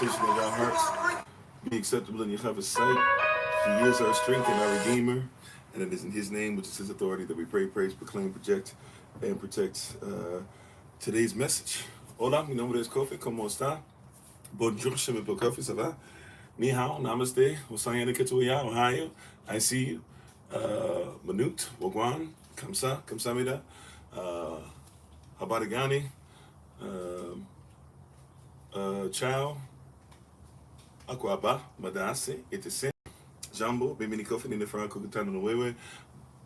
meditation of our hearts be acceptable in Yahweh's sight. He is our strength and our Redeemer, and it is in His name, which is His authority, that we pray, praise, proclaim, project, and protect today's message. Hola, mi nombre es Kofi. ¿Cómo está? Bonjour, je m'appelle Kofi. Ça va? Ni hao, namaste. Hosayana Ketuya, Ohio. I see you. Manut, Wagwan, Kamsa, Kamsamida, Habarigani, Chow, Akwaba, Madase, Etese, Jambo, Bimini Kofi, Nina Franco, Katana Wewe,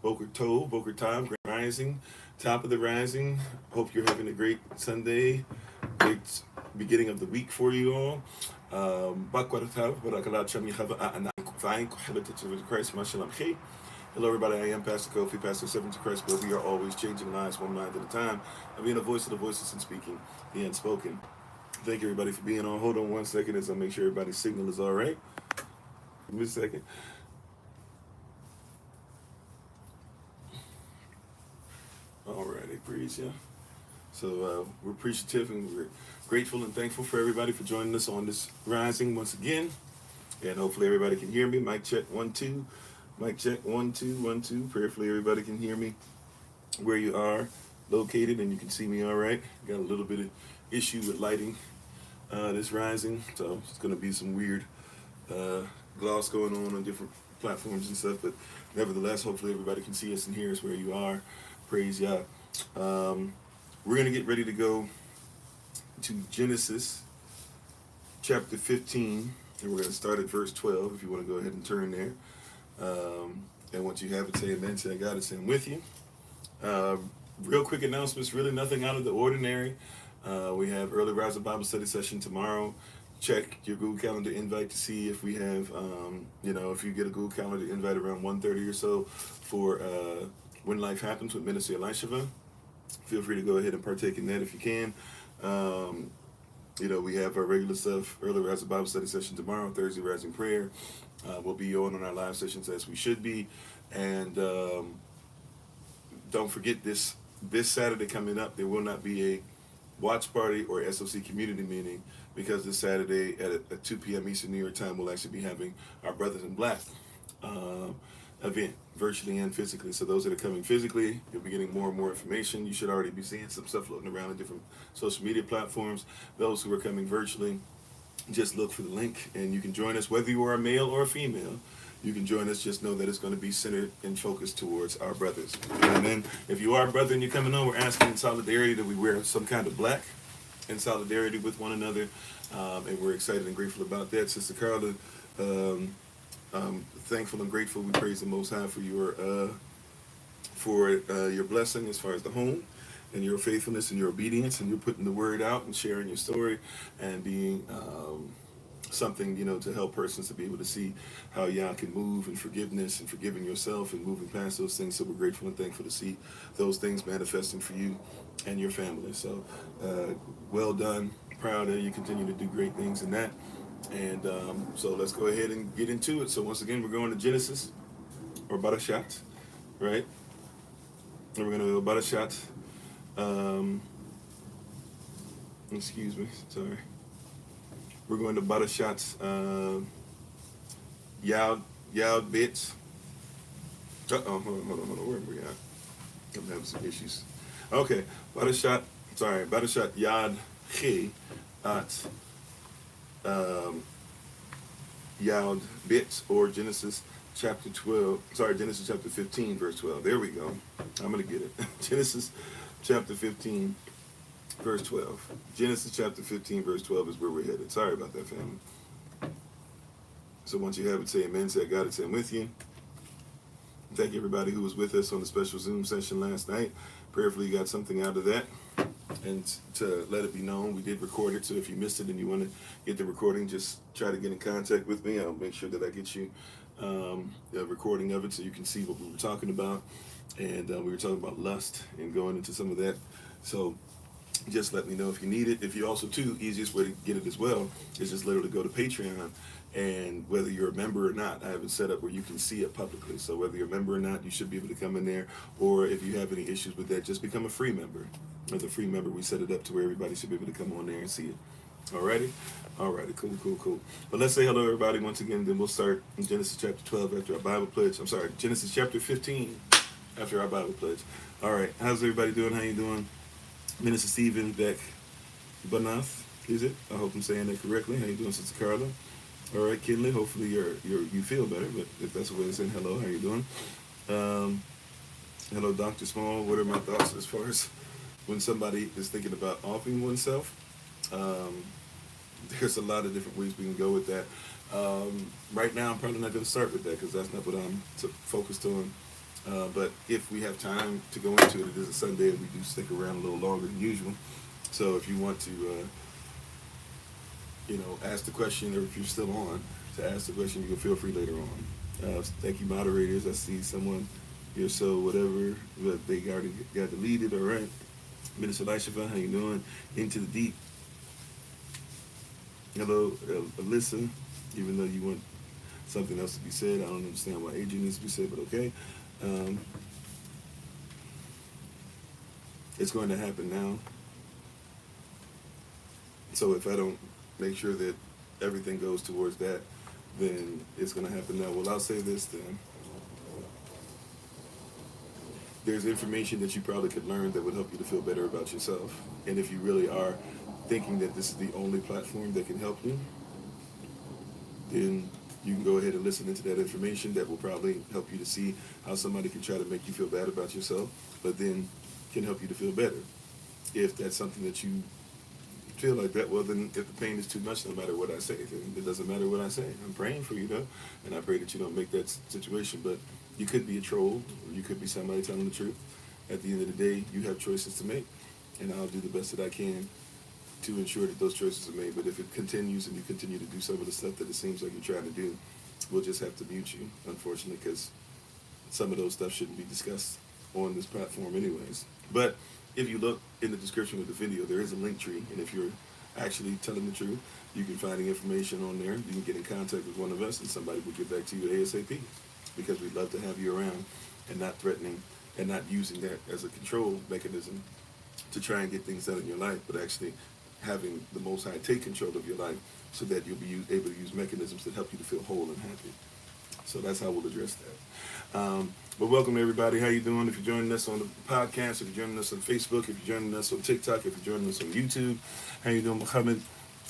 Boker Toe, Boker Time, Grand Rising, top of the rising. Hope you're having a great Sunday, great beginning of the week for you all. Hello, everybody. I am Pastor Kofi, Pastor of Servant to Christ, where we are always changing lives one mind at a time and being a voice of the voiceless and speaking the unspoken. Thank you, everybody, for being on. Hold on one second as I make sure everybody's signal is all right. Give me a second. All righty, praise you. So we're appreciative and we're grateful and thankful for everybody for joining us on this rising once again. And hopefully everybody can hear me. Mic check, 1, 2. Mic check, 1, 2, 1, 2. Prayerfully everybody can hear me where you are located and you can see me all right. Got a little bit of issue with lighting this rising, so it's going to be some weird gloss going on different platforms and stuff, but nevertheless, hopefully everybody can see us and hear us where you are. Praise Yah. We're going to get ready to go to Genesis chapter 15, and we're going to start at verse 12 if you want to go ahead and turn there. And once you have it, say amen, say I got it, say I'm with you. Real quick announcements, really nothing out of the ordinary. We have early rising Bible study session tomorrow. Check your Google Calendar invite to see if we have, if you get a Google Calendar invite around 1:30 or so for When Life Happens with Minister Elisheva. Feel free to go ahead and partake in that if you can. We have our regular stuff, early rising Bible study session tomorrow, Thursday rising prayer. We'll be on our live sessions as we should be. And don't forget this Saturday coming up, there will not be a watch party or SOC community meeting because this Saturday at 2 p.m. Eastern New York time, we'll actually be having our Brothers in Black event, virtually and physically. So those that are coming physically, you'll be getting more and more information. You should already be seeing some stuff floating around in different social media platforms. Those who are coming virtually, just look for the link and you can join us, whether you are a male or a female. You can join us. Just know that it's going to be centered and focused towards our brothers. And then if you are a brother and you're coming on, we're asking in solidarity that we wear some kind of black in solidarity with one another. And we're excited and grateful about that. Sister Carla, thankful and grateful. We praise the Most High for your blessing as far as the home and your faithfulness and your obedience, and you're putting the word out and sharing your story and being something, to help persons to be able to see how Yah can move in forgiveness and forgiving yourself and moving past those things. So we're grateful and thankful to see those things manifesting for you and your family. So well done, proud of you, continue to do great things in that. And so let's go ahead and get into it. So once again, we're going to Genesis, or Barashat, right? And we're going to go Barashat. Excuse me, sorry. We're going to Barashat Yad Bits. Hold on, where are we at? I'm having some issues. Okay, Barashat Yad He at Yad Bits, or Genesis chapter 15, verse 12. There we go. I'm going to get it. Genesis chapter 15, verse 12. Genesis chapter 15, verse 12 is where we're headed. Sorry about that, family. So once you have it, say amen, say I got it, say I'm with you. Thank you, everybody who was with us on the special Zoom session last night. Prayerfully you got something out of that. And to let it be known, we did record it, so if you missed it and you want to get the recording, just try to get in contact with me. I'll make sure that I get you a recording of it so you can see what we were talking about. And we were talking about lust and going into some of that. So just let me know if you need it. If you also, too, easiest way to get it as well is just literally go to Patreon, and whether you're a member or not, I have it set up where you can see it publicly. So whether you're a member or not, you should be able to come in there, or if you have any issues with that, just become a free member. As a free member, we set it up to where everybody should be able to come on there and see it. Alrighty? Alrighty, cool. But let's say hello, everybody, once again. Then we'll start in Genesis chapter 12 after our Bible pledge. I'm sorry, Genesis chapter 15 after our Bible pledge. All right, how's everybody doing? How you doing? Minister Stephen Beck Banath, is it? I hope I'm saying that correctly. How you doing, Sister Carla? All right, Kinley. Hopefully you feel better. But if that's a way of saying hello, how you doing? Hello, Dr. Small. What are my thoughts as far as when somebody is thinking about offing oneself? There's a lot of different ways we can go with that. Right now, I'm probably not going to start with that because that's not what I'm focused on. But if we have time to go into it, it is a Sunday and we do stick around a little longer than usual. So if you want to, ask the question, or if you're still on to ask the question, you can feel free later on. Thank you, moderators. I see someone here, so whatever, but they already got deleted. All right. Minister Elisha, how you doing? Into the deep. Hello, Alyssa. Even though you want something else to be said, I don't understand why Adrian needs to be said, but okay. It's going to happen now. So if I don't make sure that everything goes towards that, then it's going to happen now. Well, I'll say this then. There's information that you probably could learn that would help you to feel better about yourself. And if you really are thinking that this is the only platform that can help you, then you can go ahead and listen into that information. That will probably help you to see how somebody can try to make you feel bad about yourself, but then can help you to feel better. If that's something that you feel like that, well, then if the pain is too much, no matter what I say, then it doesn't matter what I say. I'm praying for you, though, and I pray that you don't make that situation. But you could be a troll, or you could be somebody telling the truth. At the end of the day, you have choices to make, and I'll do the best that I can to ensure that those choices are made. But if it continues and you continue to do some of the stuff that it seems like you're trying to do, we'll just have to mute you, unfortunately, because some of those stuff shouldn't be discussed on this platform anyways. But if you look in the description of the video, there is a link tree, and if you're actually telling the truth, you can find the information on there. You can get in contact with one of us, and somebody will get back to you ASAP, because we'd love to have you around and not threatening and not using that as a control mechanism to try and get things done in your life, but actually having the Most High take control of your life so that you'll be able to use mechanisms that help you to feel whole and happy. So that's how we'll address that. But welcome, everybody. How you doing? If you're joining us on the podcast, if you're joining us on Facebook, if you're joining us on TikTok, if you're joining us on YouTube, how you doing, Muhammad?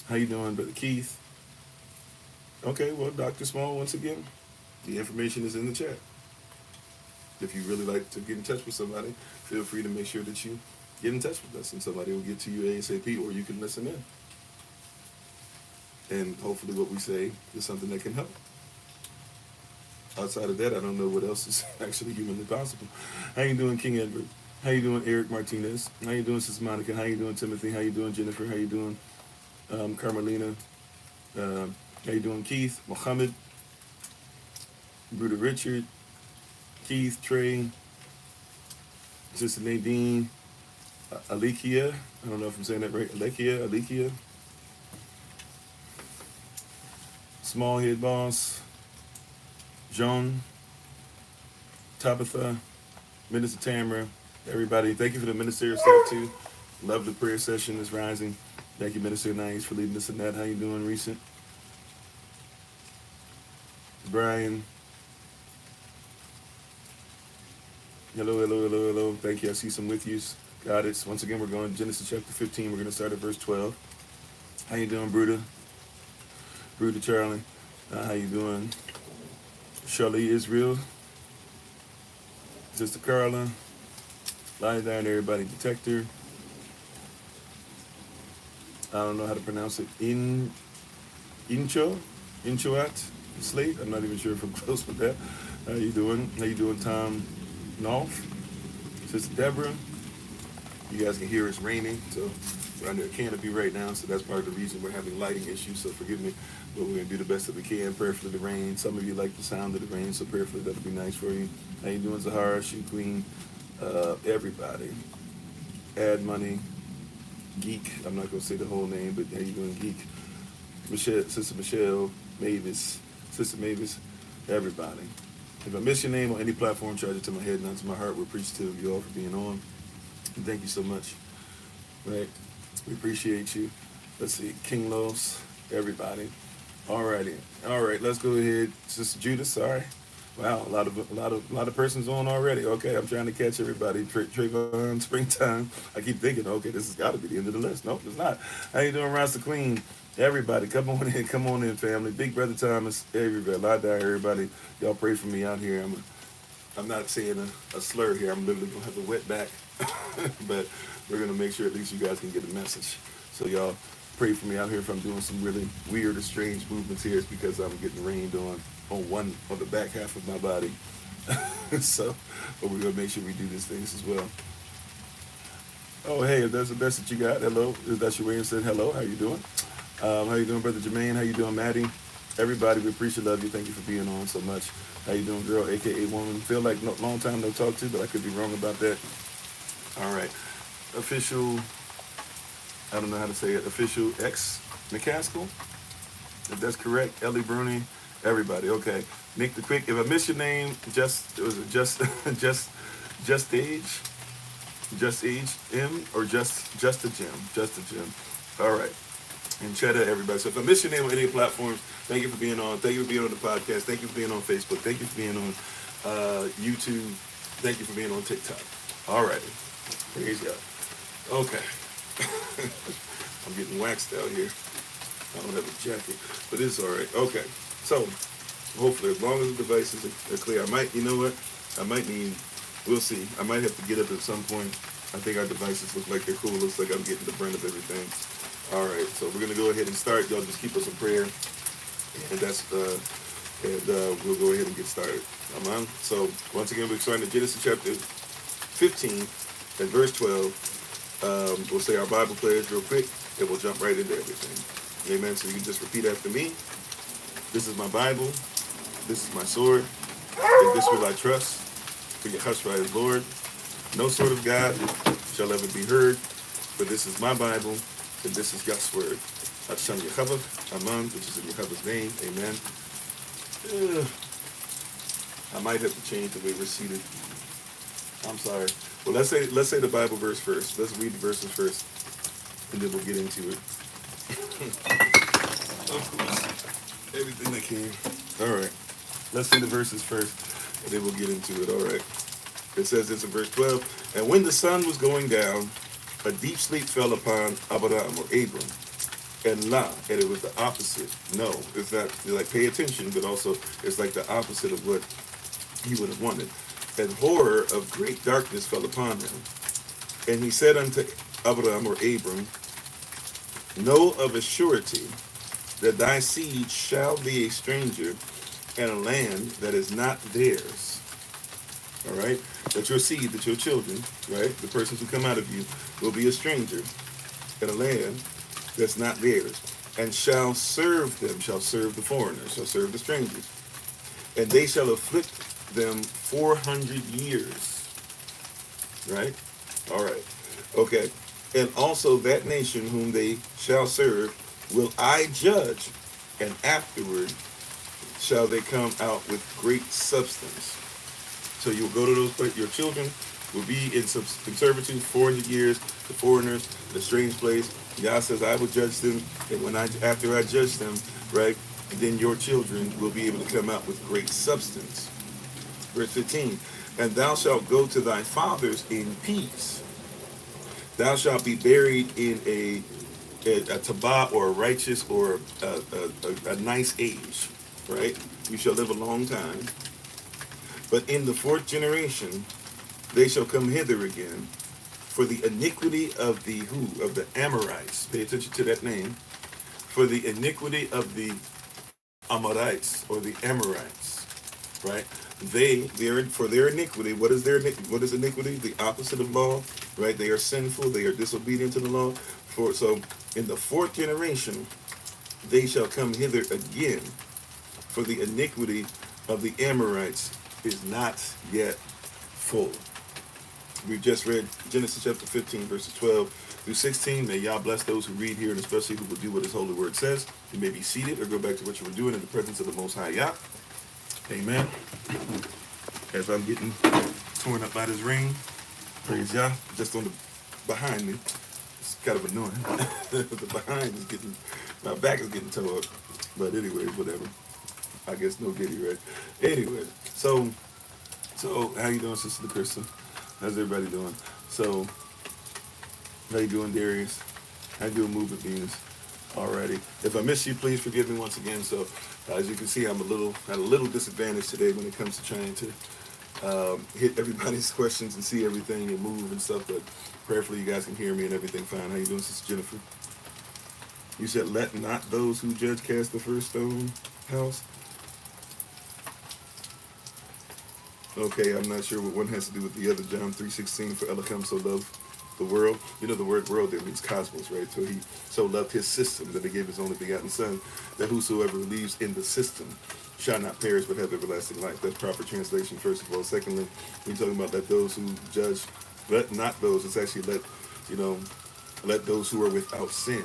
How you doing, Brother Keith? Okay, well, Dr. Small, once again, the information is in the chat. If you really like to get in touch with somebody, feel free to make sure that you get in touch with us, and somebody will get to you ASAP, or you can listen in. And hopefully what we say is something that can help. Outside of that, I don't know what else is actually humanly possible. How you doing, King Edward? How you doing, Eric Martinez? How you doing, Sis Monica? How you doing, Timothy? How you doing, Jennifer? How you doing, Carmelina? How you doing, Keith? Mohammed? Bruder Richard? Keith? Trey? Sister Nadine? Alikia? I don't know if I'm saying that right. Alikia? Small Head Boss? Joan, Tabitha, Minister Tamara, everybody, thank you for the ministerial stuff too. Love the prayer session is rising. Thank you, Minister Nice, for leading us in that. How you doing, Recent? Brian. Hello. Thank you. I see some with yous. Got it. Once again, we're going to Genesis chapter 15. We're going to start at verse 12. How you doing, Bruda? Bruda Charlie. How you doing? Shirley Israel, Sister Carla, lie down, everybody, Detector. I don't know how to pronounce it. Inchoat, Slate. I'm not even sure if I'm close with that. How you doing? How you doing, Tom Nolf? Sister Deborah. You guys can hear it's raining, so we're under a canopy right now, so that's part of the reason we're having lighting issues, so forgive me. But we're going to do the best that we can. Prayerfully the rain. Some of you like the sound of the rain, so prayerfully that'll be nice for you. How you doing, Zahara, Shoe Queen, everybody. Add Money, Geek. I'm not going to say the whole name, but how you doing, Geek? Michelle, Sister Michelle, Mavis, Sister Mavis, everybody. If I miss your name on any platform, charge it to my head, not to my heart. We're appreciative of you all for being on. And thank you so much. Right? We appreciate you. Let's see. King Los. everybody. All righty. All right, let's go ahead. Sister Judith, sorry. Wow, a lot of persons on already. Okay, I'm trying to catch everybody. Trayvon, springtime. I keep thinking, okay, this has got to be the end of the list. Nope, it's not. How you doing, Rasta Queen? Everybody, come on in, family. Big Brother Thomas, everybody, everybody. Y'all pray for me out here. I'm not saying a slur here. I'm literally gonna have to wet back, but we're gonna make sure at least you guys can get a message. So y'all pray for me out here if I'm doing some really weird or strange movements here. It's because I'm getting rained on the back half of my body. So, but we're gonna make sure we do these things as well. Oh, hey, if that's the best that you got, hello. Is that your way and said hello? How you doing? How you doing, Brother Jermaine? How you doing, Maddie? Everybody, we appreciate, love you. Thank you for being on so much. How you doing, girl? AKA woman. Feel like long time no talk to, but I could be wrong about that. All right. Official, I don't know how to say it. Official X McCaskill. If that's correct. Ellie Bruni. Everybody. Okay. Nick the Quick. If I miss your name, just age M or just a Jim. All right. And Cheddar, everybody. So if I miss your name on any platforms, thank you for being on. Thank you for being on the podcast. Thank you for being on Facebook. Thank you for being on YouTube. Thank you for being on TikTok. All righty. Praise God. Okay. I'm getting waxed out here. I don't have a jacket, but it's all right. Okay. So hopefully, as long as the devices are clear, we'll see. I might have to get up at some point. I think our devices look like they're cool. Looks like I'm getting the brunt of everything. All right, so we're gonna go ahead and start. Y'all just keep us in prayer, and we'll go ahead and get started. Amen. So once again, we're starting in Genesis chapter 15 and verse 12. We'll say our Bible players real quick, and we'll jump right into everything. Amen. So you can just repeat after me. This is my Bible. This is my sword. In this will I trust. For Yahushua is Lord. No sword of God shall ever be heard. For this is my Bible. And this is God's word. Hashem Yehovah, Aman, which is in Yehovah's name. Amen. I might have to change the way we're seated. I'm sorry. Well, let's say the Bible verse first. Let's read the verses first, and then we'll get into it. Of course, everything that came. All right. Let's see the verses first, and then we'll get into it. All right. It says this in verse 12. And when the sun was going down, a deep sleep fell upon Abraham or Abram, and and it was the opposite. No, it's not. You're like, pay attention, but also it's like the opposite of what he would have wanted. And horror of great darkness fell upon him. And he said unto Abraham or Abram, know of a surety that thy seed shall be a stranger in a land that is not theirs. All right? That your seed, that your children, right, the persons who come out of you, will be a stranger in a land that's not theirs, and shall serve the foreigners, shall serve the strangers. And they shall afflict them 400 years. Right? All right. Okay. And also that nation whom they shall serve will I judge, and afterward shall they come out with great substance. So you will go to those, your children will be in servitude 400 years, the foreigners, the strange place. God says, I will judge them, and after I judge them, right, then your children will be able to come out with great substance. Verse 15, and thou shalt go to thy fathers in peace. Thou shalt be buried in a tabah, or a righteous, or a nice age, right? You shall live a long time. But in the fourth generation, they shall come hither again, for the iniquity of the Of the Amorites. Pay attention to that name. For the iniquity of the Amorites, or the Amorites, right? For their iniquity, what is iniquity? The opposite of law, right? They are sinful, they are disobedient to the law. So in the fourth generation, they shall come hither again, for the iniquity of the Amorites is not yet full. We've just read Genesis chapter 15, verses 12 through 16. May Yah bless those who read here, and especially who will do what His holy word says. You may be seated or go back to what you were doing in the presence of the Most High Yah. Amen. As I'm getting torn up by this ring, praise Yah. Just on the behind me, it's kind of annoying. The behind is getting My back is getting tore up. But anyway, whatever. I guess no diddy, right? Anyway, so how you doing, Sister Krista? How's everybody doing? So, how you doing, Darius? How you doing, Movement Venus? Alrighty. If I miss you, please forgive me once again. So, as you can see, I'm at a little disadvantage today when it comes to trying to hit everybody's questions and see everything and move and stuff. But prayerfully, you guys can hear me and everything fine. How you doing, Sister Jennifer? You said, "Let not those who judge cast the first stone." House. Okay, I'm not sure what one has to do with the other. John 3:16, for Elohim so loved the world. You know the word world there means cosmos, right? So he so loved his system that he gave his only begotten son, that whosoever believes in the system shall not perish but have everlasting life. That's proper translation, first of all. Secondly, we're talking about let those who judge, let not those, it's actually let those who are without sin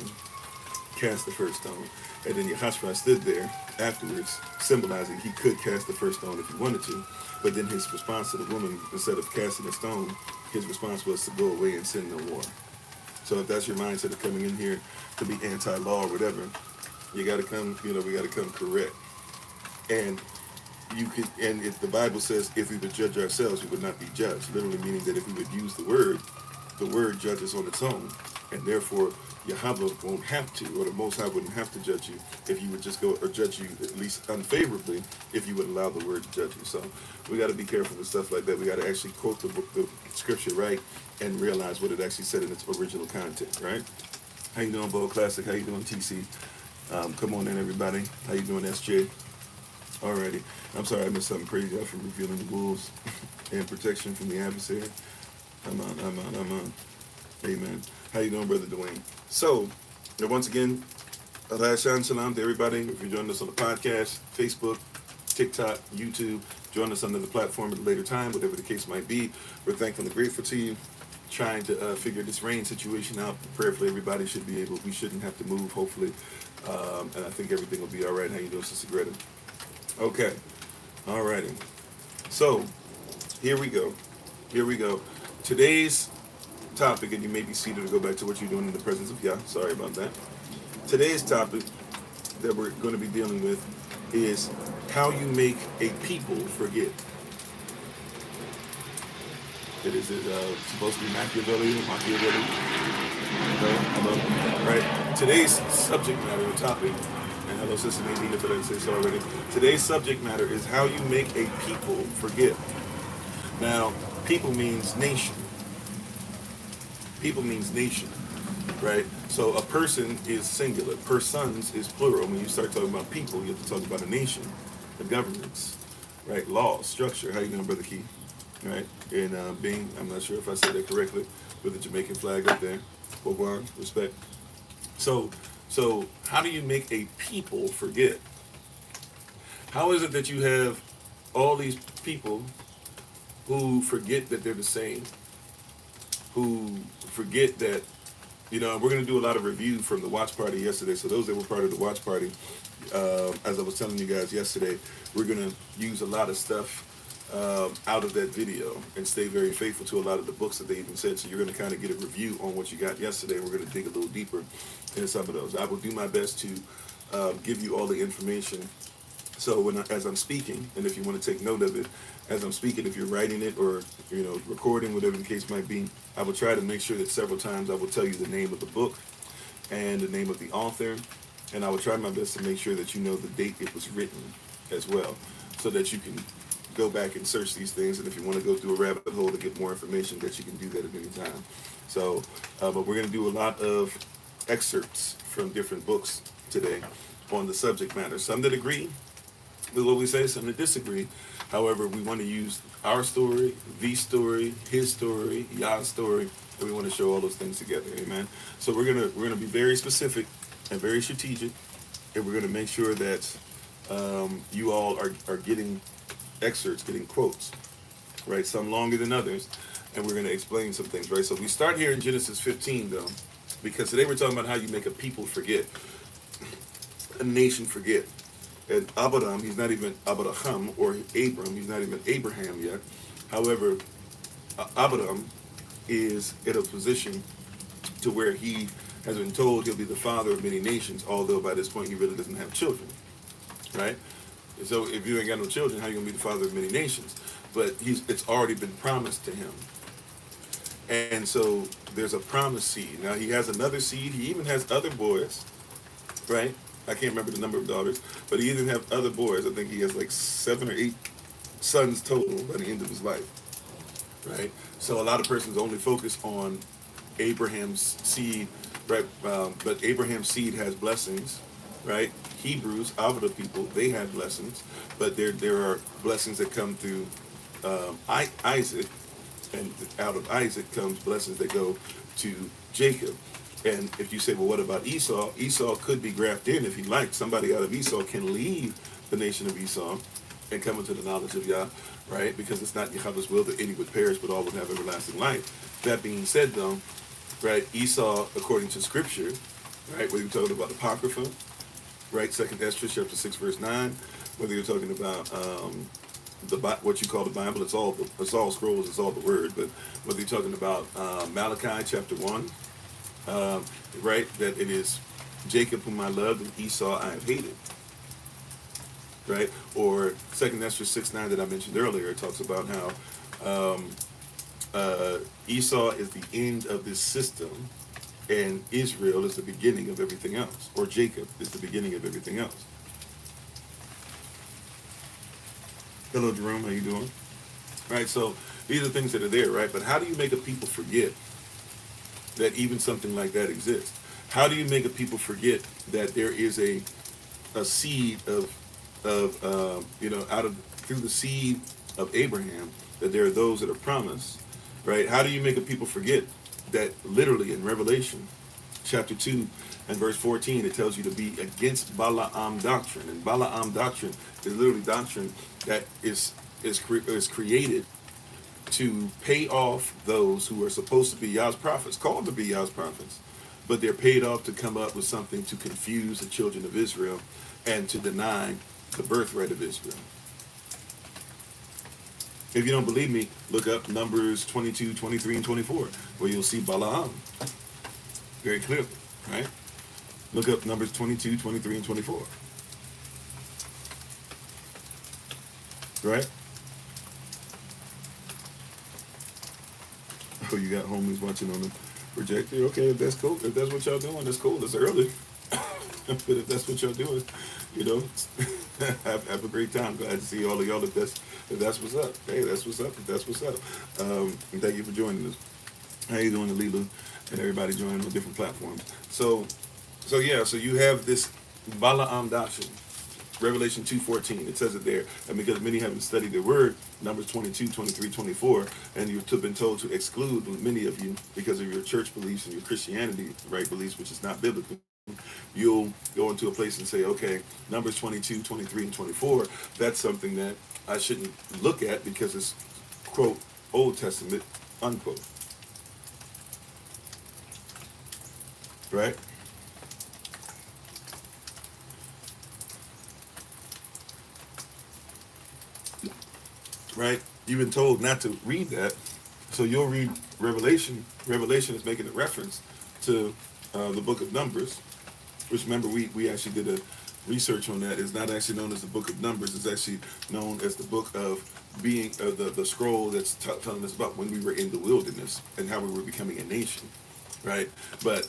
cast the first stone. And then Yahashua stood there afterwards, symbolizing he could cast the first stone if he wanted to. But then his response to the woman, instead of casting a stone, his response was to go away and sin no more. So if that's your mindset of coming in here to be anti-law or whatever, you got to come, we got to come correct. And if the Bible says if we would judge ourselves, we would not be judged. Literally meaning that if we would use the word judges on its own. And therefore, Yahweh won't have to, or the Most High wouldn't have to judge you if you would just go, or judge you at least unfavorably, if you would allow the word to judge you. So we got to be careful with stuff like that. We got to actually quote the scripture right and realize what it actually said in its original content, right? How you doing, Bo Classic? How you doing, TC? Come on in, everybody. How you doing, SJ? Alrighty. I'm sorry I missed something crazy out from revealing the wolves and protection from the adversary. I'm on. Amen. How you doing, Brother Dwayne? So, once again, Shalom to everybody. If you're joining us on the podcast, Facebook, TikTok, YouTube, join us on the platform at a later time, whatever the case might be. We're thankful and grateful to you. Trying to figure this rain situation out. Prayerfully, everybody should be able. We shouldn't have to move, hopefully. And I think everything will be all right. How you doing, Sister Greta? Okay. All righty. So, here we go. Today's topic, and you may be seated to go back to what you're doing in the presence of Yah. Sorry about that. Today's topic that we're going to be dealing with is how you make a people forget. It is supposed to be Machiavelli. Right? Today's subject matter or topic, and hello, Sister Nadine, if I didn't say so already. Today's subject matter is how you make a people forget. Now, people means nation. People means nation, right? So a person is singular. Persons is plural. When you start talking about people, you have to talk about a nation, the governments, right? Law, structure. How you doing, Brother Key? Right? And being, I'm not sure if I said that correctly, with the Jamaican flag up there. Boguan, respect. So how do you make a people forget? How is it that you have all these people who forget that they're the same? Who forget that, we're going to do a lot of review from the watch party yesterday. So those that were part of the watch party, as I was telling you guys yesterday, we're going to use a lot of stuff out of that video and stay very faithful to a lot of the books that they even said. So you're going to kind of get a review on what you got yesterday. We're going to dig a little deeper in some of those. I will do my best to give you all the information. So as I'm speaking, and if you want to take note of it, as I'm speaking, if you're writing it or, recording, whatever the case might be, I will try to make sure that several times I will tell you the name of the book and the name of the author, and I will try my best to make sure that you know the date it was written as well, so that you can go back and search these things, and if you want to go through a rabbit hole to get more information, that you can do that at any time. So, but we're going to do a lot of excerpts from different books today on the subject matter. Some that agree with what we say, some that disagree. However, we want to use our story, the story, his story, Yah's story, and we want to show all those things together. Amen. So we're gonna be very specific and very strategic, and we're gonna make sure that you all are getting excerpts, getting quotes, right? Some longer than others, and we're gonna explain some things, right? So we start here in Genesis 15, though, because today we're talking about how you make a people forget, a nation forget. And Abraham, he's not even Abraham, or Abram, he's not even Abraham yet. However, Abraham is in a position to where he has been told he'll be the father of many nations, although by this point he really doesn't have children, right? So if you ain't got no children, how you gonna be the father of many nations? But it's already been promised to him. And so there's a promised seed. Now he has another seed. He even has other boys, right? I can't remember the number of daughters, but he even has other boys. I think he has like 7 or 8 sons total by the end of his life, right? So a lot of persons only focus on Abraham's seed, right? But Abraham's seed has blessings, right? Hebrews, Avila people, they had blessings, but there are blessings that come through Isaac, and out of Isaac comes blessings that go to Jacob. And if you say, well, what about Esau? Esau could be grafted in if he liked. Somebody out of Esau can leave the nation of Esau and come into the knowledge of Yah, right? Because it's not Yahweh's will that any would perish, but all would have everlasting life. That being said, though, right, Esau, according to Scripture, right, whether you're talking about Apocrypha, right, 2nd Esdras chapter 6, verse 9, whether you're talking about what you call the Bible, it's all scrolls, it's all the word, but whether you're talking about Malachi chapter 1, right, that it is Jacob whom I loved and Esau I have hated, right? Or 2nd Esdras 6:9 that I mentioned earlier, it talks about how Esau is the end of this system and Israel is the beginning of everything else, or Jacob is the beginning of everything else. Hello, Jerome, how you doing? Right, so these are things that are there, right? But how do you make a people forget that even something like that exists? How do you make a people forget that there is a seed of through the seed of Abraham, that there are those that are promised, right? How do you make a people forget that literally in Revelation chapter 2 and verse 14, it tells you to be against Balaam doctrine. And Balaam doctrine is literally doctrine that is created to pay off those who are supposed to be Yah's prophets, called to be Yah's prophets, but they're paid off to come up with something to confuse the children of Israel and to deny the birthright of Israel. If you don't believe me, look up Numbers 22, 23, and 24, where you'll see Balaam very clearly, right? Look up Numbers 22, 23, and 24. Right? Oh, you got homies watching on the projector? Okay, if that's cool. If that's what y'all doing, that's cool. It's early. But if that's what y'all doing, have a great time. Glad to see all of y'all if that's what's up. Hey, that's what's up. If that's what's up. And thank you for joining us. How you doing, Alila? And everybody joining on different platforms. So you have this Balaam doctrine, Revelation 2:14. It says it there. And because many haven't studied their word, Numbers 22, 23, 24, and you've been told to exclude many of you because of your church beliefs and your Christianity, right, beliefs, which is not biblical. You'll go into a place and say, okay, Numbers 22, 23, and 24, that's something that I shouldn't look at because it's, quote, Old Testament, unquote. Right? Right? You've been told not to read that, so you'll read Revelation. Revelation is making a reference to the book of Numbers, which, remember, we actually did a research on that. It's not actually known as the book of Numbers. It's actually known as the book of being the scroll that's telling us about when we were in the wilderness and how we were becoming a nation, right? But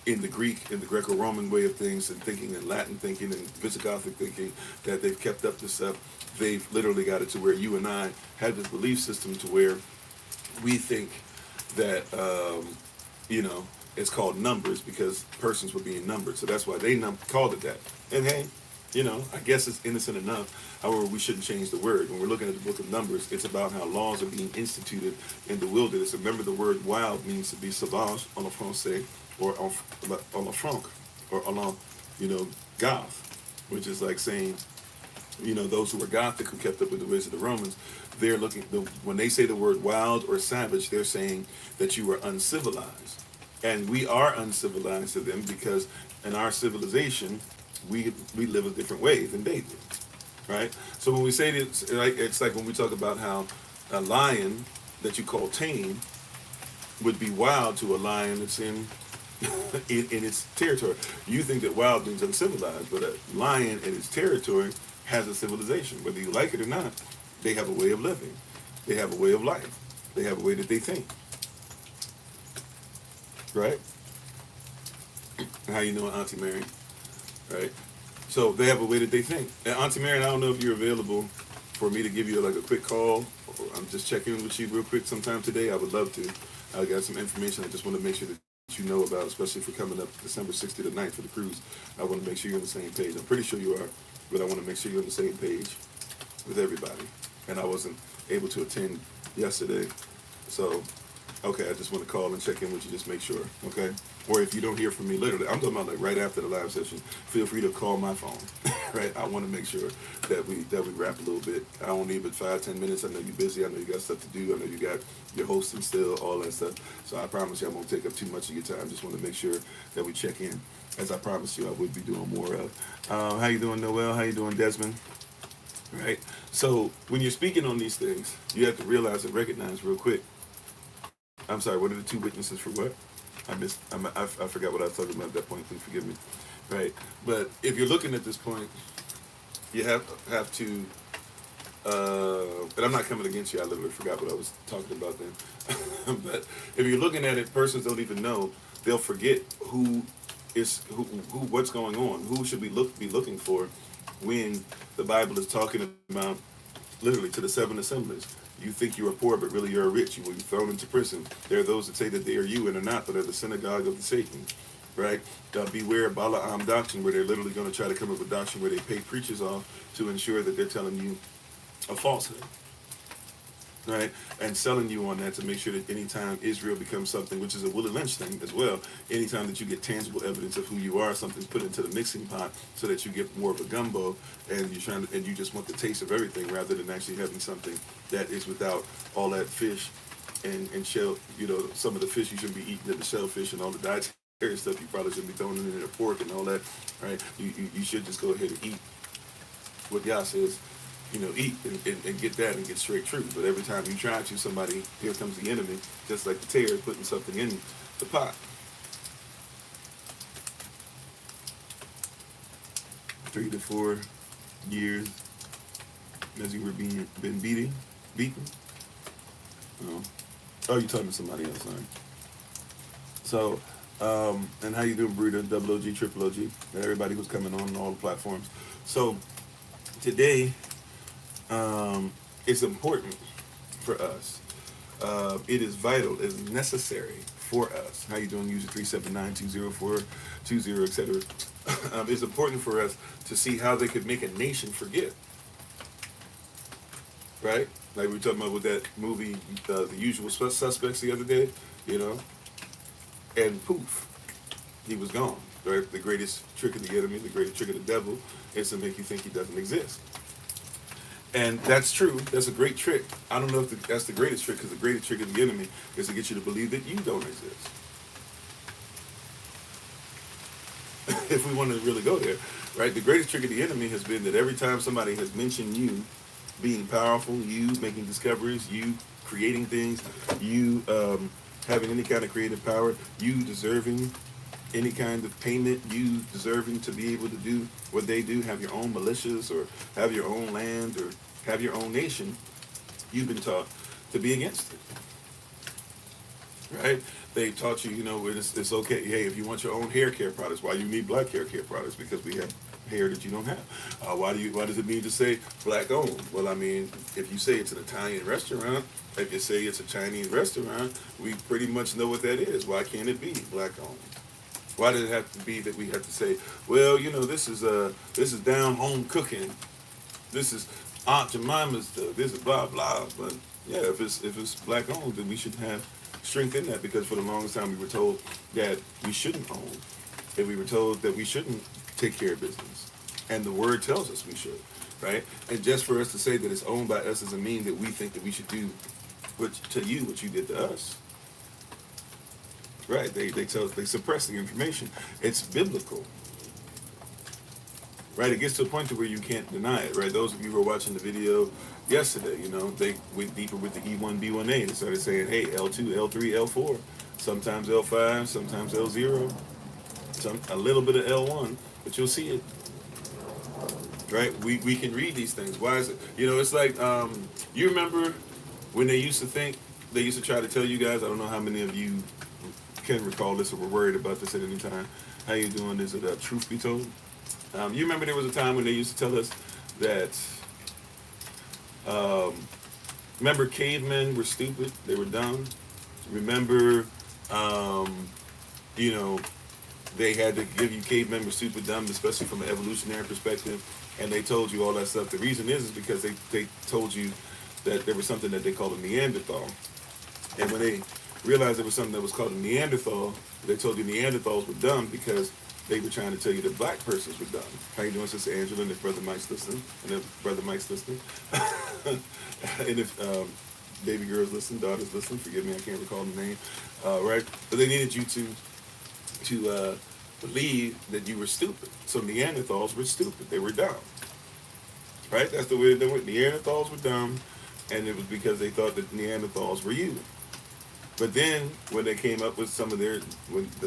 in the Greek, in the Greco-Roman way of things and thinking, and Latin thinking and Visigothic thinking, that they've kept up this stuff, they've literally got it to where you and I have this belief system to where we think that, it's called numbers because persons were being numbered. So that's why they called it that. And hey, I guess it's innocent enough. However, we shouldn't change the word. When we're looking at the book of Numbers, it's about how laws are being instituted in the wilderness. Remember, the word wild means to be sauvage en français, or en franc, or en, goth, which is like saying, those who were Gothic, who kept up with the ways of the Romans, they're when they say the word wild or savage, they're saying that you are uncivilized. And we are uncivilized to them because in our civilization, we live a different way than they do, right? So when we say this, it's like when we talk about how a lion that you call tame would be wild to a lion that's in, in its territory. You think that wild means uncivilized, but a lion in its territory has a civilization. Whether you like it or not, they have a way of living. They have a way of life. They have a way that they think. Right? How you know Auntie Mary? Right? So they have a way that they think. And Auntie Mary, I don't know if you're available for me to give you like a quick call. Or I'm just checking in with you real quick sometime today. I would love to. I got some information I just want to make sure that you know about, especially for coming up December 6th to the 9th for the cruise. I want to make sure you're on the same page. I'm pretty sure you are, but I want to make sure you're on the same page with everybody. And I wasn't able to attend yesterday. So, okay, I just want to call and check in with you, just make sure, okay? Or if you don't hear from me literally, I'm talking about like right after the live session, feel free to call my phone, right? I want to make sure that we wrap a little bit. I don't need but 5-10 minutes. I know you're busy. I know you got stuff to do. I know you got your hosting still, all that stuff. So I promise you I won't take up too much of your time. Just want to make sure that we check in, as I promised you I would be doing more of. How you doing, Noel? How you doing, Desmond? Right? So when you're speaking on these things, you have to realize and recognize real quick. I'm sorry, what are the two witnesses for what? I forgot what I was talking about at that point. Please forgive me. Right? But if you're looking at this point, you have to, and I'm not coming against you. I literally forgot what I was talking about then. But if you're looking at it, persons don't even know. They'll forget who what's going on, who should we be looking for when the Bible is talking about literally to the seven assemblies. You think you are poor, but really you're rich. You will be thrown into prison. There are those that say that they are you and are not, but are the synagogue of the Satan. Right? Beware of Balaam doctrine, where they're literally going to try to come up with doctrine where they pay preachers off to ensure that they're telling you a falsehood. Right? And selling you on that to make sure that anytime Israel becomes something, which is a Willie Lynch thing as well, anytime that you get tangible evidence of who you are, something's put into the mixing pot so that you get more of a gumbo, and you just want the taste of everything rather than actually having something that is without all that fish and shell, some of the fish you shouldn't be eating, the shellfish and all the dietary stuff you probably shouldn't be throwing in the pork and all that, right? You should just go ahead and eat what Yah says, eat and get that and get straight truth. But every time you try to, here comes the enemy, just like the tares putting something in the pot. 3 to 4 years as you were being beaten. Oh, you're talking to somebody else, sorry. So, and how you doing, Bruder, Double OG, Triple OG, and everybody who's coming on all the platforms. So, today, it's important for us. It is vital, it is necessary for us. How you doing, user 379-204-20, etc. It's important for us to see how they could make a nation forget. Right? Like we were talking about with that movie, The Usual Suspects the other day, and poof, he was gone. Right? The greatest trick of the enemy, the greatest trick of the devil is to make you think he doesn't exist. And that's true. That's a great trick. I don't know if that's the greatest trick, because the greatest trick of the enemy is to get you to believe that you don't exist. If we want to really go there, right? The greatest trick of the enemy has been that every time somebody has mentioned you being powerful, you making discoveries, you creating things, you having any kind of creative power, you deserving any kind of payment, you deserving to be able to do what they do, have your own militias or have your own land or have your own nation, you've been taught to be against it. Right? They taught you, it's okay. Hey, if you want your own hair care products, why you need black hair care products? Because we have hair that you don't have. Why does it mean to say black owned? Well, I mean, if you say it's an Italian restaurant, if you say it's a Chinese restaurant, we pretty much know what that is. Why can't it be black owned? Why does it have to be that we have to say, well, this is down home cooking, this is Aunt Jemima's stuff, this is blah blah. But yeah, if it's black owned, then we should have strength in that, because for the longest time we were told that we shouldn't own, and we were told that we shouldn't take care of business, and the word tells us we should, right? And just for us to say that it's owned by us doesn't mean that we think that we should do what you did to us. Right, they suppress the information. It's biblical. Right, it gets to a point to where you can't deny it. Right, those of you who were watching the video yesterday, they went deeper with the E1B1A. They started saying, hey, L2, L3, L4. sometimes L5, sometimes L0, a little bit of L1, but you'll see it. Right? We can read these things. Why is it? It's like, you remember when they used to try to tell you guys, I don't know how many of you can recall this or were worried about this at any time. How you doing? Is it truth be told? You remember there was a time when they used to tell us that, remember cavemen were stupid, they were dumb. Remember, they had to give you cavemen were stupid, dumb, especially from an evolutionary perspective, and they told you all that stuff. The reason is because they told you that there was something that they called a Neanderthal. And when they realized there was something that was called a Neanderthal, they told you Neanderthals were dumb because they were trying to tell you that black persons were dumb. How you doing, Sister Angela, and if Brother Mike's listening, and if baby girls listen, daughters listen, forgive me, I can't recall the name, right? But they needed you to believe that you were stupid. So Neanderthals were stupid. They were dumb. Right? That's the way they do it. Neanderthals were dumb, and it was because they thought that Neanderthals were you. But then, when they came up with some of the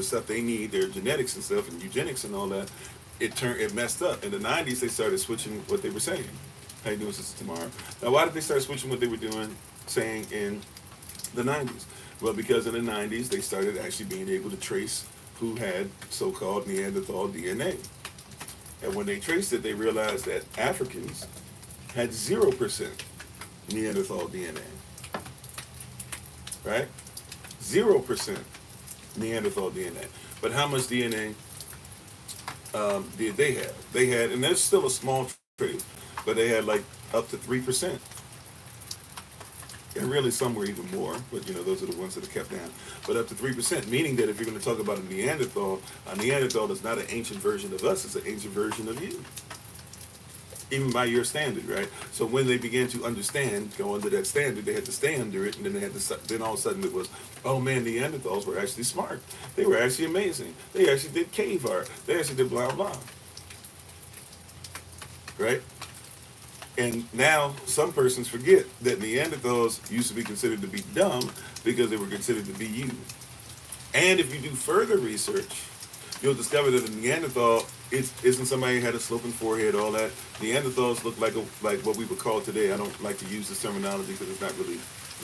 stuff they need, their genetics and stuff, and eugenics and all that, it messed up. In the 90s, they started switching what they were saying. How you doing, Sister Tamara? Now, why did they start switching what they were saying in the 90s? Well, because in the 90s, they started actually being able to trace who had so-called Neanderthal DNA. And when they traced it, they realized that Africans had 0% Neanderthal DNA. Right? 0% Neanderthal DNA. But how much DNA did they have? They had, and there's still a small trace, but they had like up to 3%. And really some were even more, but those are the ones that are kept down. But up to 3%, meaning that if you're going to talk about a Neanderthal is not an ancient version of us, it's an ancient version of you. Even by your standard, right? So when they began to go under that standard, they had to stay under it, and then all of a sudden it was, oh man, Neanderthals were actually smart. They were actually amazing. They actually did cave art. They actually did blah, blah. Right? And now some persons forget that Neanderthals used to be considered to be dumb because they were considered to be you. And if you do further research, you'll discover that a Neanderthal isn't somebody who had a sloping forehead, all that. Neanderthals look like what we would call today. I don't like to use this terminology because it's not really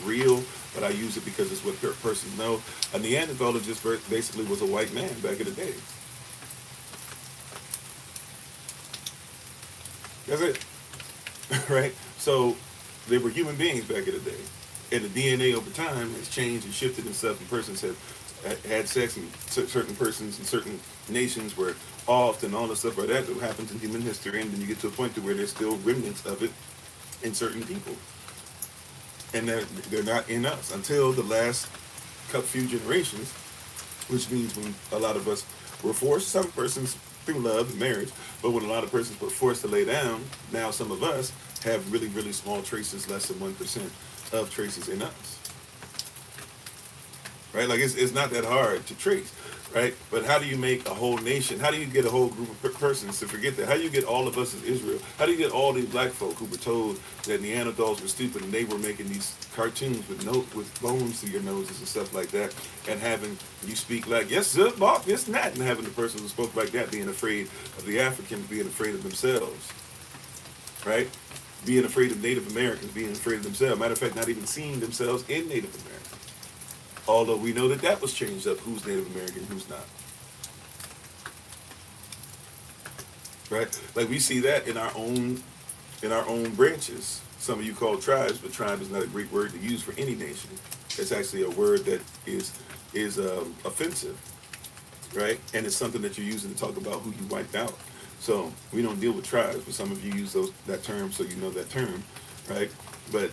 real, but I use it because it's what persons know. A Neanderthal just basically was a white man back in the day. That's it. Right? So they were human beings back in the day. And the DNA over time has changed and shifted and stuff, and persons have had sex, and certain persons in certain nations were off and all the stuff like that happens in human history, and then you get to a point to where there's still remnants of it in certain people. And they're not in us until the last few generations, which means when a lot of us were forced, some persons through love and marriage, but when a lot of persons were forced to lay down, now some of us have really, really small traces, less than 1% of traces in us. Right? Like it's not that hard to trace, right? But how do you make a whole nation? How do you get a whole group of persons to forget that? How do you get all of us as Israel? How do you get all these black folk who were told that Neanderthals were stupid and they were making these cartoons with bones through your noses and stuff like that, and having you speak like, yes sir, Bob, this and that, and having the person who spoke like that being afraid of the Africans, being afraid of themselves, right? Being afraid of Native Americans, being afraid of themselves. Matter of fact, not even seeing themselves in Native Americans. Although we know that was changed up, who's Native American, who's not. Right? Like we see that in our own branches. Some of you call tribes, but tribe is not a great word to use for any nation. It's actually a word that is offensive, right? And it's something that you're using to talk about who you wiped out. So we don't deal with tribes, but some of you use that term, so you know that term, right? But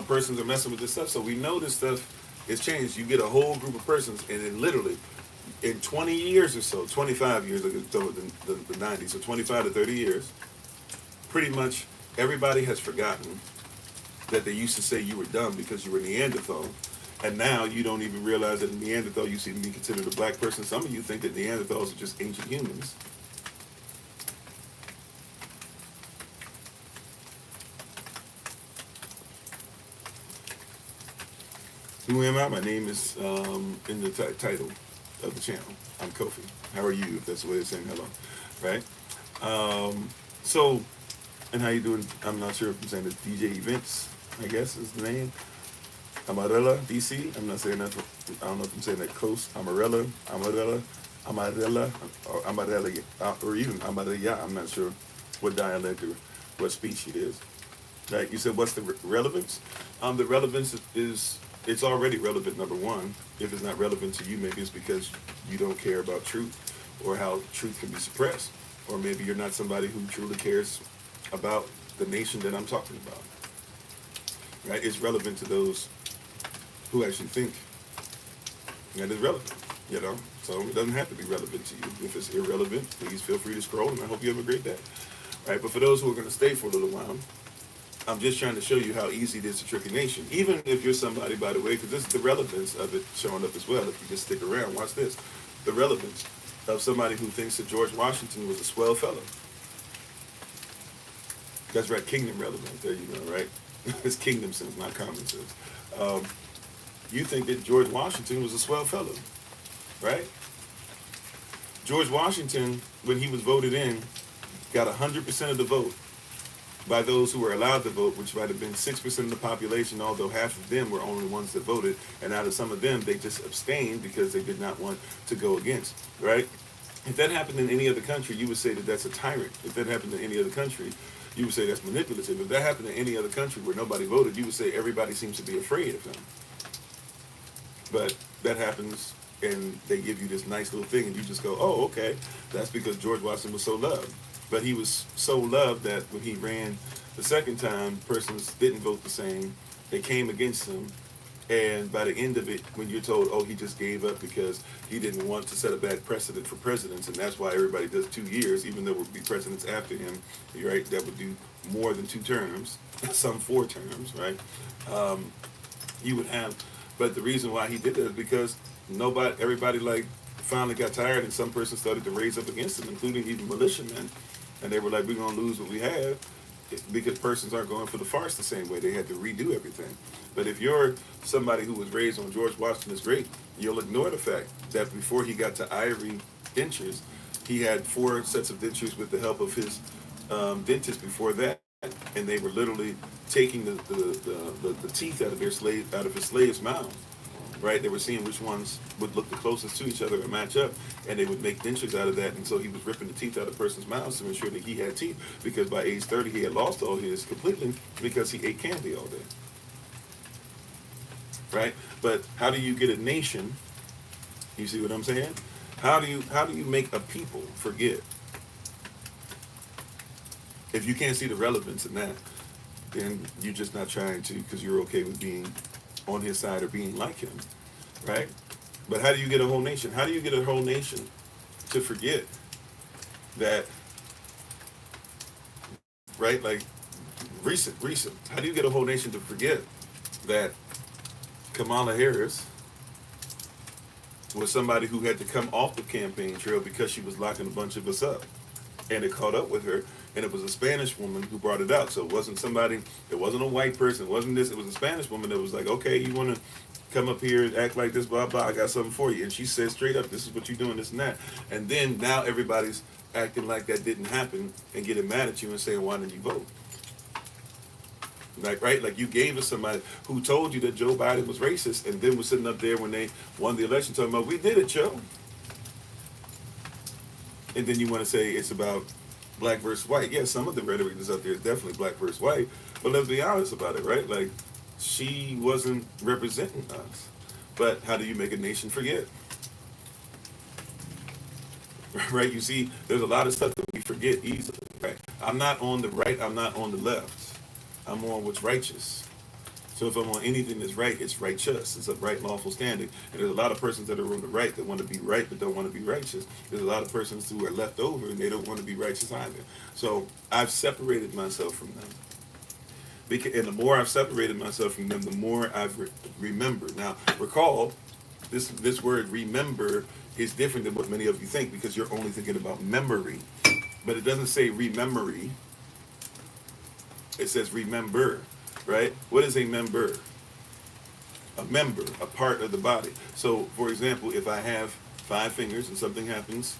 persons are messing with this stuff, so we know this stuff is changed. You get a whole group of persons, and then literally, in 20 years or so, 25 years ago, the 90s, so 25 to 30 years, pretty much everybody has forgotten that they used to say you were dumb because you were Neanderthal, and now you don't even realize that a Neanderthal used to be considered a black person. Some of you think that Neanderthals are just ancient humans. Who am I? My name is in the title of the channel. I'm Kofi. How are you? If that's the way of saying hello, right? So, and how you doing? I'm not sure if I'm saying the DJ Events, I guess is the name. Amarella, DC. I'm not saying that. I don't know if I'm saying that close. Amarella, or Amarella, or even Amarella. I'm not sure what dialect or what speech it is. Like you said, what's the relevance? The relevance is it's already relevant. Number one, if it's not relevant to you, maybe it's because you don't care about truth or how truth can be suppressed, or maybe you're not somebody who truly cares about the nation that I'm talking about. Right? It's relevant to those who actually think that it's relevant. You know, so it doesn't have to be relevant to you. If it's irrelevant, please feel free to scroll, and I hope you have a great day. Right? But for those who are going to stay for a little while, I'm just trying to show you how easy it is to trick a nation. Even if you're somebody, by the way, because this is the relevance of it showing up as well. If you just stick around, watch this. The relevance of somebody who thinks that George Washington was a swell fellow. That's right, kingdom relevant. There you go, right? It's kingdom sense, not common sense. You think that George Washington was a swell fellow, right? George Washington, when he was voted in, got 100% of the vote by those who were allowed to vote, which might have been 6% of the population, although half of them were only ones that voted, and out of some of them, they just abstained because they did not want to go against, right? If that happened in any other country, you would say that that's a tyrant. If that happened in any other country, you would say that's manipulative. If that happened in any other country where nobody voted, you would say everybody seems to be afraid of him. But that happens, and they give you this nice little thing, and you just go, oh, okay, that's because George Washington was so loved. But he was so loved that when he ran the second time, persons didn't vote the same. They came against him. And by the end of it, when you're told, oh, he just gave up because he didn't want to set a bad precedent for presidents, and that's why everybody does 2 years, even though there would be presidents after him, right, that would do more than 2 terms, some 4 terms, right? You would have, but the reason why he did that is because everybody like finally got tired, and some person started to raise up against him, including even militiamen. And they were like, we're going to lose what we have because persons aren't going for the farce the same way. They had to redo everything. But if you're somebody who was raised on George Washington is great, you'll ignore the fact that before he got to ivory dentures, he had 4 sets of dentures with the help of his dentist before that. And they were literally taking the teeth out of his slaves' mouths. Right, they were seeing which ones would look the closest to each other and match up, and they would make dentures out of that. And so he was ripping the teeth out of person's mouths to ensure that he had teeth, because by age 30 he had lost all his completely because he ate candy all day. Right, but how do you get a nation? You see what I'm saying? How do you make a people forget? If you can't see the relevance in that, then you're just not trying to, because you're okay with being on his side or being like him, right? But how do you get a whole nation? How do you get a whole nation to forget that, right? Like recent. How do you get a whole nation to forget that Kamala Harris was somebody who had to come off the campaign trail because she was locking a bunch of us up, and it caught up with her, and it was a Spanish woman who brought it out. So it wasn't a white person, it wasn't this, it was a Spanish woman that was like, okay, you want to come up here and act like this, blah, blah, I got something for you. And she said straight up, this is what you're doing, this and that. And then now everybody's acting like that didn't happen and getting mad at you and saying, why didn't you vote? Like, right? Like you gave us somebody who told you that Joe Biden was racist, and then was sitting up there when they won the election talking about, we did it, Joe. And then you want to say it's about black versus white. Yeah, some of the rhetoric that's up there is definitely black versus white, but let's be honest about it, right? Like, she wasn't representing us. But how do you make a nation forget? Right? You see, there's a lot of stuff that we forget easily, right? I'm not on the right, I'm not on the left. I'm on what's righteous. So if I'm on anything that's right, it's righteous. It's a right, lawful standing. And there's a lot of persons that are on the right that want to be right but don't want to be righteous. There's a lot of persons who are left over and they don't want to be righteous either. So I've separated myself from them. And the more I've separated myself from them, the more I've remembered. Now, recall, this word remember is different than what many of you think, because you're only thinking about memory. But it doesn't say rememory. It says remember. Right? What is a member? a member, a part of the body. So, for example, if I have 5 fingers and something happens,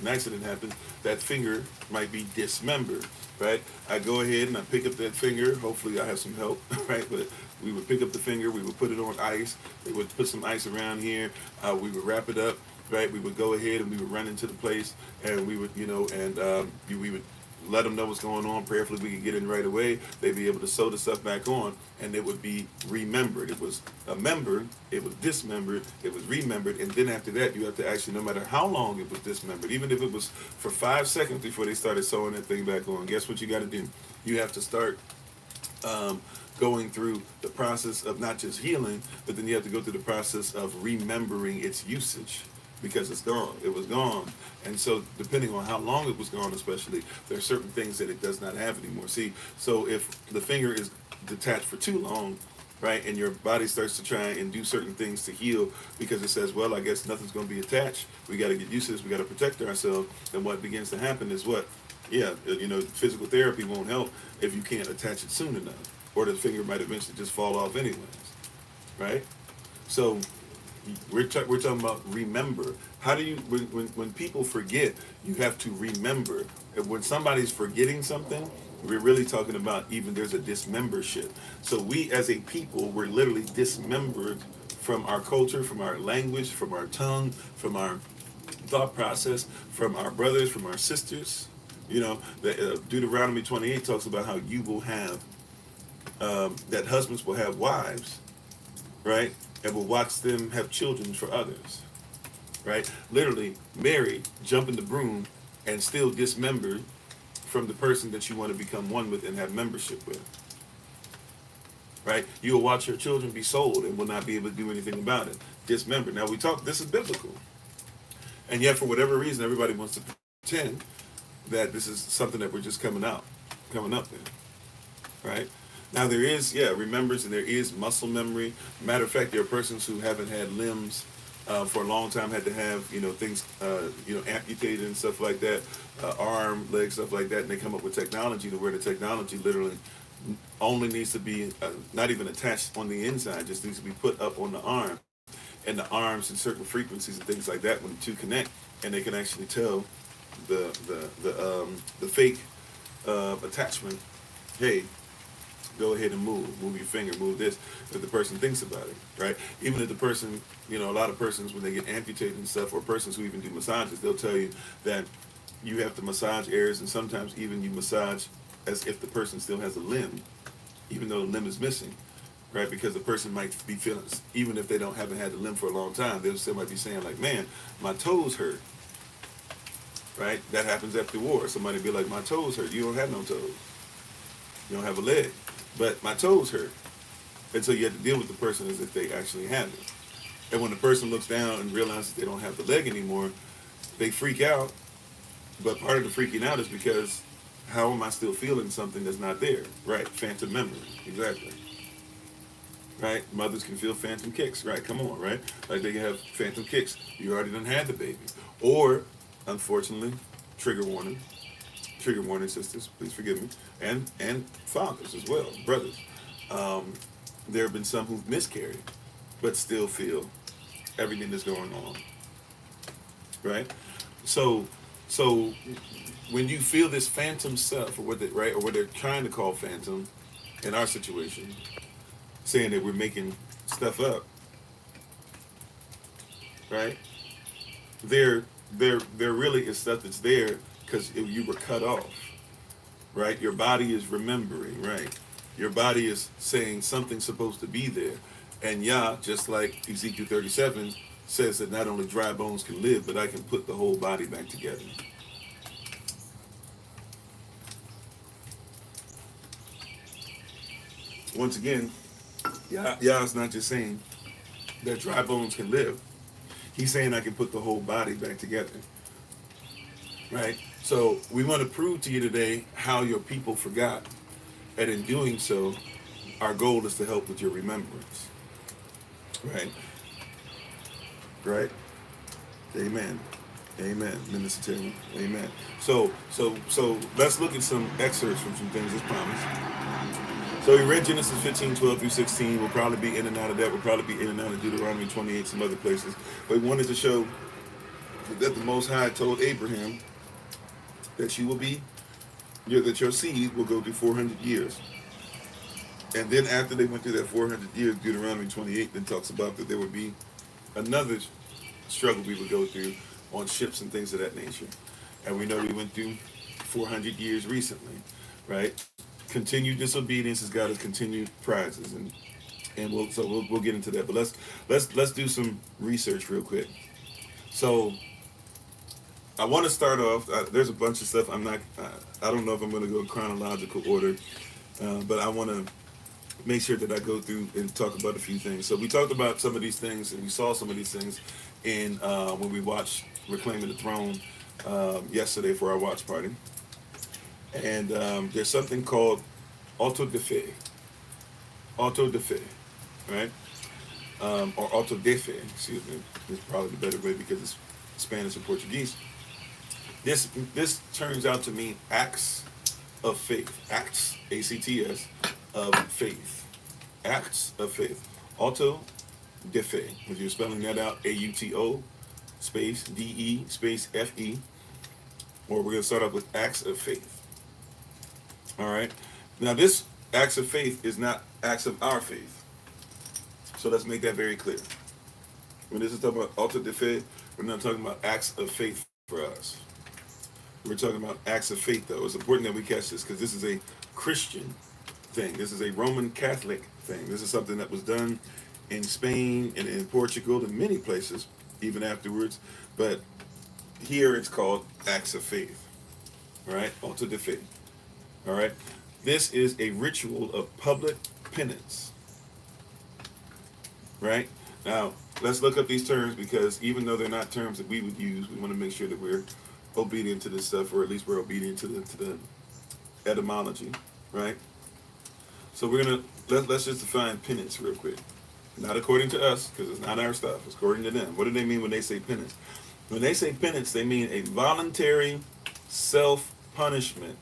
an accident happens, that finger might be dismembered, right? I go ahead and I pick up that finger. Hopefully I have some help, right? But we would pick up the finger, we would put it on ice, we would put some ice around here, we would wrap it up, right? We would go ahead and we would run into the place, and we would, we would let them know what's going on. Prayerfully, we could get in right away. They'd be able to sew the stuff back on, and it would be remembered. It was a member, it was dismembered, it was remembered, and then after that, you have to actually, no matter how long it was dismembered, even if it was for 5 seconds before they started sewing that thing back on, guess what you got to do? You have to start going through the process of not just healing, but then you have to go through the process of remembering its usage. Because it's gone. It was gone. And so depending on how long it was gone especially, there are certain things that it does not have anymore. See, so if the finger is detached for too long, right, and your body starts to try and do certain things to heal because it says, well, I guess nothing's going to be attached. We got to get used to this. We got to protect ourselves. Then what begins to happen is what? Yeah, physical therapy won't help if you can't attach it soon enough. Or the finger might eventually just fall off anyways, right? So we're talking about remember. How do you, when people forget, you have to remember. And when somebody's forgetting something, we're really talking about even there's a dismembership. So we as a people, we're literally dismembered from our culture, from our language, from our tongue, from our thought process, from our brothers, from our sisters. Deuteronomy 28 talks about how you will have, that husbands will have wives, right? And will watch them have children for others, right? Literally, Mary jumping the broom and still dismembered from the person that you want to become one with and have membership with, right? You will watch your children be sold and will not be able to do anything about it. Dismembered. Now this is biblical. And yet for whatever reason, everybody wants to pretend that this is something that we're just coming up in, right? Now there is, remembrance, and there is muscle memory. Matter of fact, there are persons who haven't had limbs for a long time, had to have, things, amputated and stuff like that, arm, leg, stuff like that, and they come up with technology to where the technology literally only needs to be, not even attached on the inside, just needs to be put up on the arm. And the arms and certain frequencies and things like that, when the two connect, and they can actually tell the fake attachment, hey, go ahead and move your finger, move this, if the person thinks about it, right? Even if the person, a lot of persons, when they get amputated and stuff, or persons who even do massages, they'll tell you that you have to massage areas, and sometimes even you massage as if the person still has a limb, even though the limb is missing, right? Because the person might be feeling, even if they haven't had the limb for a long time, they still might be saying like, man, my toes hurt, right? That happens after war. Somebody be like, my toes hurt. You don't have no toes. You don't have a leg. But my toes hurt. And so you have to deal with the person as if they actually have it. And when the person looks down and realizes they don't have the leg anymore, they freak out. But part of the freaking out is because how am I still feeling something that's not there? Right, phantom memory, exactly. Right, mothers can feel phantom kicks, right, come on, right? Like they can have phantom kicks. You already done had the baby. Or, unfortunately, trigger warning, sisters, please forgive me, and fathers as well, brothers. There have been some who've miscarried, but still feel everything that's going on, right? So when you feel this phantom stuff, or what they're trying to call phantom, in our situation, saying that we're making stuff up, right? There really is stuff that's there because you were cut off, right? Your body is remembering, right? Your body is saying something's supposed to be there. And Yah, just like Ezekiel 37, says that not only dry bones can live, but I can put the whole body back together. Once again, Yah is not just saying that dry bones can live. He's saying I can put the whole body back together. Right? So we want to prove to you today how your people forgot. And in doing so, our goal is to help with your remembrance. Right? Right? Amen. Amen. Minister Taylor. Amen. So let's look at some excerpts from some things as promised. So we read Genesis 15, 12 through 16. We'll probably be in and out of that. We'll probably be in and out of Deuteronomy 28, some other places. But we wanted to show that the Most High told Abraham that that your seed will go through 400 years. And then after they went through that 400 years, Deuteronomy 28 then talks about that there would be another struggle we would go through on ships and things of that nature. And we know we went through 400 years recently, right? Continued disobedience has got us continued prizes, and we'll get into that. But let's do some research real quick. So I want to start off. There's a bunch of stuff. I don't know if I'm going to go chronological order, but I want to make sure that I go through and talk about a few things. So we talked about some of these things, and we saw some of these things in when we watched Reclaiming the Throne yesterday for our watch party. And there's something called auto de fe, right? Or auto de fe, excuse me. It's probably the better way because it's Spanish or Portuguese. This turns out to mean acts of faith. Acts, ACTS, of faith. Acts of faith. Auto de fe. If you're spelling that out, AUTO space DE space FE. Or we're going to start off with acts of faith. All right. Now, this acts of faith is not acts of our faith. So let's make that very clear. When this is talking about auto de fe, we're not talking about acts of faith for us. We're talking about acts of faith, though. It's important that we catch this because this is a Christian thing. This is a Roman Catholic thing. This is something that was done in Spain and in Portugal and many places, even afterwards. But here it's called acts of faith. All right? Auto de fe. All right? This is a ritual of public penance. Right? Now, let's look up these terms because even though they're not terms that we would use, we want to make sure that we're obedient to this stuff, or at least we're obedient to the etymology, right? So we're gonna let's just define penance real quick. Not according to us, because it's not our stuff. It's according to them. What do they mean when they say penance? When they say penance, they mean a voluntary self-punishment.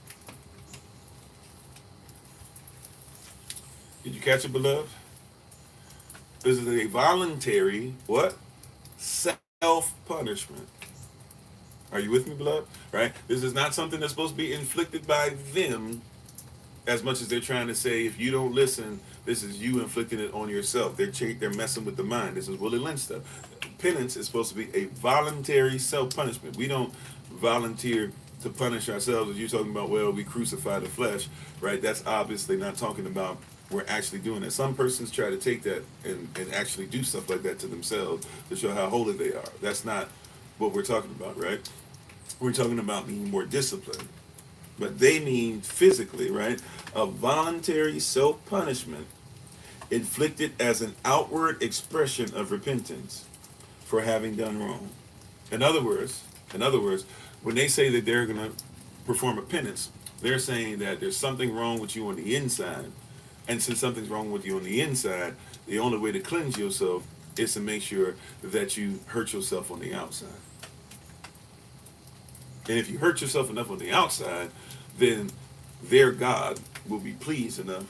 Did you catch it, beloved? This is a voluntary what? Self-punishment. Are you with me, beloved? Right? This is not something that's supposed to be inflicted by them as much as they're trying to say, if you don't listen, this is you inflicting it on yourself. They're messing with the mind. This is Willie Lynch stuff. Penance is supposed to be a voluntary self-punishment. We don't volunteer to punish ourselves. As you're talking about, well, we crucify the flesh, right? That's obviously not talking about we're actually doing it. Some persons try to take that and actually do stuff like that to themselves to show how holy they are. That's not what we're talking about, right? We're talking about being more disciplined. But they mean physically, right? A voluntary self-punishment inflicted as an outward expression of repentance for having done wrong. In other words, when they say that they're going to perform a penance, they're saying that there's something wrong with you on the inside. And since something's wrong with you on the inside, the only way to cleanse yourself is to make sure that you hurt yourself on the outside. And if you hurt yourself enough on the outside, then their God will be pleased enough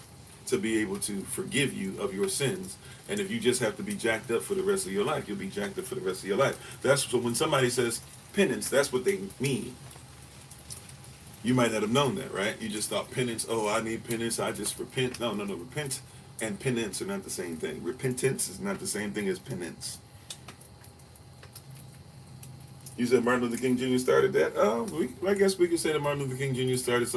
to be able to forgive you of your sins. And if you just have to be jacked up for the rest of your life, you'll be jacked up for the rest of your life. So when somebody says penance, that's what they mean. You might not have known that, right? You just thought penance, oh, I need penance, I just repent. No. Repent and penance are not the same thing. Repentance is not the same thing as penance. You said Martin Luther King Jr. started that? I guess we could say that Martin Luther King Jr. started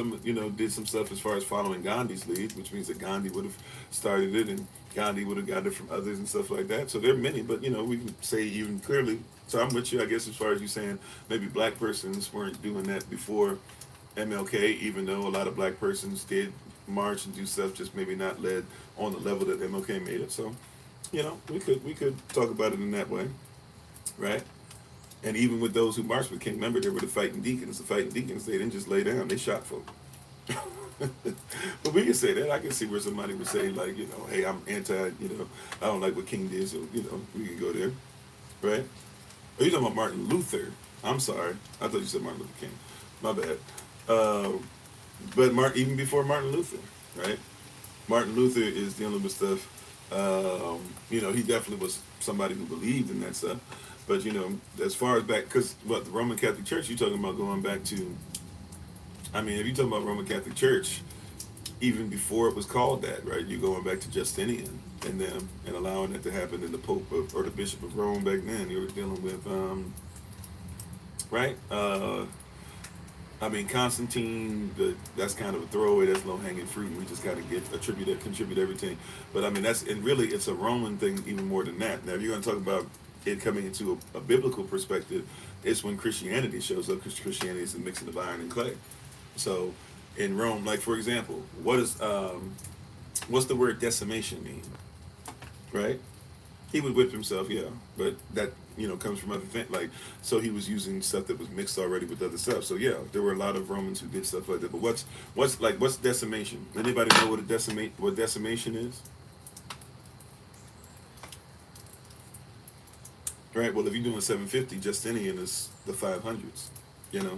did some stuff as far as following Gandhi's lead, which means that Gandhi would have started it and Gandhi would have got it from others and stuff like that. So there are many, but we can say even clearly. So I'm with you, I guess, as far as you saying maybe black persons weren't doing that before MLK, even though a lot of black persons did march and do stuff, just maybe not led on the level that MLK made it. So, we could talk about it in that way, right? And even with those who marched with King, remember, they were the fighting deacons. The fighting deacons, they didn't just lay down, they shot folk. But we can say that. I can see where somebody would say, like, hey, I'm anti, I don't like what King did, so, we can go there, right? Are you talking about Martin Luther? I'm sorry. I thought you said Martin Luther King. My bad. But even before Martin Luther, right? Martin Luther is dealing with stuff. He definitely was somebody who believed in that stuff. But as far as back, because what the Roman Catholic Church, you talking about going back to? I mean, if you talking about Roman Catholic Church, even before it was called that, right? You're going back to Justinian and them and allowing that to happen in the Pope or the Bishop of Rome back then. You were dealing with, right? I mean, Constantine, that's kind of a throwaway, that's low hanging fruit, and we just got to contribute everything. But I mean, and really, it's a Roman thing even more than that. Now, if you're going to talk about it coming into a biblical perspective, it's when Christianity shows up, because Christianity is the mixing of iron and clay. So, in Rome, like for example, what's the word decimation mean? Right? He would whip himself, yeah, but that comes from other things. Like, so he was using stuff that was mixed already with other stuff. So yeah, there were a lot of Romans who did stuff like that. But what's decimation? Anybody know what decimation is? Right. Well, if you're doing 750, Justinian is the 500s.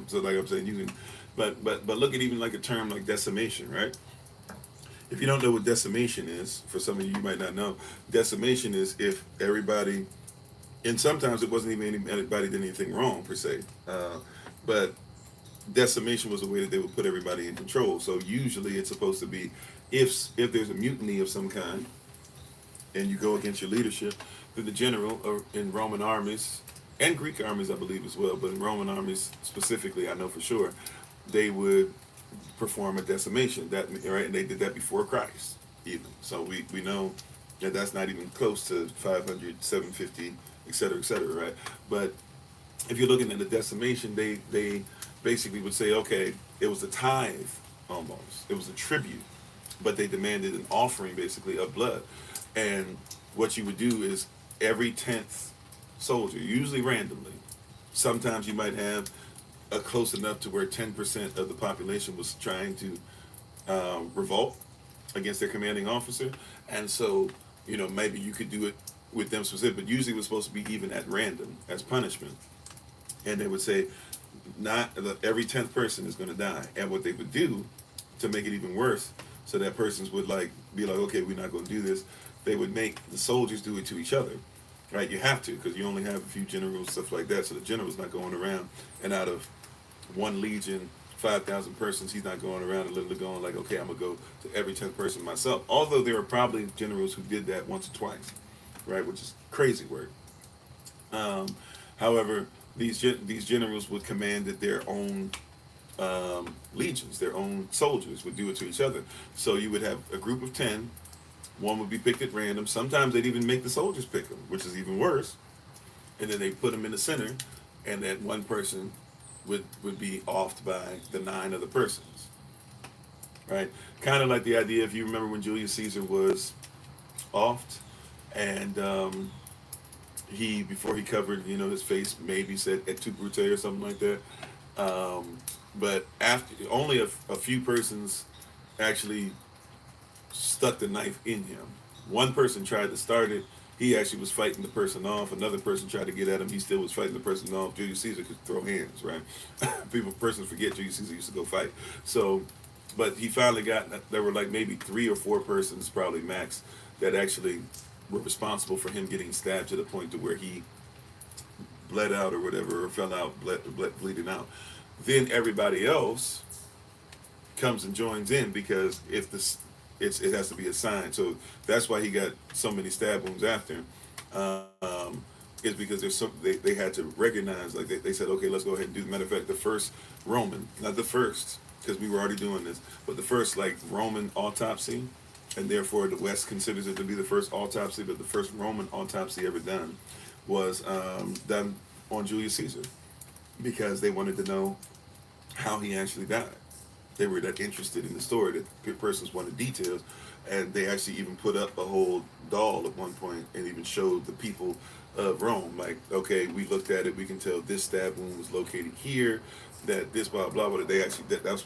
So like I'm saying, you can, but look at even like a term like decimation, right? If you don't know what decimation is, for some of you might not know, decimation is if everybody, and sometimes it wasn't even anybody did anything wrong per se, but decimation was a way that they would put everybody in control. So usually it's supposed to be if there's a mutiny of some kind, and you go against your leadership, then the general or in Roman armies and Greek armies, I believe as well, but in Roman armies specifically, I know for sure, they would perform a decimation. That right, and they did that before Christ even. So we know that that's not even close to 500, 750, et cetera, right? But if you're looking at the decimation, they basically would say, okay, it was a tithe almost. It was a tribute, but they demanded an offering basically of blood. And what you would do is every 10th soldier, usually randomly, sometimes you might have close enough to where 10% of the population was trying to revolt against their commanding officer, and so maybe you could do it with them specific, but usually it was supposed to be even at random as punishment, and they would say not every 10th person is going to die, and what they would do to make it even worse, so that persons would be like, okay, we're not going to do this. They would make the soldiers do it to each other. Right, you have to, because you only have a few generals, stuff like that. So the general's not going around, and out of one legion, 5,000 persons, he's not going around and literally going like, okay, I'm gonna go to every 10th person myself. Although there are probably generals who did that once or twice, right, which is crazy work. However, these generals would command that their own legions, their own soldiers, would do it to each other. So you would have a group of 10. One would be picked at random. Sometimes they'd even make the soldiers pick them, which is even worse. And then they put them in the center, and that one person would be offed by the 9 other persons. Right? Kind of like the idea, if you remember when Julius Caesar was offed, and before he covered, his face, maybe said et tu Brute or something like that. But after only a few persons actually stuck the knife in him. One person tried to start it. He actually was fighting the person off. Another person tried to get at him. He still was fighting the person off. Julius Caesar could throw hands, right? Persons forget Julius Caesar used to go fight. So, but he finally there were like maybe 3 or 4 persons, probably max, that actually were responsible for him getting stabbed to the point to where he bled out or whatever, or fell out, bleeding out. Then everybody else comes and joins in, because if it has to be assigned. So that's why he got so many stab wounds after him. Is because they had to recognize, like they said, okay, let's go ahead and do. Matter of fact, the first Roman, not the first, because we were already doing this, but the first Roman autopsy, and therefore the West considers it to be the first autopsy, but the first Roman autopsy ever done was done on Julius Caesar, because they wanted to know how he actually died. They were that interested in the story that persons wanted details, and they actually even put up a whole doll at one point and even showed the people of Rome, like, okay, we looked at it, we can tell this stab wound was located here, that this blah blah blah. They actually that's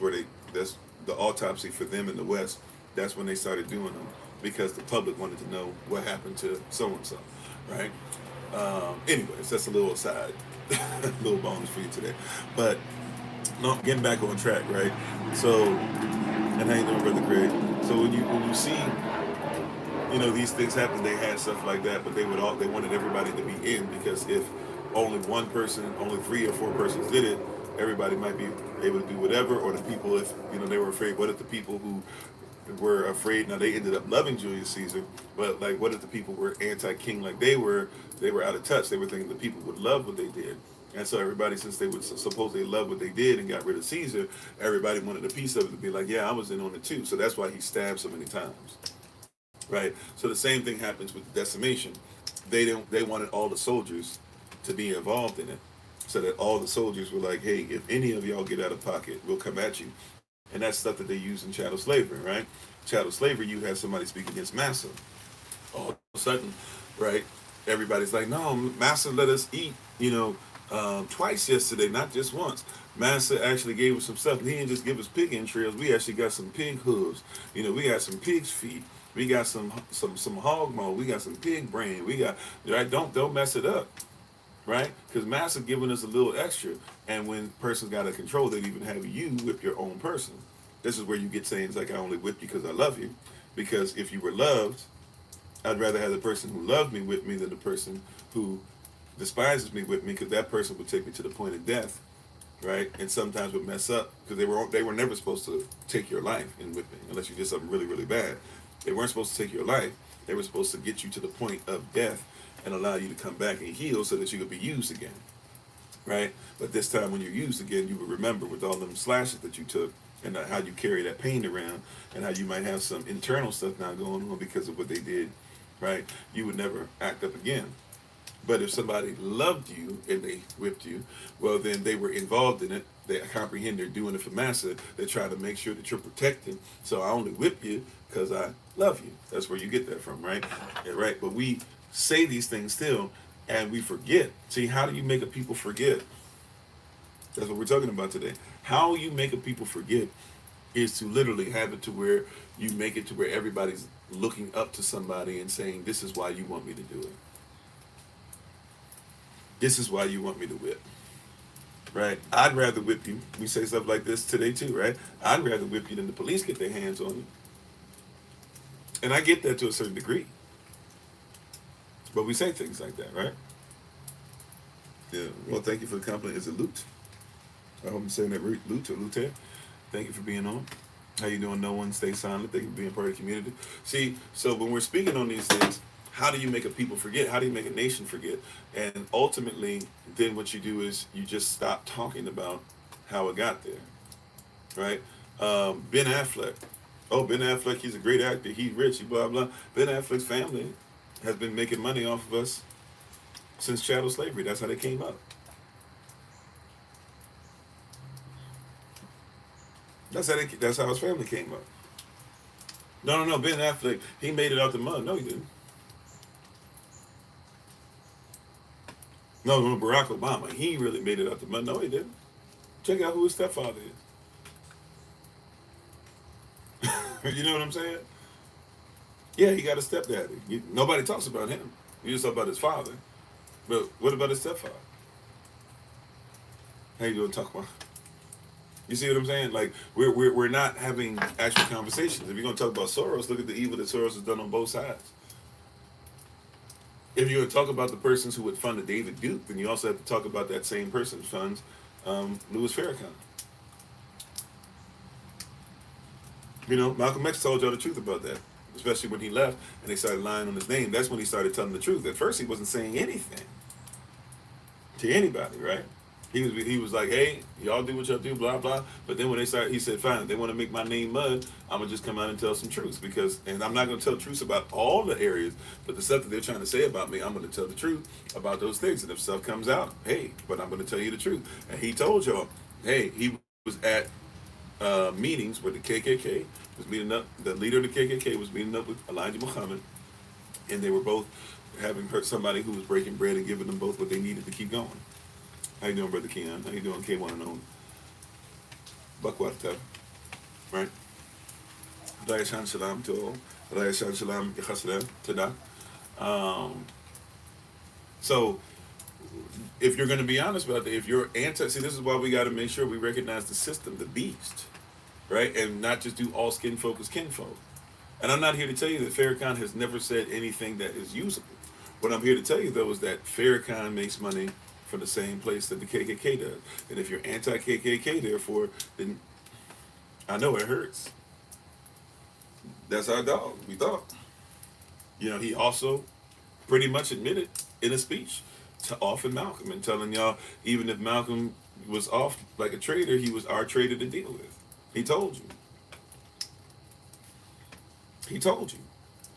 the autopsy for them in the West. That's when they started doing them, because the public wanted to know what happened to so and so, right? Anyways, that's a little aside, little bonus for you today, but. No, getting back on track, right? So And how you doing, Brother Craig? So when you see, these things happen, they had stuff like that, but they wanted everybody to be in, because if only one person, only 3 or 4 persons did it, everybody might be able to do whatever. Or the people, if they were afraid, what if the people who were afraid, now they ended up loving Julius Caesar, but like, what if the people were anti-king like they were out of touch. They were thinking the people would love what they did. And so everybody, since they would suppose they loved what they did and got rid of Caesar, everybody wanted a piece of it to be like, yeah, I was in on it too. So that's why he stabbed so many times, right? So the same thing happens with the decimation. They wanted all the soldiers to be involved in it, so that all the soldiers were like, hey, if any of y'all get out of pocket, we'll come at you. And that's stuff that they use in chattel slavery, right? Chattel slavery, you have somebody speak against massa. All of a sudden, right, everybody's like, no, massa let us eat, twice yesterday, not just once. Massa actually gave us some stuff. And he didn't just give us pig entrails. We actually got some pig hooves. We got some pig's feet. We got some hog maw. We got some pig brain. We got, right. Don't mess it up, right? Because Massa giving us a little extra. And when persons got to control, they'd even have you whip your own person. This is where you get sayings like, I only whip you because I love you. Because if you were loved, I'd rather have the person who loved me whip me than the person who despises me whip me, because that person would take me to the point of death, right? And sometimes would mess up, because they were never supposed to take your life in whipping, unless you did something really, really bad. They weren't supposed to take your life. They were supposed to get you to the point of death and allow you to come back and heal so that you could be used again, right? But this time when you're used again, you would remember with all them slashes that you took, and how you carry that pain around, and how you might have some internal stuff now going on because of what they did, right? You would never act up again. But if somebody loved you and they whipped you, well, then they were involved in it. They comprehend they're doing it for massa. They try to make sure that you're protected. So I only whip you because I love you. That's where you get that from, right? Yeah, right. But we say these things still, and we forget. See, how do you make a people forget? That's what we're talking about today. How you make a people forget is to literally have it to where you make it to where everybody's looking up to somebody and saying, this is why you want me to do it. This is why you want me to whip, right? I'd rather whip you. We say stuff like this today too, right? I'd rather whip you than the police get their hands on you. And I get that to a certain degree. But we say things like that, right? Yeah. Well, thank you for the compliment. Is it Lute? I hope I'm saying that right. Lute or Lute. Thank you for being on. How you doing? No one, stay silent. Thank you for being part of the community. See, so when we're speaking on these things, how do you make a people forget? How do you make a nation forget? And ultimately, then what you do is you just stop talking about how it got there, right? Ben Affleck. Oh, Ben Affleck, he's a great actor. He's rich, blah, blah. Ben Affleck's family has been making money off of us since chattel slavery. That's how they came up. That's how his family came up. No. Ben Affleck, he made it out the mud. No, he didn't. No, Barack Obama, he really made it out the mud. No, he didn't. Check out who his stepfather is. You know what I'm saying? Yeah, he got a stepdaddy. Nobody talks about him. You just talk about his father. But what about his stepfather? How you doing, talk about? You see what I'm saying? Like, we're not having actual conversations. If you're going to talk about Soros, look at the evil that Soros has done on both sides. If you're going to talk about the persons who would fund David Duke, then you also have to talk about that same person who funds Louis Farrakhan. Malcolm X told y'all the truth about that, especially when he left and they started lying on his name. That's when he started telling the truth. At first, he wasn't saying anything to anybody, right? He was like, hey, y'all do what y'all do, blah, blah. But then when they started, he said, fine, if they want to make my name mud, I'm going to just come out and tell some truths. And I'm not going to tell truths about all the areas, but the stuff that they're trying to say about me, I'm going to tell the truth about those things. And if stuff comes out, hey, but I'm going to tell you the truth. And he told y'all, hey, he was at meetings where the KKK was meeting up. The leader of the KKK was meeting up with Elijah Muhammad. And they were both having hurt somebody who was breaking bread and giving them both what they needed to keep going. How you doing, Brother Keon? How you doing, K1 and on? Bakwarta, right? Raya Shalom to all. Raya Shalom Tada. So, if you're going to be honest about that, if you're see, this is why we got to make sure we recognize the system, the beast, right? And not just do all skin folk is kinfolk. And I'm not here to tell you that Farrakhan has never said anything that is usable. What I'm here to tell you, though, is that Farrakhan makes money from the same place that the KKK does. And if you're anti-KKK, therefore, then I know it hurts. That's our dog. We thought. He also pretty much admitted in a speech to offing Malcolm and telling y'all, even if Malcolm was off like a traitor, he was our traitor to deal with. He told you. He told you.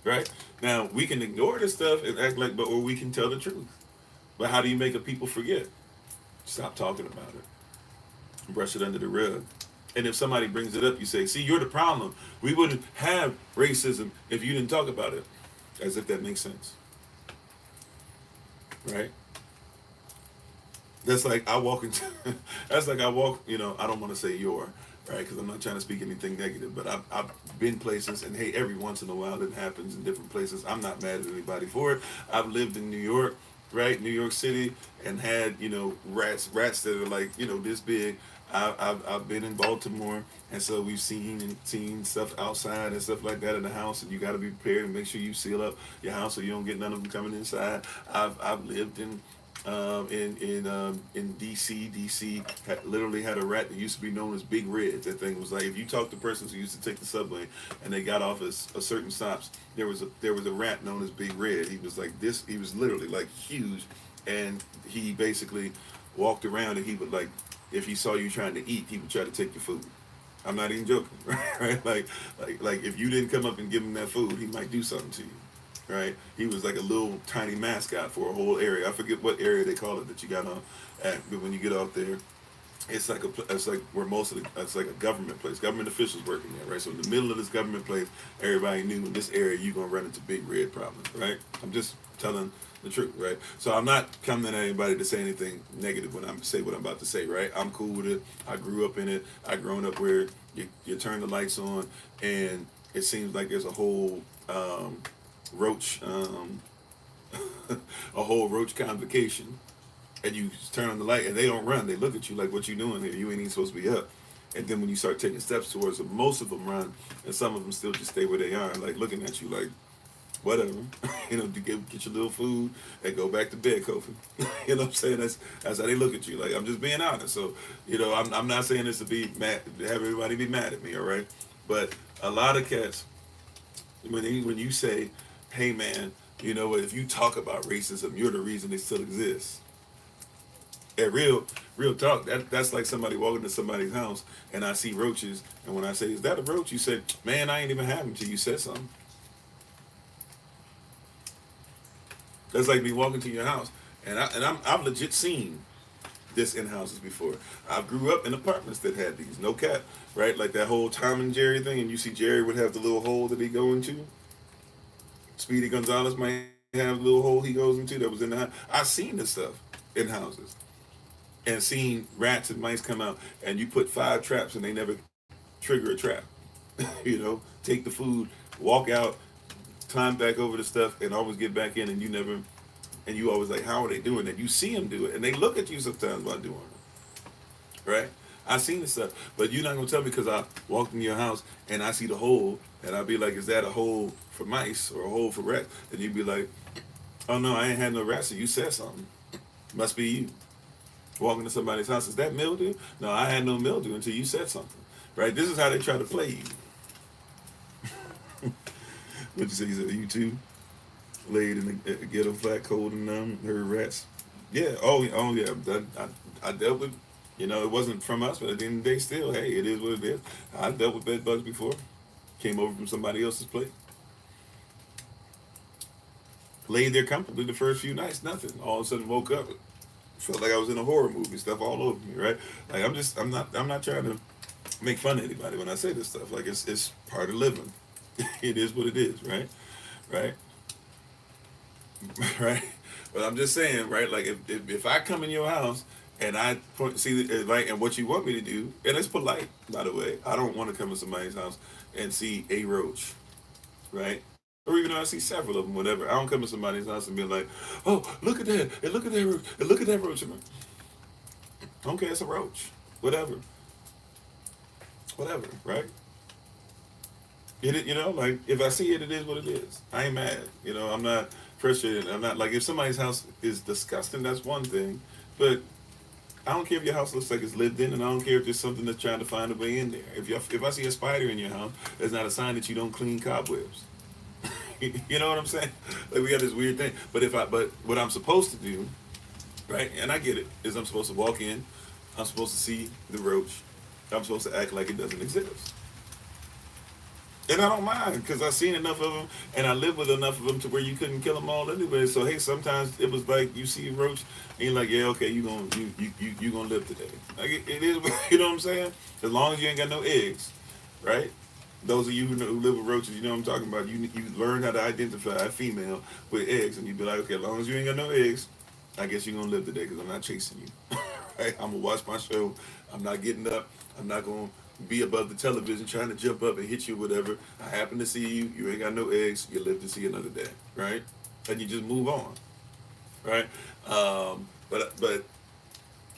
Right? Now, we can ignore this stuff and act like, or we can tell the truth. But how do you make a people forget? Stop talking about it. Brush it under the rug. And if somebody brings it up, you say, see, you're the problem. We wouldn't have racism if you didn't talk about it. As if that makes sense. Right? That's like I walk into, I don't want to say right? Because I'm not trying to speak anything negative, but I've been places, and hey, every once in a while it happens in different places. I'm not mad at anybody for it. I've lived in New York, right? New York City, and had, rats that are like, this big. I've been in Baltimore, and so we've seen stuff outside and stuff like that in the house, and you got to be prepared and make sure you seal up your house so you don't get none of them coming inside. I've lived in DC. DC literally had a rat that used to be known as Big Red. That thing was like, if you talk to persons who used to take the subway and they got off at a certain stops, there was a rat known as Big Red. He was like this. He was literally like huge, and he basically walked around, and he would like, if he saw you trying to eat, he would try to take your food. I'm not even joking, right? Like if you didn't come up and give him that food, he might do something to you. Right? He was like a little tiny mascot for a whole area. I forget what area they call it that you got on at, but when you get out there, it's like where it's like a government place. Government officials working there, right? So in the middle of this government place, everybody knew in this area you're gonna run into Big Red problems, right? I'm just telling the truth, right? So I'm not coming at anybody to say anything negative when I say what I'm about to say, right? I'm cool with it. I grew up in it. I grown up where you turn the lights on, and it seems like there's a whole roach a whole roach convocation, and you turn on the light and they don't run. They look at you like, what you doing here? You ain't even supposed to be up. And then when you start taking steps towards them, most of them run, and some of them still just stay where they are, like looking at you like, whatever. To get your little food and go back to bed, Kofi. You know what I'm saying? That's how they look at you. Like, I'm just being honest. So, I'm not saying this to be mad, have everybody be mad at me, all right? But a lot of cats, when you say, hey man, if you talk about racism, you're the reason it still exists. And real talk, that's like somebody walking to somebody's house and I see roaches, and when I say, is that a roach? You say, man, I ain't even have them till you said something. That's like me walking to your house, and I've legit seen this in houses before. I grew up in apartments that had these, no cap, right? Like that whole Tom and Jerry thing, and you see Jerry would have the little hole that he go into. Speedy Gonzalez might have a little hole he goes into that was in the house. I've seen this stuff in houses, and seen rats and mice come out, and you put 5 traps and they never trigger a trap. Take the food, walk out, climb back over the stuff, and always get back in, and you always like, how are they doing that? You see them do it, and they look at you sometimes while doing it, right? I've seen this stuff, but you're not gonna tell me because I walked in your house and I see the hole, and I'll be like, is that a hole for mice or a hole for rats? And you'd be like, oh no, I ain't had no rats, so you said something. Must be you. Walking to somebody's house, is that mildew? No, I had no mildew until you said something, right? This is how they try to play you. What'd you say? You said you too? Laid in the ghetto flat, cold and numb, heard rats. Yeah, oh yeah, I dealt with, it wasn't from us, but at the end of the day, still, hey, it is what it is. I dealt with bed bugs before. Came over from somebody else's plate. Laid there comfortably the first few nights, nothing. All of a sudden woke up, felt like I was in a horror movie, stuff all over me, right? Like I'm not trying to make fun of anybody when I say this stuff. Like it's part of living. It is what it is, right? Right? Right? But I'm just saying, right? Like if I come in your house and I see the like, and what you want me to do, and it's polite, by the way. I don't want to come to somebody's house and see a roach, right? Or even though I see several of them, whatever. I don't come to somebody's house and be like, oh, look at that, and look at that roach, and look at that roach. I'm like, okay, it's a roach, whatever. whatever, right? Like if I see it, it is what it is. I ain't mad. I'm not frustrated. I'm not like if somebody's house is disgusting, that's one thing. But I don't care if your house looks like it's lived in, and I don't care if there's something that's trying to find a way in there. If I see a spider in your house, that's not a sign that you don't clean cobwebs. You know what I'm saying? Like we got this weird thing. But what I'm supposed to do, right? And I get it, is I'm supposed to walk in, I'm supposed to see the roach, I'm supposed to act like it doesn't exist. And I don't mind because I've seen enough of them, and I live with enough of them to where you couldn't kill them all anyway. So hey, sometimes it was like you see a roach, and you're like, yeah, okay, you gonna live today. Like it is, you know what I'm saying? As long as you ain't got no eggs, right? Those of you who live with roaches, you know what I'm talking about. You learn how to identify a female with eggs, and you be like, okay, as long as you ain't got no eggs, I guess you're gonna live today because I'm not chasing you. Right? I'm gonna watch my show. I'm not getting up. I'm not gonna be above the television trying to jump up and hit you, whatever. I happen to see you. You ain't got no eggs. You live to see another day, right? And you just move on, right? But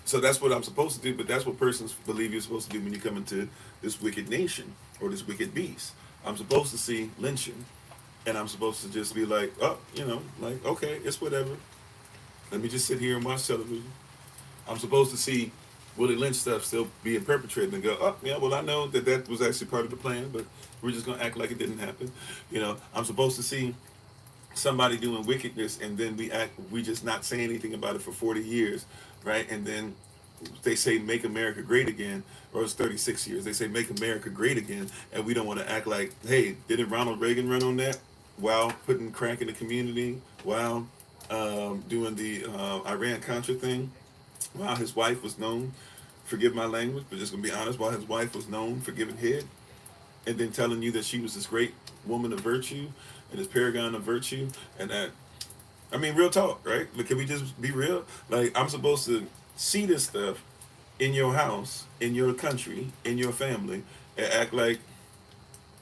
so that's what I'm supposed to do. But that's what persons believe you're supposed to do when you come into this wicked nation or this wicked beast. I'm supposed to see lynching, and I'm supposed to just be like, oh, like okay, it's whatever. Let me just sit here and watch television. I'm supposed to see Willie Lynch stuff still being perpetrated and go, oh, yeah, well, I know that was actually part of the plan, but we're just going to act like it didn't happen. I'm supposed to see somebody doing wickedness, and then we just not say anything about it for 40 years, right? And then they say make America great again, or it's 36 years. They say make America great again, and we don't want to act like, hey, didn't Ronald Reagan run on that while putting crack in the community, while doing the Iran-Contra thing? While his wife was known, forgive my language, but just gonna be honest, while his wife was known for giving head, and then telling you that she was this great woman of virtue and this paragon of virtue, and that, I mean, real talk, right? But can we just be real? Like, I'm supposed to see this stuff in your house, in your country, in your family, and act like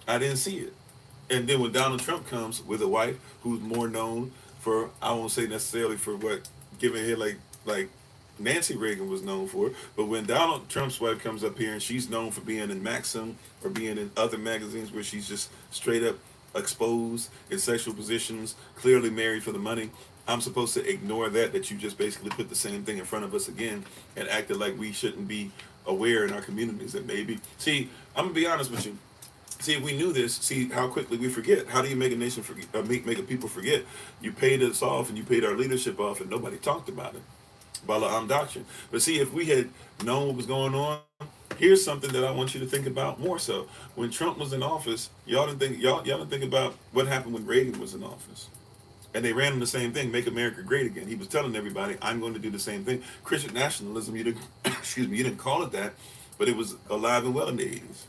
I didn't see it. And then when Donald Trump comes with a wife who's more known for, I won't say necessarily for what giving head like Nancy Reagan was known for, but when Donald Trump's wife comes up here and she's known for being in Maxim or being in other magazines where she's just straight up exposed in sexual positions, clearly married for the money, I'm supposed to ignore that you just basically put the same thing in front of us again and acted like we shouldn't be aware in our communities that maybe. See, I'm gonna be honest with you. See, if we knew this, see how quickly we forget. How do you make a nation forget? Make a people forget? You paid us off and you paid our leadership off, and nobody talked about it. Balaam doctrine. But see, if we had known what was going on, here's something that I want you to think about more so. When Trump was in office, y'all didn't think about what happened when Reagan was in office. And they ran on the same thing, make America great again. He was telling everybody, I'm going to do the same thing. Christian nationalism, you didn't excuse me, you didn't call it that, but it was alive and well in the 80s.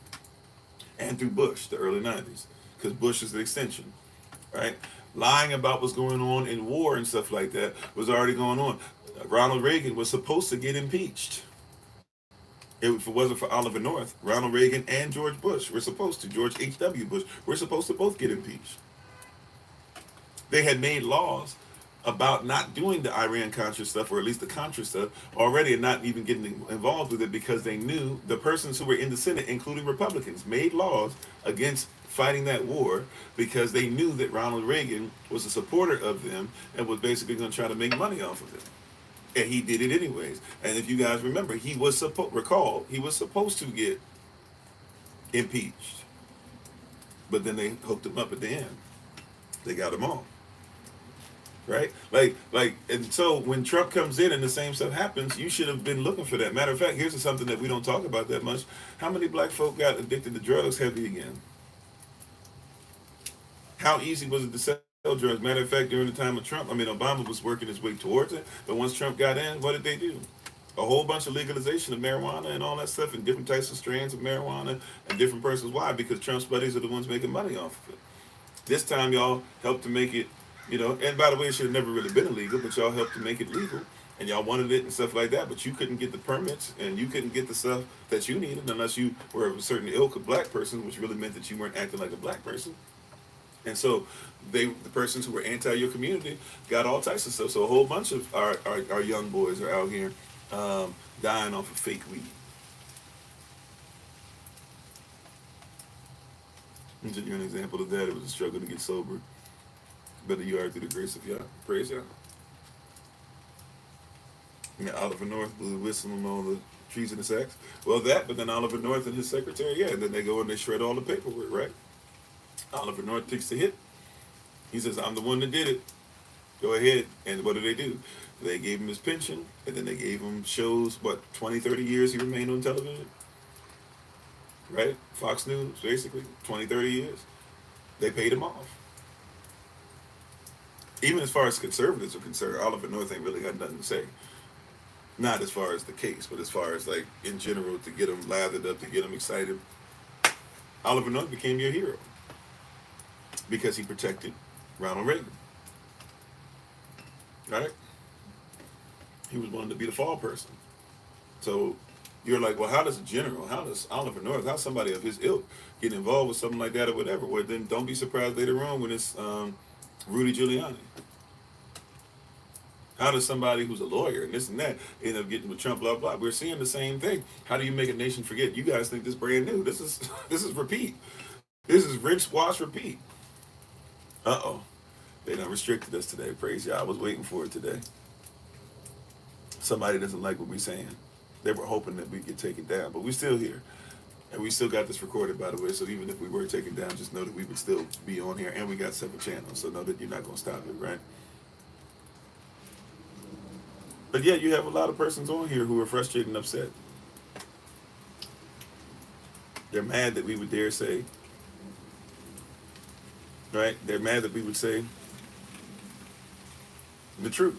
And through Bush, the early 90s. Because Bush is the extension. Right? Lying about what's going on in war and stuff like that was already going on. Ronald Reagan was supposed to get impeached. If it wasn't for Oliver North, Ronald Reagan and George Bush were supposed to. George H.W. Bush were supposed to both get impeached. They had made laws about not doing the Iran-Contra stuff, or at least the Contra stuff, already, and not even getting involved with it because they knew the persons who were in the Senate, including Republicans, made laws against fighting that war because they knew that Ronald Reagan was a supporter of them and was basically going to try to make money off of it. And he did it anyways. And if you guys remember, he was supposed to get impeached. But then they hooked him up at the end. They got him on. Right? And so when Trump comes in and the same stuff happens, you should have been looking for that. Matter of fact, here's something that we don't talk about that much. How many black folk got addicted to drugs heavy again? How easy was it to sell drugs? Matter of fact, during the time of Trump, Obama was working his way towards it, but once Trump got in, what did they do? A whole bunch of legalization of marijuana and all that stuff, and different types of strands of marijuana and different persons. Why? Because Trump's buddies are the ones making money off of it. This time, y'all helped to make it, and by the way, it should have never really been illegal, but y'all helped to make it legal, and y'all wanted it and stuff like that, but you couldn't get the permits, and you couldn't get the stuff that you needed unless you were a certain ilk of black person, which really meant that you weren't acting like a black person. And so the persons who were anti your community got all types of stuff. So a whole bunch of our young boys are out here dying off of fake weed. And to give you an example of that, it was a struggle to get sober. But you are through the grace of Yah. Praise Yah. Yeah, Oliver North blew the whistle on all the trees in the sacks. Well, that, but then Oliver North and his secretary, yeah, and then they go and they shred all the paperwork, right? Oliver North takes the hit. He says, I'm the one that did it. Go ahead. And what do? They gave him his pension, and then they gave him shows, 20, 30 years he remained on television? Right? Fox News, basically, 20, 30 years. They paid him off. Even as far as conservatives are concerned, Oliver North ain't really got nothing to say. Not as far as the case, but as far as, like, in general, to get them lathered up, to get them excited. Oliver North became your hero because he protected Ronald Reagan. Right? He was wanted to be the fall person. So you're like, well, how does a general, how does Oliver North, how somebody of his ilk get involved with something like that or whatever? Well, then don't be surprised later on when it's Rudy Giuliani. How does somebody who's a lawyer and this and that end up getting with Trump, blah, blah? We're seeing the same thing. How do you make a nation forget? You guys think this brand new. This is repeat. This is rinse, wash, repeat. Uh-oh. They done restricted us today. Praise y'all. I was waiting for it today. Somebody doesn't like what we're saying. They were hoping that we could take it down, but we're still here. And we still got this recorded, by the way, so even if we were taken down, just know that we would still be on here, and we got 7 channels, so know that you're not going to stop it, right? But yeah, you have a lot of persons on here who are frustrated and upset. They're mad that we would dare say, right? They're mad that we would say the truth.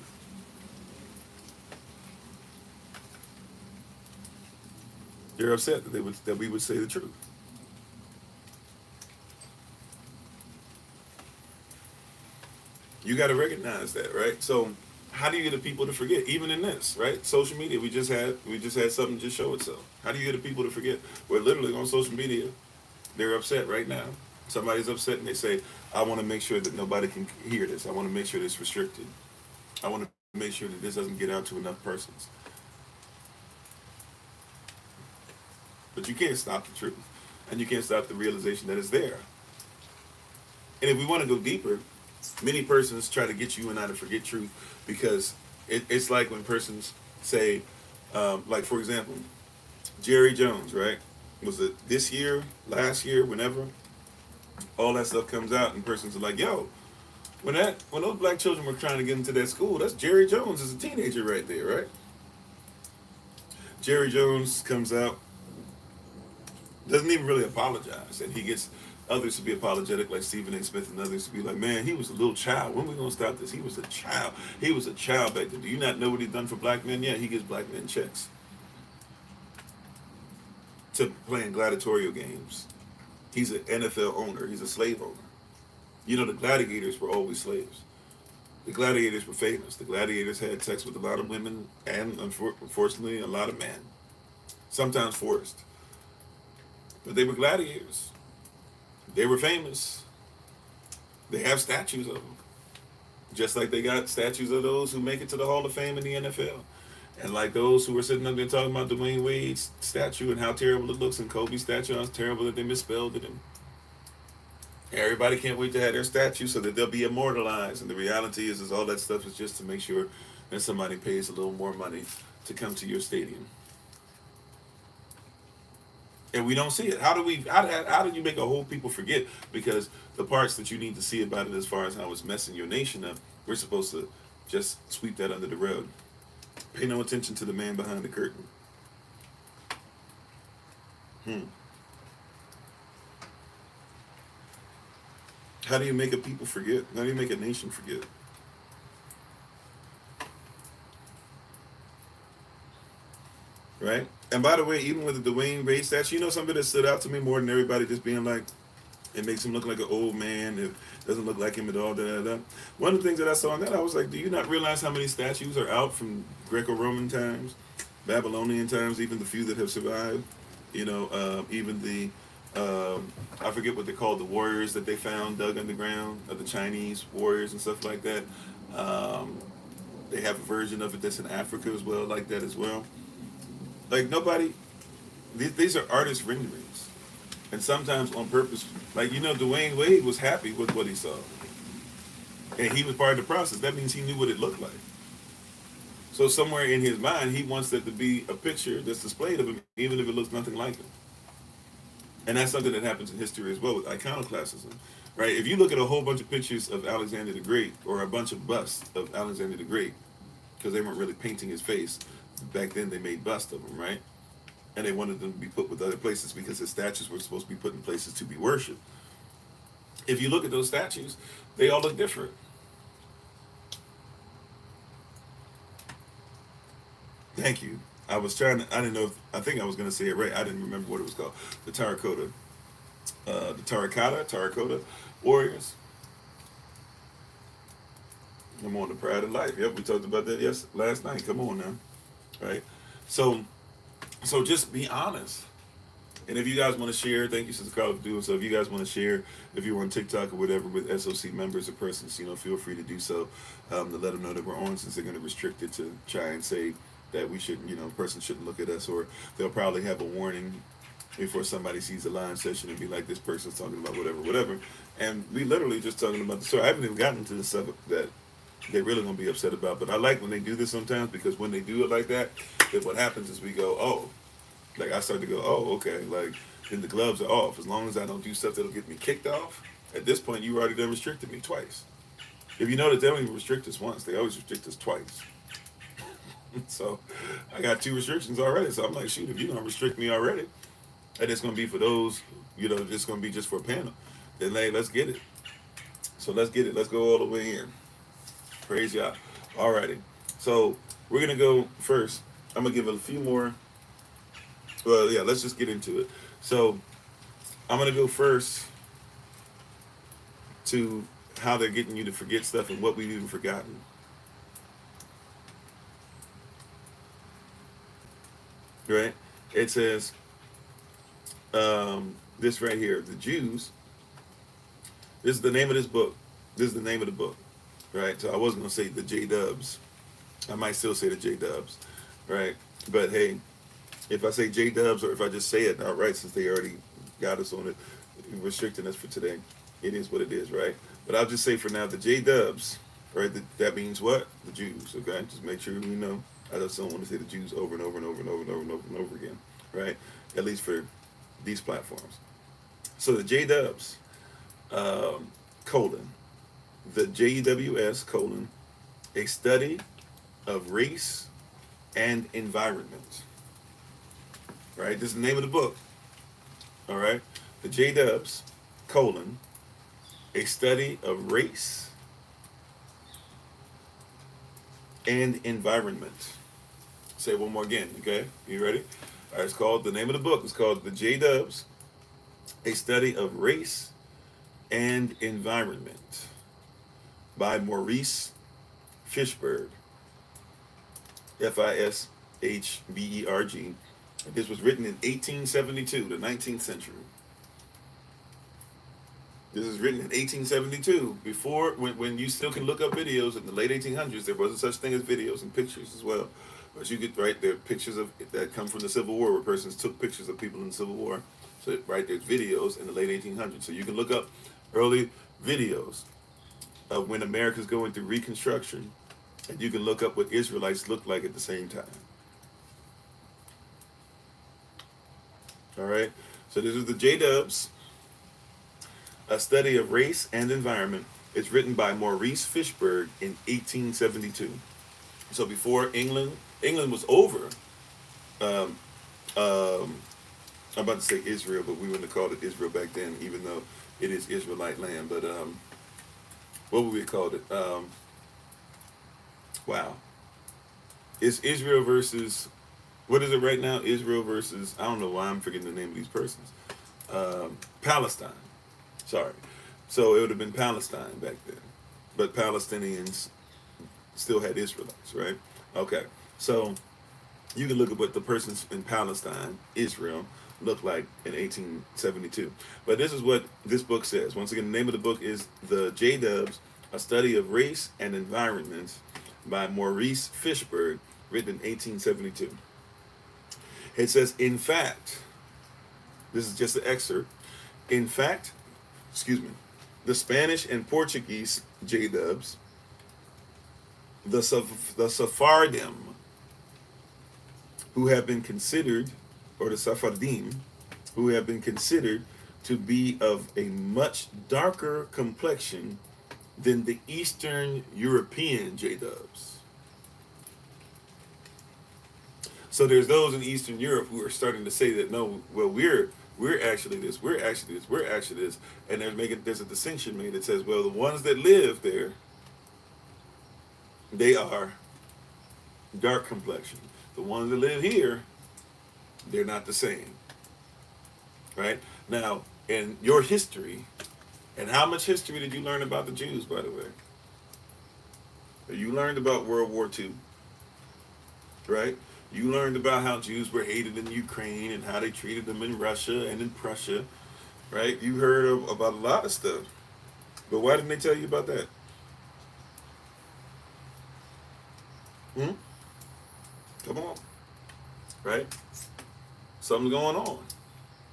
They're upset that we would say the truth. You got to recognize that, right? So how do you get the people to forget? Even in this, right? Social media, we just had something just show itself. How do you get the people to forget? We're literally on social media. They're upset right now. Somebody's upset and they say, I want to make sure that nobody can hear this. I want to make sure it's restricted. I want to make sure that this doesn't get out to enough persons. But you can't stop the truth. And you can't stop the realization that it's there. And if we want to go deeper, many persons try to get you and I to forget truth because it's like when persons say, like, for example, Jerry Jones, right? Was it this year, last year, whenever? All that stuff comes out and persons are like, yo, when those black children were trying to get into that school, that's Jerry Jones as a teenager right there, right? Jerry Jones comes out, doesn't even really apologize, and he gets others to be apologetic, like Stephen A. Smith and others, to be like, man, he was a little child. When are we going to stop this? He was a child. He was a child back then. Do you not know what he's done for black men? Yeah, he gives black men checks to playing gladiatorial games. He's an NFL owner. He's a slave owner. You know, the gladiators were always slaves. The gladiators were famous. The gladiators had sex with a lot of women and, unfortunately, a lot of men. Sometimes forced. But they were gladiators. They were famous. They have statues of them. Just like they got statues of those who make it to the Hall of Fame in the NFL. And like those who were sitting up there talking about Dwayne Wade's statue and how terrible it looks, and Kobe's statue, how terrible that they misspelled it. And everybody can't wait to have their statue so that they'll be immortalized. And the reality is all that stuff is just to make sure that somebody pays a little more money to come to your stadium. And we don't see it. How do you make a whole people forget? Because the parts that you need to see about it as far as how it's messing your nation up, we're supposed to just sweep that under the rug. Pay no attention to the man behind the curtain. How do you make a people forget? How do you make a nation forget? Right? And by the way, even with the Dwayne Wade statue, you know something that stood out to me more than everybody just being like, it makes him look like an old man. It doesn't look like him at all. One of the things that I saw in that, I was like, do you not realize how many statues are out from Greco-Roman times, Babylonian times, even the few that have survived? You know, even the, I forget what they call the warriors that they found dug underground, of the Chinese warriors and stuff like that. They have a version of it that's in Africa as well, like that as well. Like nobody, these are artist renderings. And sometimes on purpose, like, Dwayne Wade was happy with what he saw. And he was part of the process. That means he knew what it looked like. So somewhere in his mind, he wants that to be a picture that's displayed of him, even if it looks nothing like him. And that's something that happens in history as well with iconoclasm, right? If you look at a whole bunch of pictures of Alexander the Great, or a bunch of busts of Alexander the Great, because they weren't really painting his face. Back then they made busts of him, right? And they wanted them to be put with other places because his statues were supposed to be put in places to be worshipped. If you look at those statues, they all look different. Thank you. I didn't know I think I was going to say it right. I didn't remember what it was called. The Terracotta Warriors. I'm on the Pride of Life. Yep, we talked about that last night. Come on now. Right? So just be honest. And if you guys want to share, thank you, Sister Carla, for doing so. If you guys want to share, if you're on TikTok or whatever with SOC members or persons, feel free to do so, to let them know that we're on, since they're going to restrict it to try and say that we shouldn't, a person shouldn't look at us, or they'll probably have a warning before somebody sees a live session and be like, this person's talking about whatever. And we literally just talking about the story. I haven't even gotten to the stuff that they're really going to be upset about. But I like when they do this sometimes, because when they do it like that, then what happens is we go, oh, like I start to go, oh, okay, like then the gloves are off. As long as I don't do stuff that'll get me kicked off, at this point you already done restricted me twice. If you notice, they don't even restrict us once, they always restrict us twice. So I got 2 restrictions already. So I'm like, shoot, if you don't restrict me already, and it's going to be for those, it's going to be just for a panel, then hey, let's get it. So let's get it. Let's go all the way in. Praise y'all. Alrighty. So we're going to go first. I'm going to give a few more. Well, yeah, let's just get into it. So I'm going to go first to how they're getting you to forget stuff and what we've even forgotten. Right? It says this right here. The Jews, this is the name of this book. This is the name of the book. Right? So I wasn't going to say the J-Dubs. I might still say the J-Dubs. Right? But hey, if I say J-Dubs, or if I just say it outright, since they already got us on it, restricting us for today, it is what it is, right? But I'll just say for now, the J-Dubs, right? That means what? The Jews, okay? Just make sure we know. I just don't want to say the Jews over and over and over and over and over and over and over again, right? At least for these platforms. So the J-Dubs, colon, the JWS, colon, a study of race and environment. Right? This is the name of the book. All right? The J-Dubs, colon, a study of race and environment. Say it one more again, okay? You ready? All right, it's called, the name of the book is called The J-Dubs, a study of race and environment, by Maurice Fishberg, Fishberg. This was written in 1872, the 19th century. This is written in 1872, before, when you still can look up videos. In the late 1800s, there wasn't such thing as videos and pictures as well. But you could, right, there are pictures that come from the Civil War, where persons took pictures of people in the Civil War. So, right, there's videos in the late 1800s. So you can look up early videos of when America's going through Reconstruction, and you can look up what Israelites looked like at the same time. All right, so this is the J-Dubs, a study of race and environment. It's written by Maurice Fishberg in 1872. So before England was over. I'm about to say Israel, but we wouldn't have called it Israel back then, even though it is Israelite land. But what would we have called it? Wow. It's Israel versus, what is it right now? Israel versus, I don't know why I'm forgetting the name of these persons. Palestine. Sorry. So it would have been Palestine back then. But Palestinians still had Israelites, right? Okay. So you can look at what the persons in Palestine, Israel, looked like in 1872. But this is what this book says. Once again, the name of the book is The J-Dubs, A Study of Race and Environment, by Maurice Fishberg, written in 1872. It says, in fact, this is just an excerpt, In fact, excuse me, the Spanish and Portuguese J-dubs, the Sephardim, who have been considered, or the Sephardim, who have been considered to be of a much darker complexion than the Eastern European J-dubs. So there's those in Eastern Europe who are starting to say that no, well we're actually this, we're actually this, we're actually this, and there's a distinction made that says, well, the ones that live there, they are dark complexion. The ones that live here, they're not the same. Right? Now, in your history, and how much history did you learn about the Jews, by the way? You learned about World War II, right? You learned about how Jews were hated in Ukraine and how they treated them in Russia and in Prussia, right? You heard about a lot of stuff. But why didn't they tell you about that? Come on. Right? Something's going on.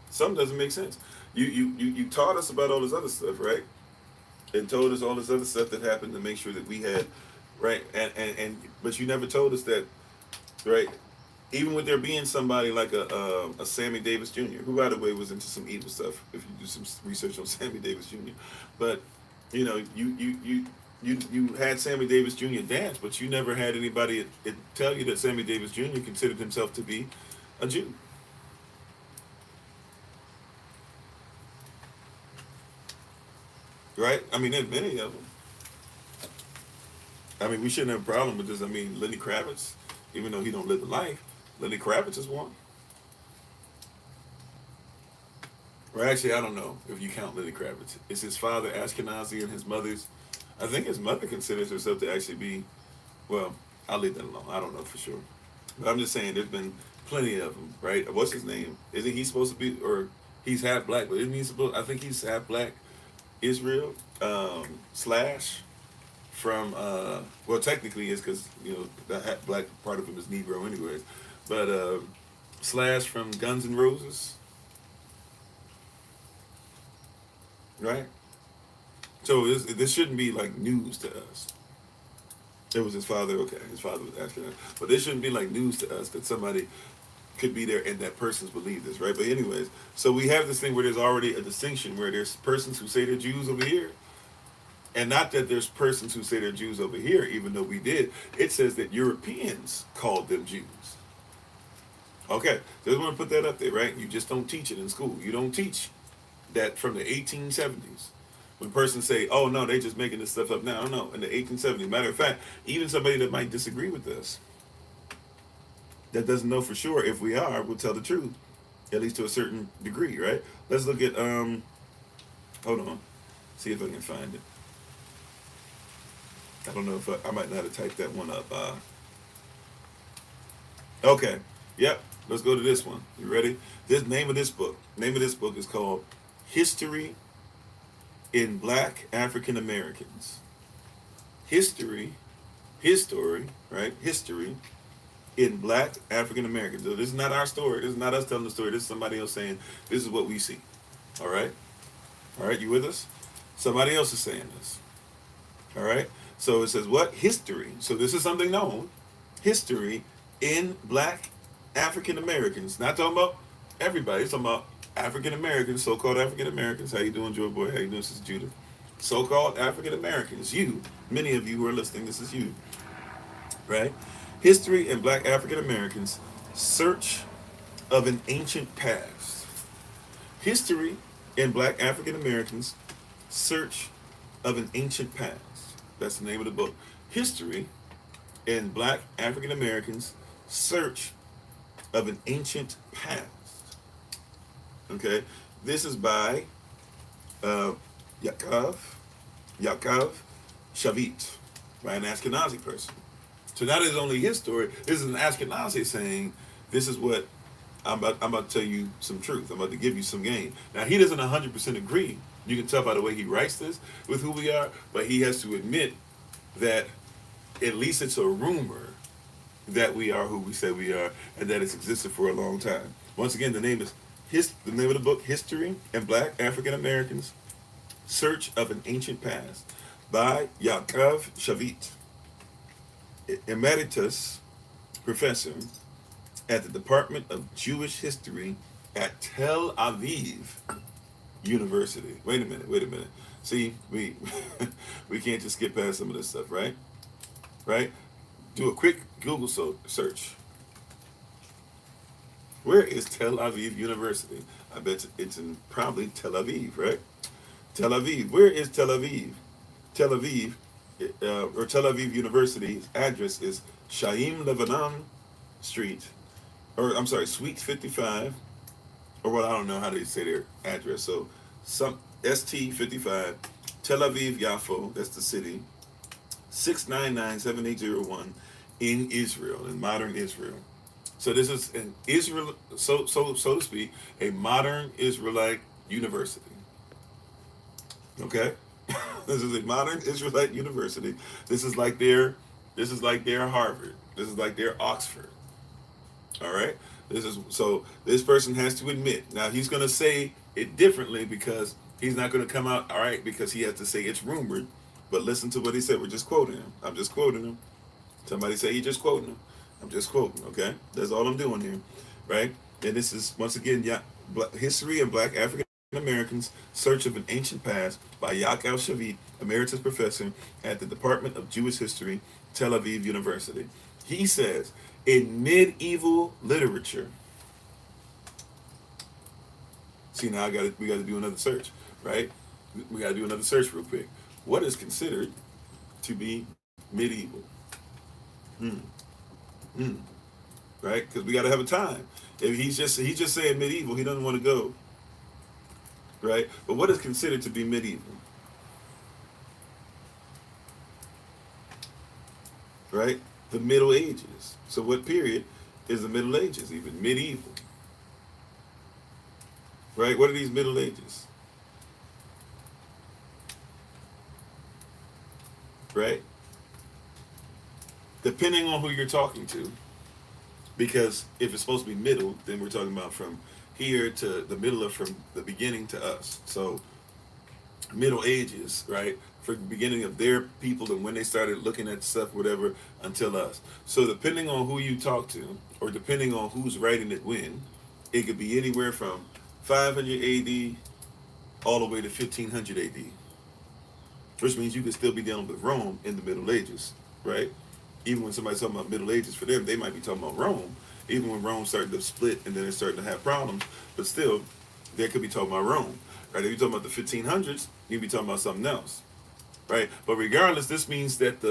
Something doesn't make sense. You taught us about all this other stuff, right? And told us all this other stuff that happened to make sure that we had, right? And but you never told us that, right? Even with there being somebody like a Sammy Davis Jr., who, by the way, was into some evil stuff, if you do some research on Sammy Davis Jr. But, you know, you had Sammy Davis Jr. dance, but you never had anybody tell you that Sammy Davis Jr. considered himself to be a Jew. Right? I mean, there's many of them. I mean, we shouldn't have a problem with this. I mean, Lenny Kravitz, even though he don't live the life, Lenny Kravitz is one. Or actually, I don't know if you count Lenny Kravitz. Is his father Ashkenazi and his mother's? I think his mother considers herself to actually be, well, I'll leave that alone. I don't know for sure. But I'm just saying there's been plenty of them, right? What's his name? Isn't he supposed to be, or he's half black, but isn't he supposed, I think he's half black Israel, Slash from, well, technically it's because, you know, the black part of him is Negro anyways. But Slash from Guns N' Roses, right? So this shouldn't be like news to us. It was his father, okay, his father was asking that. But this shouldn't be like news to us that somebody could be there and that persons believe this, right? But anyways, so we have this thing where there's already a distinction where there's persons who say they're Jews over here. And not that there's persons who say they're Jews over here, even though we did. It says that Europeans called them Jews. Okay, just want to put that up there, right? You just don't teach it in school. You don't teach that from the 1870s. When persons say, oh, no, they just making this stuff up now. No, in the 1870s. Matter of fact, even somebody that might disagree with us, that doesn't know for sure if we are, will tell the truth, at least to a certain degree, right? Let's look at, hold on, see if I can find it. I don't know if I might not have typed that one up. Okay, yep, let's go to this one. You ready? This name of this book is called History in Black African Americans. History, right? History in Black African Americans. So this is not our story. This is not us telling the story. This is somebody else saying, this is what we see. All right? All right, you with us? Somebody else is saying this. All right? So it says what? History. So this is something known. History in Black African Americans. Not talking about everybody. It's talking about African Americans, so-called African Americans. How you doing, Joy Boy? How you doing, Sister Judith? So-called African Americans. You, many of you who are listening, this is you. Right? History in Black African Americans, search of an ancient past. History in Black African Americans, search of an ancient past. That's the name of the book. History in Black African Americans, search of an ancient past. Okay, this is by Yaakov Shavit, by an Ashkenazi person. So that is only his story. This is an Ashkenazi saying, this is what I'm about to tell you some truth. I'm about to give you some game. Now, he doesn't 100% agree. You can tell by the way he writes this with who we are, but he has to admit that at least it's a rumor that we are who we say we are and that it's existed for a long time. Once again, the name is The name of the book, History and Black African Americans, Search of an Ancient Past, by Yaakov Shavit, Emeritus Professor at the Department of Jewish History at Tel Aviv University. Wait a minute. See, we we can't just skip past some of this stuff, right? Right? Do a quick Google search. Where is Tel Aviv University? I bet it's in probably Tel Aviv, right? Tel Aviv. Where is Tel Aviv? Tel Aviv, or Tel Aviv University's address is Shaim Lebanon Street, or I'm sorry, Suite 55, or what, I don't know how they say their address. So some ST 55, Tel Aviv Yafo, that's the city, 699-7801 in Israel, in modern Israel. So this is an Israel, so to speak, a modern Israelite university. Okay, this is a modern Israelite university. This is like their Harvard. This is like their Oxford. All right. This person has to admit. Now he's going to say it differently because he's not going to come out all right because he has to say it's rumored. But listen to what he said. We're just quoting him. I'm just quoting him. Somebody say he just quoting him. I'm just quoting. Okay, that's all I'm doing here, right? And this is once again, History and Black African Americans, Search of an Ancient Past by Yaakov Shavit, Emeritus Professor at the Department of Jewish History, Tel Aviv University. He says, in medieval literature, see now we got to do another search, right? We got to do another search real quick. What is considered to be medieval? Right? Because we got to have a time. If he's just saying medieval, he doesn't want to go. Right? But what is considered to be medieval? Right? The Middle Ages. So what period is the Middle Ages, even medieval? Right? What are these Middle Ages? Right? Depending on who you're talking to, because if it's supposed to be middle, then we're talking about from here to the middle of from the beginning to us. So Middle Ages, right? For the beginning of their people and when they started looking at stuff, whatever, until us. So depending on who you talk to, or depending on who's writing it when, it could be anywhere from 500 AD all the way to 1500 AD. Which means you could still be dealing with Rome in the Middle Ages, right? Even when somebody's talking about Middle Ages, for them, they might be talking about Rome. Even when Rome started to split and then it's starting to have problems, but still, they could be talking about Rome, right? If you're talking about the 1500s, you'd be talking about something else, right? But regardless, this means that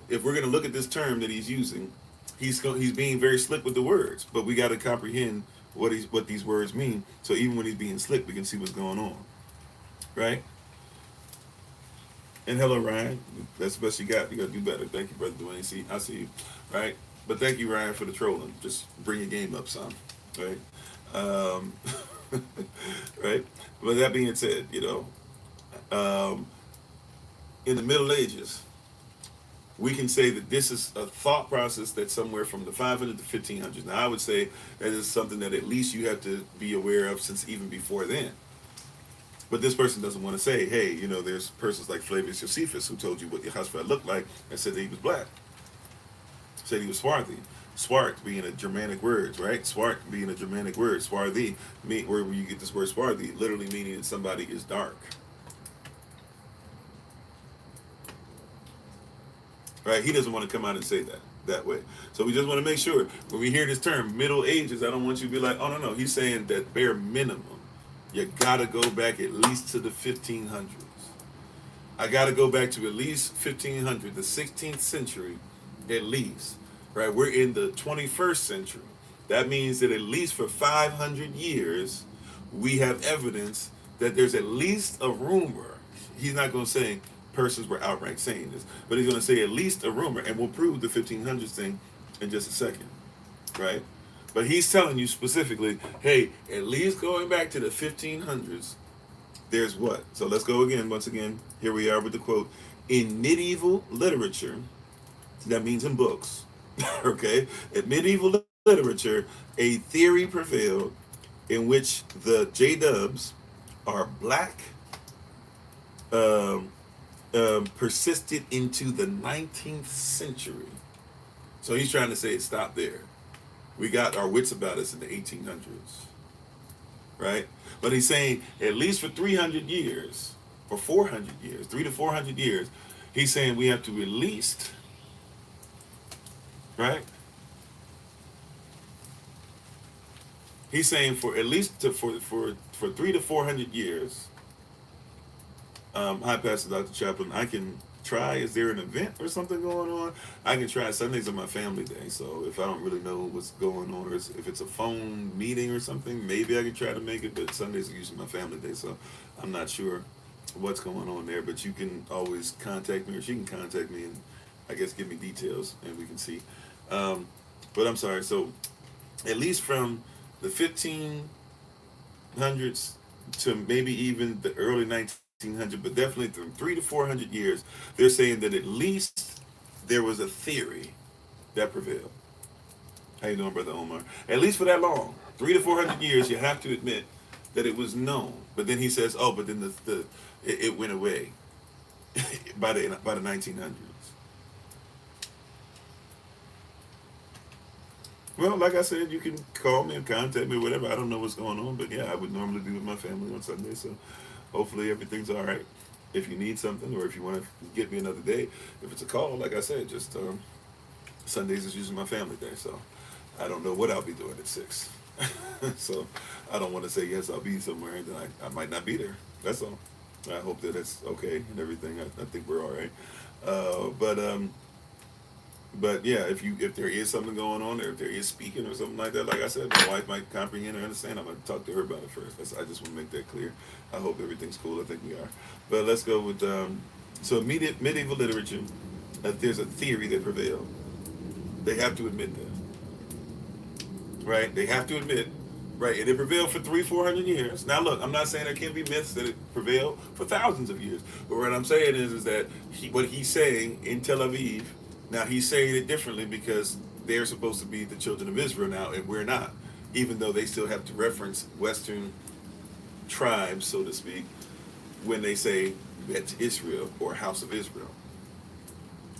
if we're going to look at this term that he's using, he's being very slick with the words, but we got to comprehend what these words mean. So even when he's being slick, we can see what's going on, right? And hello, Ryan. That's the best you got. You got to do better. Thank you, Brother Dwayne. I see you, right? But thank you, Ryan, for the trolling. Just bring your game up, son. Right? Right? But that being said, in the Middle Ages, we can say that this is a thought process that's somewhere from the 500 to 1500s. Now, I would say that is something that at least you have to be aware of since even before then. But this person doesn't want to say, hey, there's persons like Flavius Josephus who told you what Yehoshua looked like and said that he was black. Said he was swarthy. Swart being a Germanic word, right? Swart being a Germanic word. Swarthy, where you get this word swarthy, literally meaning that somebody is dark. Right? He doesn't want to come out and say that way. So we just want to make sure when we hear this term, Middle Ages, I don't want you to be like, oh, no. He's saying that bare minimum, you got to go back at least to the 1500s. I got to go back to at least 1500, the 16th century, at least. Right? We're in the 21st century. That means that at least for 500 years, we have evidence that there's at least a rumor. He's not going to say persons were outright saying this, but he's going to say at least a rumor, and we'll prove the 1500s thing in just a second. Right? But he's telling you specifically, hey, at least going back to the 1500s, there's what? So let's go again. Once again, here we are with the quote. In medieval literature, that means in books, okay? In medieval literature, a theory prevailed in which the J-Dubs are black, um, persisted into the 19th century. So he's trying to say it stopped there. We got our wits about us in the 1800s, right? But he's saying at least for 300 years or 400 years, 3 to 400 years, he's saying we have to at least, right? He's saying for at least for 3 to 400 years. Hi, Pastor Dr. Chaplin. I can try. Is there an event or something going on? I can try. Sundays are my family day, so if I don't really know what's going on, or if it's a phone meeting or something, maybe I can try to make it. But Sundays are usually my family day, so I'm not sure what's going on there. But you can always contact me, or she can contact me, and I guess give me details, and we can see. Um, but I'm sorry. So at least from the 1500s to maybe even the early 1900s, but definitely from 3 to 400 years, they're saying that at least there was a theory that prevailed. How you doing, Brother Omar? At least for that long, 3 to 400 years, you have to admit that it was known. But then he says, oh, but then it went away by the 1900s. Well, like I said, you can call me and contact me, whatever. I don't know what's going on, but yeah, I would normally be with my family on Sunday, so hopefully everything's all right. If you need something, or if you want to get me another day, if it's a call, like I said, just Sundays is usually my family day, so I don't know what I'll be doing at 6. So I don't want to say yes, I'll be somewhere, and then I might not be there. That's all. I hope that it's okay and everything. I think we're all right. But yeah, if there is something going on, or if there is speaking or something like that, like I said, my wife might comprehend or understand. I'm gonna talk to her about it first. I just want to make that clear. I hope everything's cool. I think we are. But let's go with so medieval literature. There's a theory that prevailed. They have to admit that, right? They have to admit, right? And it prevailed for 300-400 years. Now, look, I'm not saying there can't be myths that it prevailed for thousands of years. But what I'm saying is that what he's saying in Tel Aviv. Now he's saying it differently because they're supposed to be the children of Israel now, and we're not. Even though they still have to reference Western tribes, so to speak, when they say Bet Israel or House of Israel.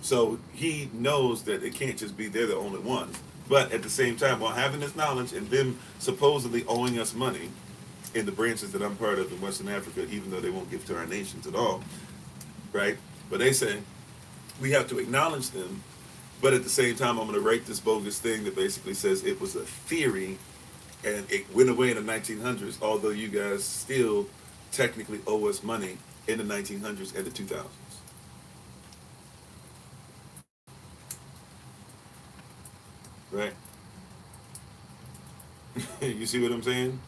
So he knows that it can't just be they're the only ones. But at the same time, while having this knowledge and them supposedly owing us money in the branches that I'm part of in Western Africa, even though they won't give to our nations at all, right? But they say, we have to acknowledge them, but at the same time, I'm going to write this bogus thing that basically says it was a theory and it went away in the 1900s, although you guys still technically owe us money in the 1900s and the 2000s. Right? You see what I'm saying?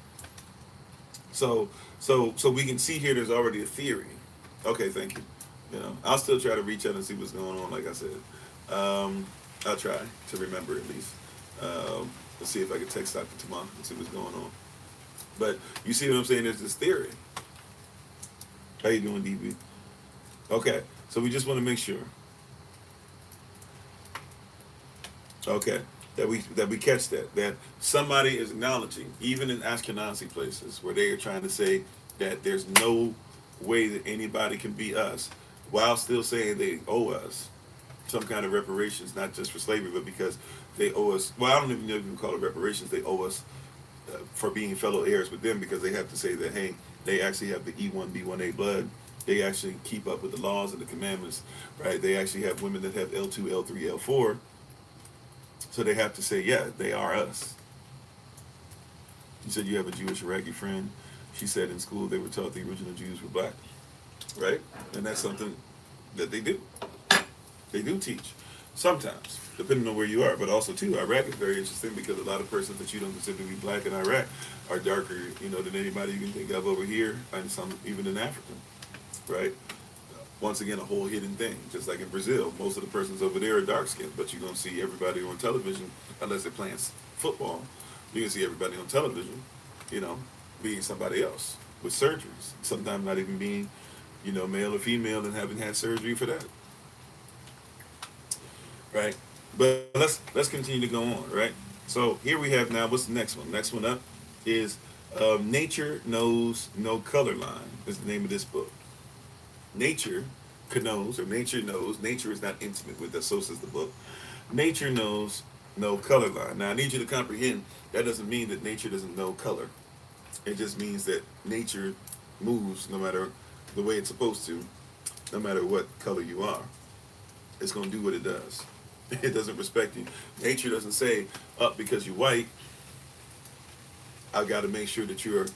So we can see here there's already a theory. Okay, thank you. I'll still try to reach out and see what's going on. Like I said, I'll try to remember at least. Let's see if I can text Dr. Tamar and see what's going on. But you see what I'm saying? There's this theory. How you doing, DB? Okay, so we just want to make sure. Okay, that we catch that somebody is acknowledging, even in Ashkenazi places where they are trying to say that there's no way that anybody can be us, while still saying they owe us some kind of reparations, not just for slavery, but because they owe us. Well, I don't even know if you can call it reparations. They owe us for being fellow heirs with them, because they have to say that, hey, they actually have the E1B1A blood. They actually keep up with the laws and the commandments, right? They actually have women that have L2, L3, L4. So they have to say, yeah, they are us. You said you have a Jewish Iraqi friend. She said in school they were taught the original Jews were black, right? And that's something that they do. They do teach sometimes, depending on where you are. But also, too, Iraq is very interesting because a lot of persons that you don't consider to be black in Iraq are darker, than anybody you can think of over here, and some even in Africa, right? Once again, a whole hidden thing. Just like in Brazil, most of the persons over there are dark skinned, but you're gonna see everybody on television, unless they're playing football. You can see everybody on television, being somebody else with surgeries. Sometimes not even being, male or female, and having had surgery for that. Right? But let's continue to go on, right? So here we have now, what's the next one? Next one up is Nature Knows No Color Line is the name of this book. Nature knows, or nature knows, nature is not intimate with us, so says the book. Nature knows no color line. Now, I need you to comprehend that doesn't mean that nature doesn't know color. It just means that nature moves no matter the way it's supposed to, no matter what color you are. It's going to do what it does. It doesn't respect you. Nature doesn't say, up because you're white, I've got to make sure that you're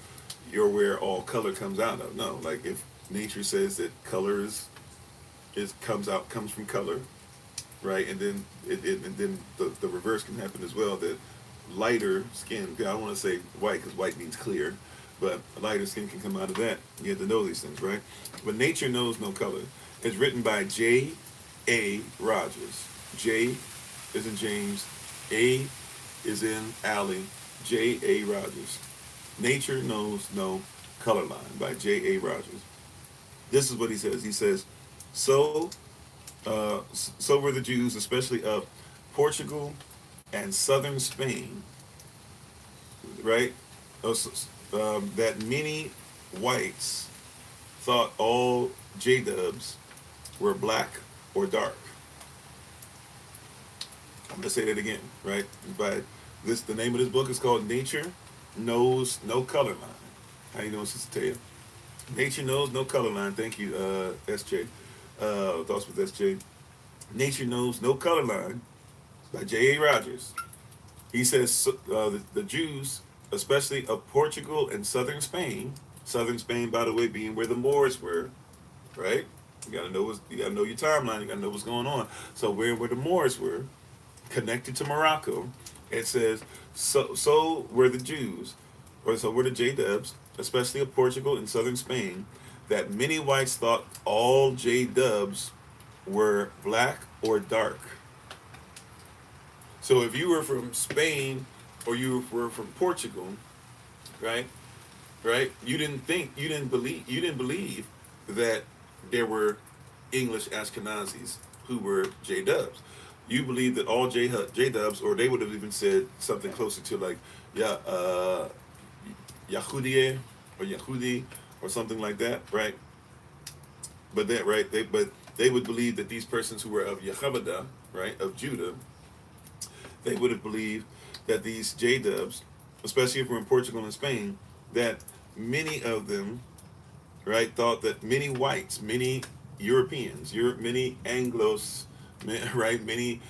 where all color comes out of. No, like if nature says that color comes from color, right? And then and then the reverse can happen as well. That lighter skin, I don't want to say white because white means clear, but lighter skin can come out of that. You have to know these things, right? But Nature Knows No Color. It's written by J.A. Rogers. J is in James, A is in Alley, J.A. Rogers. Nature Knows No Color Line by J.A. Rogers. This is what he says. He says, so so were the Jews, especially of Portugal and southern Spain, right? That many whites thought all J-dubs were black or dark. I'm gonna say that again, right? But the name of this book is called Nature Knows No Color Line. How you doing, Sister Taya? Nature Knows No Color Line. Thank you, SJ. Thoughts with SJ. Nature Knows No Color Line by J.A. Rogers. He says the Jews, especially of Portugal and southern Spain, by the way, being where the Moors were, right? You gotta know your timeline. You gotta know what's going on. So where the Moors were, connected to Morocco, it says so were the Jews, or so were the J-dubs, especially of Portugal and southern Spain, that many whites thought all J-dubs were black or dark. So if you were from Spain or you were from Portugal, right? You didn't believe that there were English Ashkenazis who were J-dubs. You believed that all J-dubs, or they would have even said something closer to like Yahudie or Yahudi or something like that, right? But they would believe that these persons who were of Yehovah, right, of Judah, they would have believed that these J-dubs, especially if we're in Portugal and Spain, that many of them, right, thought that many whites, many Europeans, many Anglos, right, many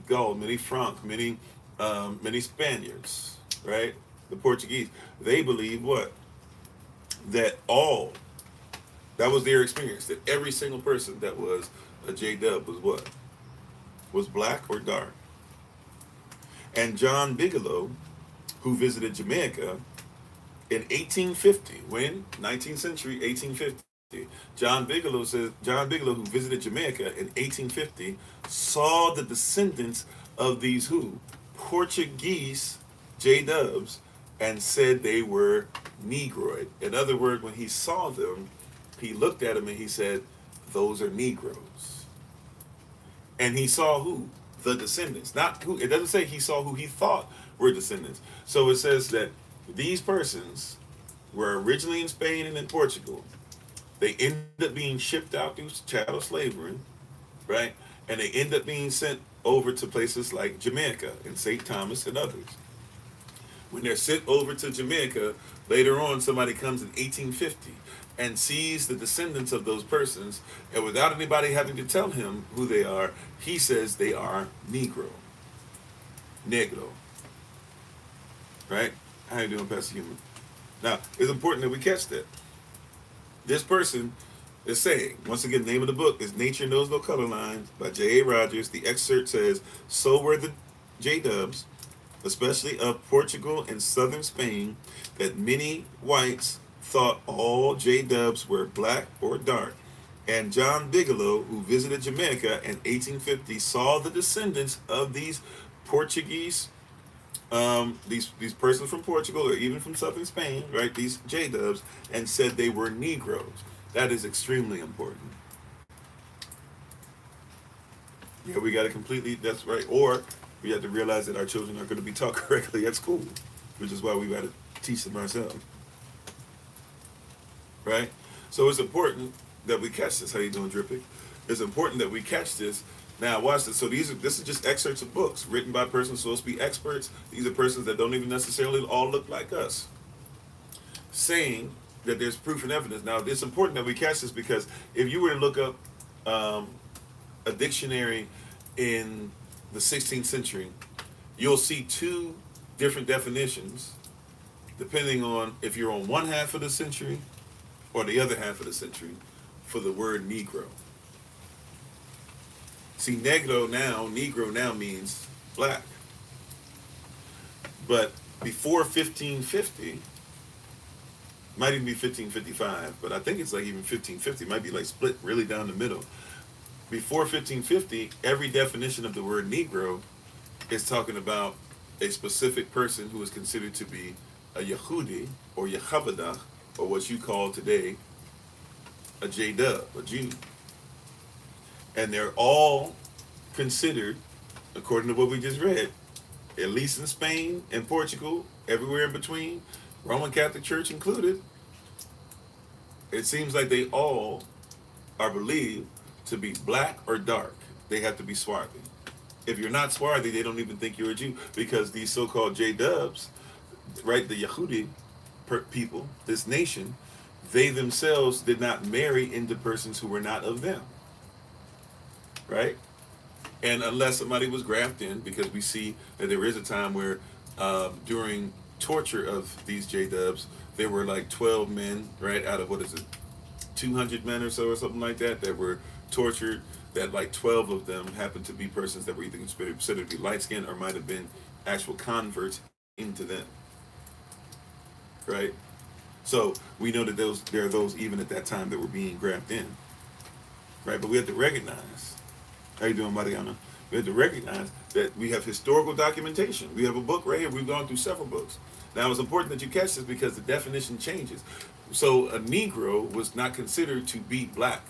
Gaul, many Franc, many Spaniards, right, the Portuguese, they believed what? That was their experience, that every single person that was a J-dub was what? Was black or dark. And John Bigelow, who visited Jamaica in 1850, when? 19th century, 1850. John Bigelow, who visited Jamaica in 1850, saw the descendants of these who? Portuguese J-dubs, and said they were Negroid. In other words, when he saw them, he looked at them and he said, those are Negroes. And he saw who? The descendants. Not who. It doesn't say he saw who he thought were descendants. So it says that these persons were originally in Spain and in Portugal. They ended up being shipped out through chattel slavery, right? And they end up being sent over to places like Jamaica and St. Thomas and others. When they're sent over to Jamaica, later on somebody comes in 1850 and sees the descendants of those persons, and without anybody having to tell him who they are, he says they are Negro. Right? How you doing, Pastor Human? Now, it's important that we catch that. This person is saying, once again, the name of the book is Nature Knows No Color Lines by J.A. Rogers. The excerpt says, so were the J-dubs, especially of Portugal and southern Spain, that many whites thought all J-dubs were black or dark. And John Bigelow, who visited Jamaica in 1850, saw the descendants of these Portuguese, these persons from Portugal or even from southern Spain, right, these J-dubs, and said they were Negroes. That is extremely important. Yeah, we got to that's right. Or we have to realize that our children are going to be taught correctly at school, which is why we got to teach them ourselves, right? So it's important that we catch this. How you doing, Drippy? It's important that we catch this. Now, watch this. So this is just excerpts of books written by persons supposed to be experts. These are persons that don't even necessarily all look like us, saying that there's proof and evidence. Now, it's important that we catch this because if you were to look up a dictionary in the 16th century, you'll see two different definitions depending on if you're on one half of the century or the other half of the century for the word Negro. See, Negro now means black. But before 1550, might even be 1555, but I think it's like even 1550, might be like split really down the middle. Before 1550, every definition of the word Negro is talking about a specific person who is considered to be a Yehudi or Yehabadah, or what you call today a J-Dub, a Jew. And they're all considered, according to what we just read, at least in Spain and Portugal, everywhere in between, Roman Catholic Church included, it seems like they all are believed to be black or dark. They have to be swarthy. If you're not swarthy, they don't even think you're a Jew, because these so-called J-Dubs, right, the Yehudi people, this nation, they themselves did not marry into persons who were not of them, right? And unless somebody was grafted in, because we see that there is a time where during torture of these J-Dubs, there were like 12 men, right, out of, 200 men or so or something like that, that were tortured, that like 12 of them happened to be persons that were either considered to be light-skinned or might have been actual converts into them, right? So we know that there are those even at that time that were being grafted in, right? But we have to recognize, how you doing, Mariana? We have to recognize that we have historical documentation. We have a book right here. We've gone through several books. Now, it's important that you catch this because the definition changes. So a Negro was not considered to be black.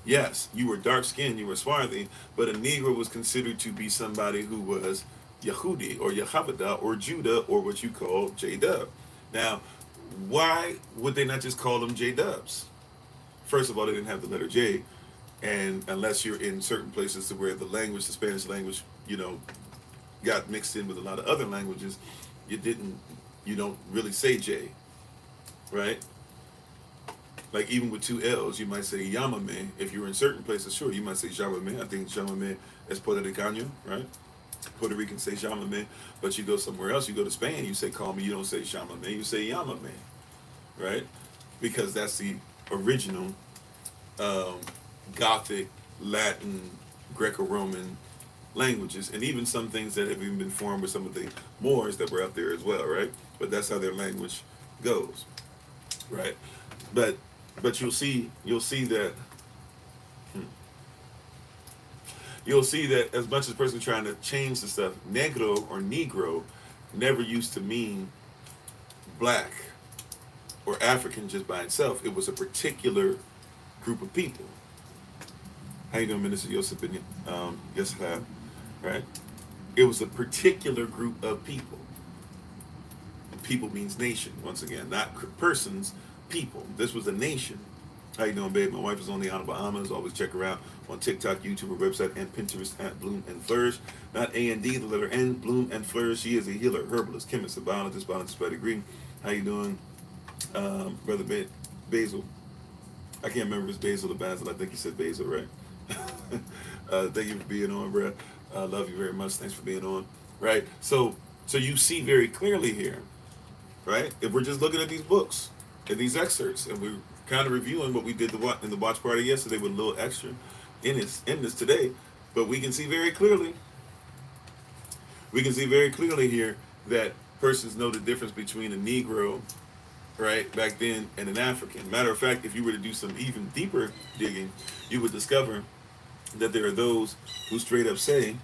Yes, you were dark-skinned, you were swarthy, but a Negro was considered to be somebody who was Yehudi or Yehabadah or Judah or what you call J-Dub. Now, why would they not just call them J-Dubs? First of all, they didn't have the letter J, and unless you're in certain places to where the language, the Spanish language, got mixed in with a lot of other languages, you don't really say J, right? Like even with two L's, you might say Yamame. If you're in certain places, sure, you might say Jamame. I think Jamame is Puerto Ricano, right? Puerto Ricans say Jamame, but you go somewhere else, you go to Spain, you say call me, you don't say Jamame, you say Yamame, right? Because that's the original Gothic, Latin, Greco-Roman languages, and even some things that have even been formed with some of the Moors that were out there as well, right? But that's how their language goes, right? But you'll see that as much as a person trying to change the stuff, negro or negro never used to mean black or African just by itself. It was a particular group of people. How you doing, Minister Yosef? Yes, sir. Right? It was a particular group of people. People means nation, once again, not persons, people. This was a nation. How you doing, babe? My wife is on the Honorable Bahamas. Always check her out on TikTok, YouTube, her website, and Pinterest at Bloom and Flourish. Not A-N-D, the letter N, Bloom and Flourish. She is a healer, herbalist, chemist, a biologist pedigree. How you doing, Brother Basil? I can't remember if it's Basil or Basil. I think you said Basil, right? Thank you for being on, bro. I love you very much. Thanks for being on. Right? So you see very clearly here, right? If we're just looking at these books and these excerpts, and we're kind of reviewing what we did in the watch party yesterday with a little extra in this today, but we can see very clearly. We can see very clearly here that persons know the difference between a Negro, right, back then, and an African. Matter of fact, if you were to do some even deeper digging, you would discover that there are those who straight up say,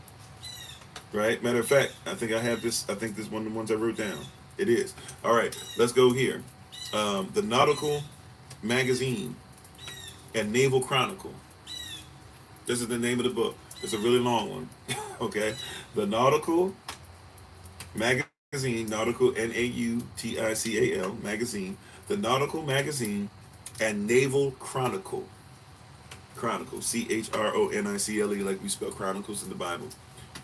right? Matter of fact, I think I have this. I think this is one of the ones I wrote down. It is. All right, let's go here. The Nautical Magazine and Naval Chronicle. This is the name of the book. It's a really long one. Okay. The Nautical Magazine magazine, nautical, Nautical magazine, the Nautical magazine, and Naval Chronicle. Chronicle, Chronicle, like we spell chronicles in the Bible,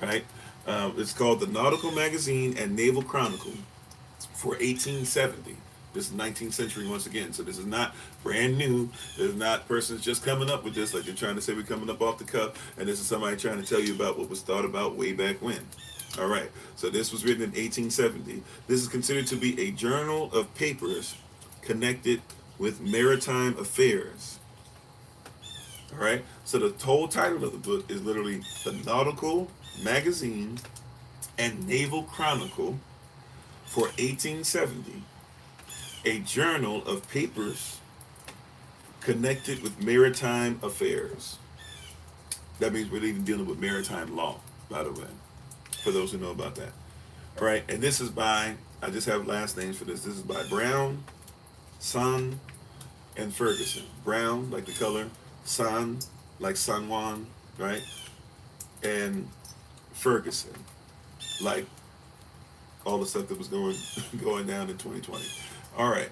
right? It's called the Nautical magazine and Naval Chronicle for 1870. This is 19th century once again, so this is not brand new. There's not persons just coming up with this like they're trying to say we're coming up off the cuff, and this is somebody trying to tell you about what was thought about way back when. All right, so this was written in 1870. This is considered to be a journal of papers connected with maritime affairs. All right, so the whole title of the book is literally the Nautical Magazine and Naval Chronicle for 1870, a journal of papers connected with maritime affairs. That means we're even dealing with maritime law, by the way, for those who know about that. All right, and this is by, I just have last names for this. This is by Brown, Son, and Ferguson. Brown, like the color, San, like San Juan, right? And Ferguson, like all the stuff that was going down in 2020. All right.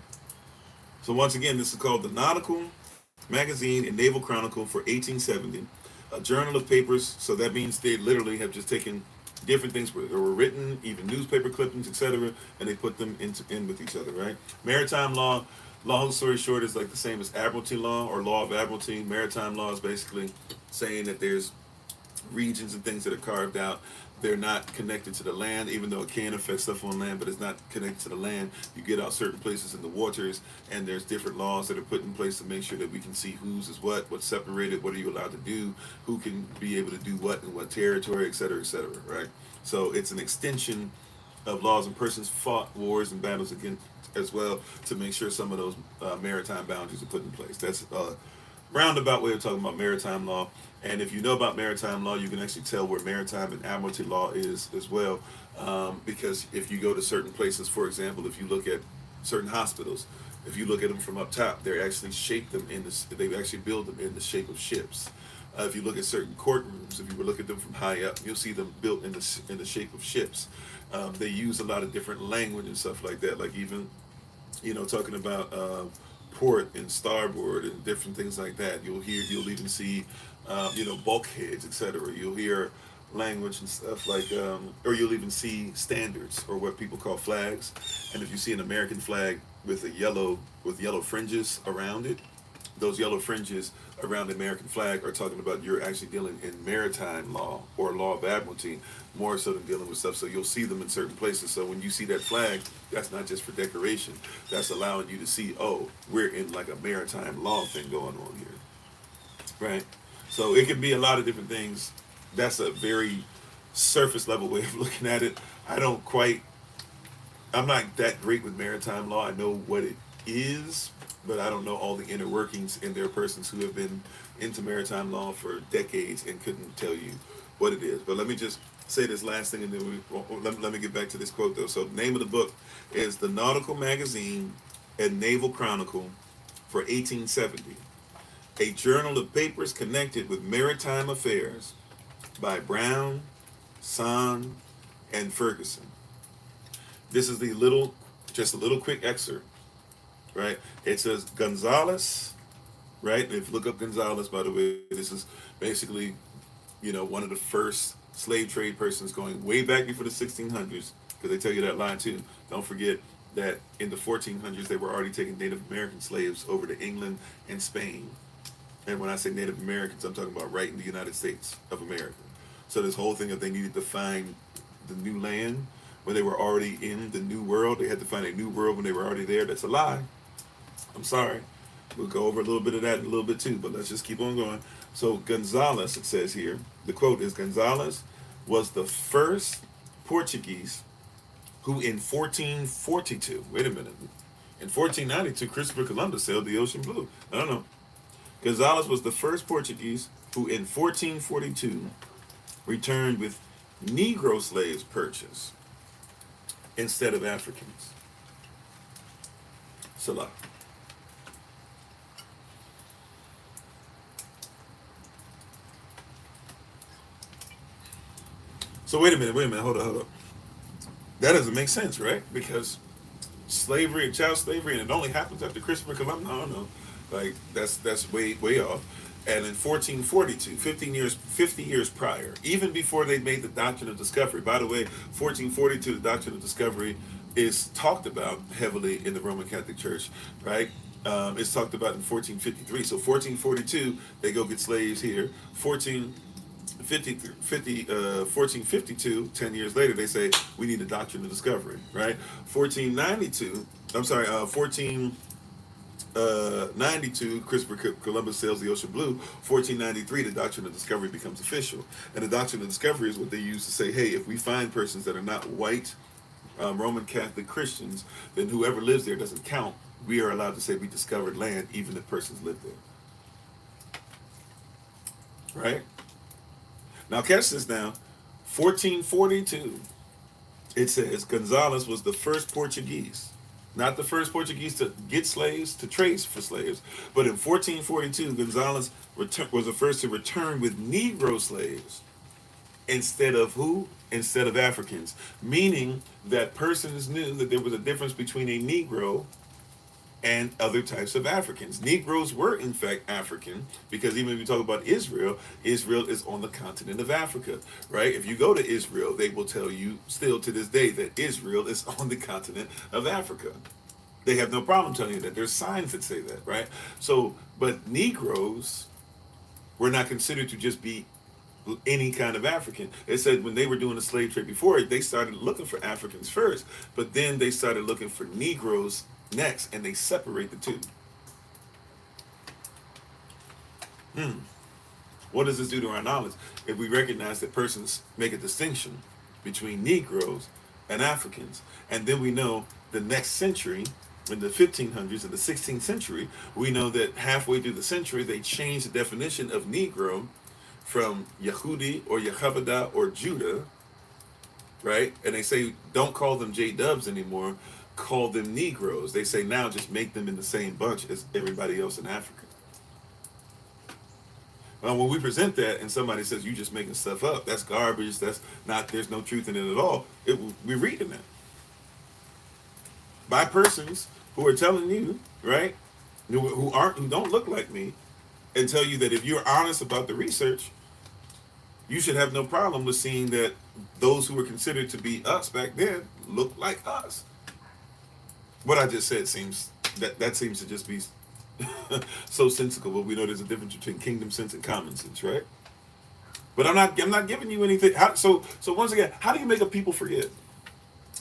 So once again, this is called the Nautical Magazine and Naval Chronicle for 1870, a journal of papers. So that means they literally have just taken different things that were written, even newspaper clippings, etc., and they put them in with each other, right? Maritime law. Long story short, is like the same as admiralty law or law of admiralty. Maritime law is basically saying that there's regions and things that are carved out. They're not connected to the land, even though it can affect stuff on land, but it's not connected to the land. You get out certain places in the waters, and there's different laws that are put in place to make sure that we can see whose is what's separated, what are you allowed to do, who can be able to do what in what territory, et cetera, right? So it's an extension of laws, and persons fought wars and battles against as well to make sure some of those maritime boundaries are put in place. That's a roundabout way of talking about maritime law. And if you know about maritime law, you can actually tell where maritime and admiralty law is as well. Because if you go to certain places, for example, if you look at certain hospitals, if you look at them from up top, they actually shape them they actually build them in the shape of ships. If you look at certain courtrooms, if you look at them from high up, you'll see them built in the shape of ships. They use a lot of different language and stuff like that, like even, talking about port and starboard and different things like that. You'll even see, bulkheads, etc. You'll hear language and stuff like, or you'll even see standards or what people call flags. And if you see an American flag with yellow fringes around it, those yellow fringes around the American flag are talking about you're actually dealing in maritime law or law of admiralty, more so than dealing with stuff. So you'll see them in certain places. So when you see that flag, that's not just for decoration. That's allowing you to see, oh, we're in like a maritime law thing going on here, right? So it can be a lot of different things. That's a very surface level way of looking at it. I'm not that great with maritime law. I know what it is, but I don't know all the inner workings, and there are persons who have been into maritime law for decades and couldn't tell you what it is. But let me just say this last thing, and then let me get back to this quote, though. So the name of the book is The Nautical Magazine and Naval Chronicle for 1870, a journal of papers connected with maritime affairs by Brown, Son, and Ferguson. This is just a little quick excerpt. Right? It says Gonzalez, right? And if you look up Gonzalez, by the way, this is basically, one of the first slave trade persons going way back before the 1600s, because they tell you that line too. Don't forget that in the 1400s, they were already taking Native American slaves over to England and Spain. And when I say Native Americans, I'm talking about right in the United States of America. So this whole thing that they needed to find the new land when they were already in the new world, they had to find a new world when they were already there. That's a lie. I'm sorry. We'll go over a little bit of that in a little bit too, but let's just keep on going. So Gonzalez, it says here, the quote is, Gonzalez was the first Portuguese who in 1442, wait a minute, in 1492, Christopher Columbus sailed the ocean blue. No. Gonzalez was the first Portuguese who in 1442 returned with Negro slaves purchased instead of Africans. Salah. So wait a minute, hold up. That doesn't make sense, right? Because slavery and child slavery, and it only happens after Christopher Columbus. No, like that's way off. And in 1442, 50 years prior, even before they made the doctrine of discovery. By the way, 1442, the doctrine of discovery is talked about heavily in the Roman Catholic Church, right? It's talked about in 1453. So 1442, they go get slaves here. 1452, 10 years later, they say we need a doctrine of discovery, right? 1492, I'm sorry, 1492, Christopher Columbus sails the ocean blue. 1493, the doctrine of discovery becomes official. And the doctrine of discovery is what they use to say, hey, if we find persons that are not white Roman Catholic Christians, then whoever lives there doesn't count. We are allowed to say we discovered land even if persons live there. Right? Now catch this now. 1442, it says Gonzalez was the first Portuguese. Not the first Portuguese to get slaves, to trade for slaves. But in 1442, Gonzalez was the first to return with Negro slaves. Instead of who? Instead of Africans. Meaning that persons knew that there was a difference between a Negro and other types of Africans. Negroes were in fact African, because even if you talk about Israel, Israel is on the continent of Africa, right? If you go to Israel, they will tell you still to this day that Israel is on the continent of Africa. They have no problem telling you that. There's signs that say that, right? So, but Negroes were not considered to just be any kind of African. It said when they were doing the slave trade before, they started looking for Africans first, but then they started looking for Negroes next, and they separate the two. What does this do to our knowledge? If we recognize that persons make a distinction between Negroes and Africans, and then we know the next century, in the 1500s and the 16th century, we know that halfway through the century, they changed the definition of Negro from Yehudi or Yehovah or Judah, right? And they say, don't call them J-dubs anymore, call them Negroes. They say now just make them in the same bunch as everybody else in Africa. Well, when we present that and somebody says you're just making stuff up, that's garbage, that's not, there's no truth in it at all, we're reading that by persons who are telling you, right, who don't look like me, and tell you that if you're honest about the research, you should have no problem with seeing that those who were considered to be us back then look like us. What I just said seems to just be so sensical, but we know there's a difference between kingdom sense and common sense, right? But I'm not giving you anything. So once again, how do you make a people forget?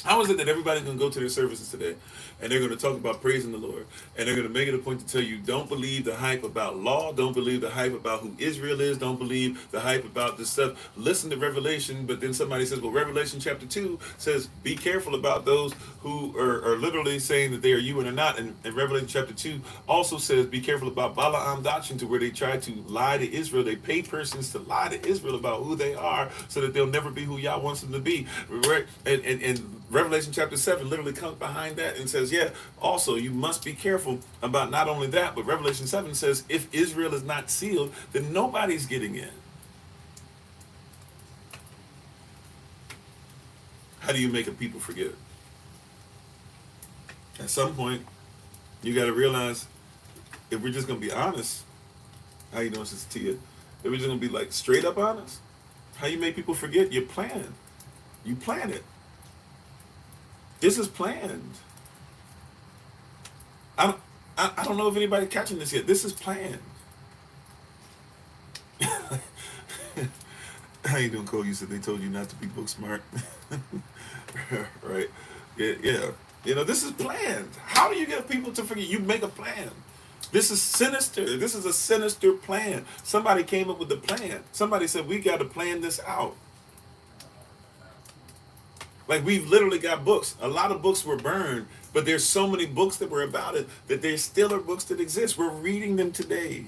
How is it that everybody's going to go to their services today and they're going to talk about praising the Lord, and they're going to make it a point to tell you, don't believe the hype about law, don't believe the hype about who Israel is, don't believe the hype about this stuff, listen to Revelation, but then somebody says, well, Revelation chapter 2 says, be careful about those who are literally saying that they are you and are not, and Revelation chapter 2 also says, be careful about Balaam doctrine, to where they try to lie to Israel, they pay persons to lie to Israel about who they are, so that they'll never be who Yah wants them to be, right? And Revelation chapter 7 literally comes behind that and says, yeah, also you must be careful about not only that, but Revelation 7 says if Israel is not sealed, then nobody's getting in. How do you make a people forget? At some point, you got to realize, if we're just going to be honest, how you doing, Sister Tia? If we're just going to be like straight up honest, how you make people forget? You plan. You plan it. This is planned. I don't know if anybody catching this yet. This is planned. How you doing, Cole? You said they told you not to be book smart. Right? Yeah. You know, this is planned. How do you get people to forget? You make a plan. This is sinister. This is a sinister plan. Somebody came up with the plan. Somebody said, we got to plan this out. Like, we've literally got books. A lot of books were burned, but there's so many books that were about it that there still are books that exist. We're reading them today.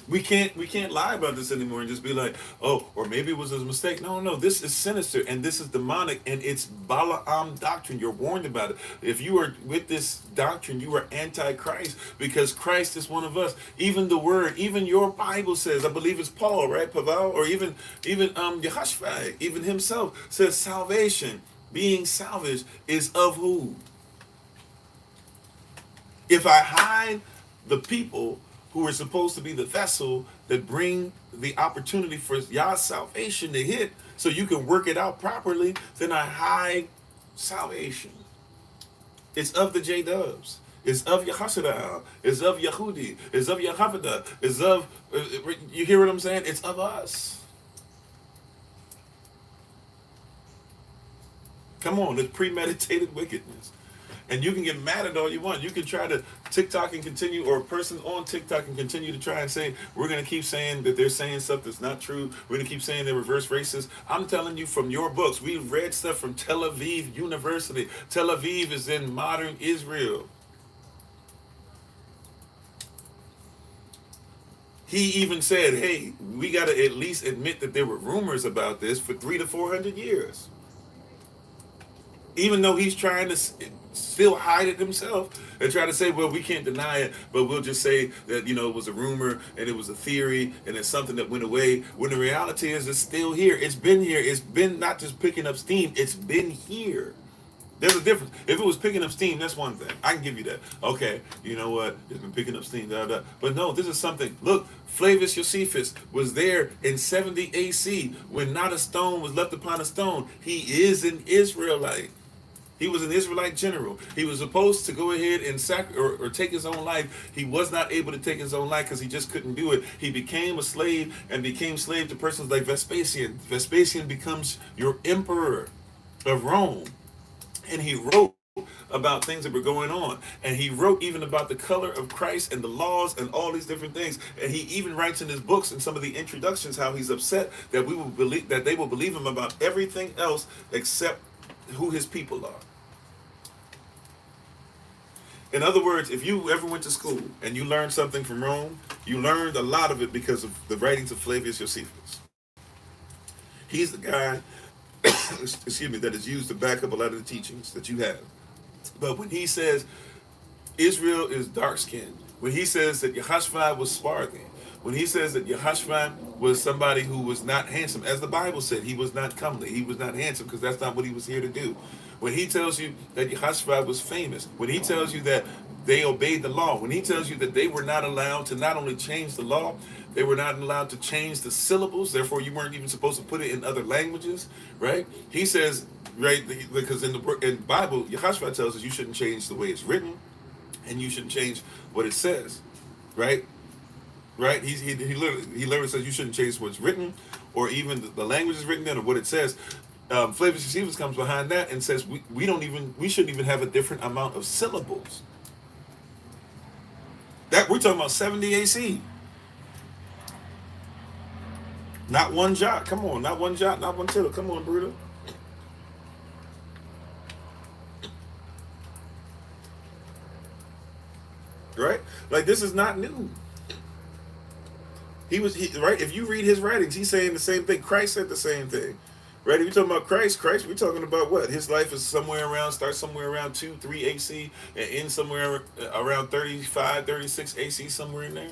We can't lie about this anymore and just be like, oh, or maybe it was a mistake. No, this is sinister and this is demonic and it's Balaam doctrine. You're warned about it. If you are with this doctrine, you are anti-Christ because Christ is one of us. Even the word, even your Bible says, I believe it's Paul, right? Pavel, or even Yehoshua, even himself says salvation, being salvaged is of who? If I hide the people who are supposed to be the vessel that bring the opportunity for Yah's salvation to hit so you can work it out properly, then I hide salvation. It's of the J-Dubs. It's of Yehoshua. It's of Yehudi. It's of Yehovah. It's of, you hear what I'm saying? It's of us. Come on, it's premeditated wickedness. And you can get mad at all you want. You can try to TikTok and continue, or a person on TikTok and continue to try and say, we're going to keep saying that they're saying stuff that's not true. We're going to keep saying they're reverse racist. I'm telling you from your books, we've read stuff from Tel Aviv University. Tel Aviv is in modern Israel. He even said, hey, we got to at least admit that there were rumors about this for 300 to 400 years. Even though he's trying to still hide it himself and try to say, well, we can't deny it, but we'll just say that, it was a rumor and it was a theory and it's something that went away, when the reality is it's still here. It's been here. It's been not just picking up steam. It's been here. There's a difference. If it was picking up steam, that's one thing. I can give you that. Okay, you know what? It's been picking up steam, But no, this is something. Look, Flavius Josephus was there in 70 AC when not a stone was left upon a stone. He is an Israelite. He was an Israelite general. He was supposed to go ahead and or take his own life. He was not able to take his own life because he just couldn't do it. He became a slave and became slave to persons like Vespasian. Vespasian becomes your emperor of Rome. And he wrote about things that were going on. And he wrote even about the color of Christ and the laws and all these different things. And he even writes in his books and some of the introductions how he's upset that they will believe him about everything else except who his people are. In other words, if you ever went to school and you learned something from Rome, you learned a lot of it because of the writings of Flavius Josephus. He's the guy, that is used to back up a lot of the teachings that you have. But when he says Israel is dark-skinned, when he says that Yehoshua was swarthy, when he says that Yehoshua was somebody who was not handsome, as the Bible said, he was not comely, he was not handsome, because that's not what he was here to do. When he tells you that Yehoshua was famous, when he tells you that they obeyed the law, when he tells you that they were not allowed to not only change the law, they were not allowed to change the syllables, therefore you weren't even supposed to put it in other languages, right? He says, right, because in the Bible, Yehoshua tells us you shouldn't change the way it's written, and you shouldn't change what it says, right? Right? He literally says you shouldn't change what's written, or even the language is written in, or what it says. Flavius Josephus comes behind that and says we shouldn't even have a different amount of syllables. That we're talking about 70 AC. Not one jot. Come on, not one jot, not one tittle. Come on, Bruto. Right? Like, this is not new. Right? If you read his writings, he's saying the same thing. Christ said the same thing. Right? If you're talking about Christ, we're talking about what? His life is starts somewhere around 2, 3 AC and ends somewhere around 35, 36 AC, somewhere in there.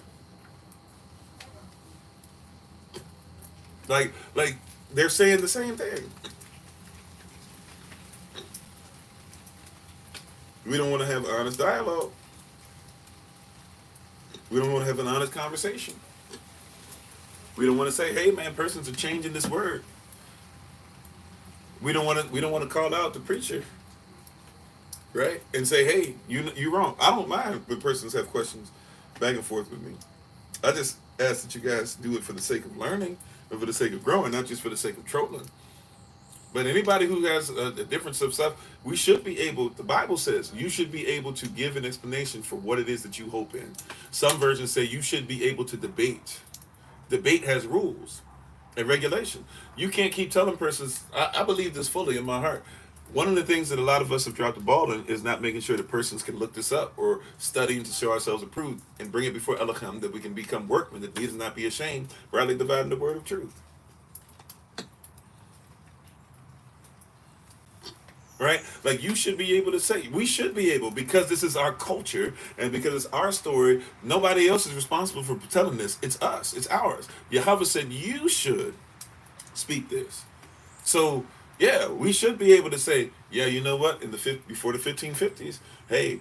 Like they're saying the same thing. We don't want to have honest dialogue. We don't want to have an honest conversation. We don't want to say, hey man, persons are changing this word. We don't want to call out the preacher, right? And say, hey, you're wrong. I don't mind when persons have questions back and forth with me. I just ask that you guys do it for the sake of learning and for the sake of growing, not just for the sake of trolling. But anybody who has a difference of stuff, we should be able, the Bible says, you should be able to give an explanation for what it is that you hope in. Some versions say you should be able to debate. Debate has rules and regulation. You can't keep telling persons, I believe this fully in my heart, One of the things that a lot of us have dropped the ball in is not making sure that persons can look this up or studying to show ourselves approved and bring it before Elohim, that we can become workmen, that need not be ashamed, rightly dividing the word of truth. Right? Like, you should be able to say, we should be able, because this is our culture and because it's our story. Nobody else is responsible for telling this. It's us. It's ours. Yahweh said you should speak this. So, yeah, we should be able to say, yeah, you know what? Before the 1550s, hey,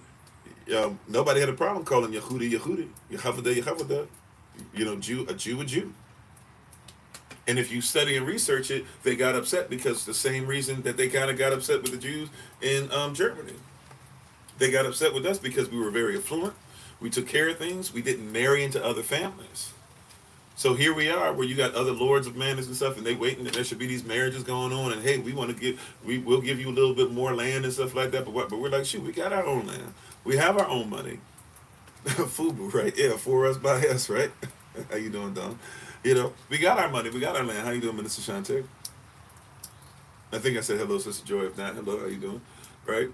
nobody had a problem calling Yehudi Yehudi, Yehovah Yehovah, a Jew a Jew. And if you study and research it, they got upset because the same reason that they kind of got upset with the Jews in Germany. They got upset with us because we were very affluent. We took care of things. We didn't marry into other families. So here we are, where you got other lords of manors and stuff, and they waiting that there should be these marriages going on, and hey, we'll give you a little bit more land and stuff like that. But we're like, shoot, we got our own land. We have our own money. Fubu, right? Yeah, for us, by us, right? How you doing, Don? We got our money, we got our land. How you doing, Minister Shante? I think I said hello, Sister Joy. If not, hello, how you doing? Right?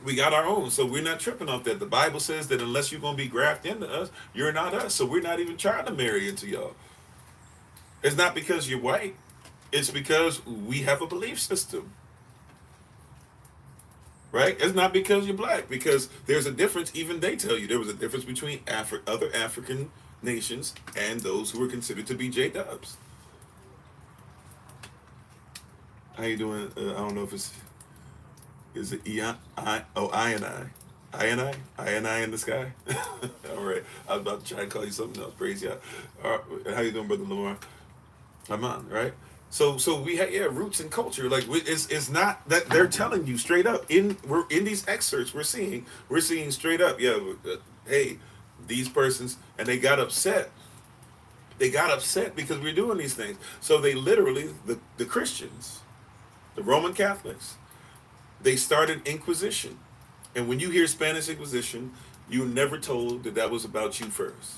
We got our own, so we're not tripping off that. The Bible says that unless you're going to be grafted into us, you're not us. So we're not even trying to marry into y'all. It's not because you're white. It's because we have a belief system. Right? It's not because you're black, because there's a difference. Even they tell you there was a difference between other African nations and those who were considered to be J-dubs. How you doing? I don't know if is it I and I in the sky. All right, I was about to try and call you something else. Praise you. All right. How you doing, Brother Lamar? I'm on, right? So we have roots and culture. Like, it's not that they're telling you straight up we're in these excerpts we're seeing straight up. Hey, these persons, and they got upset. They got upset because we're doing these things. So they literally, the Christians, the Roman Catholics, they started Inquisition. And when you hear Spanish Inquisition, you're never told that was about you first.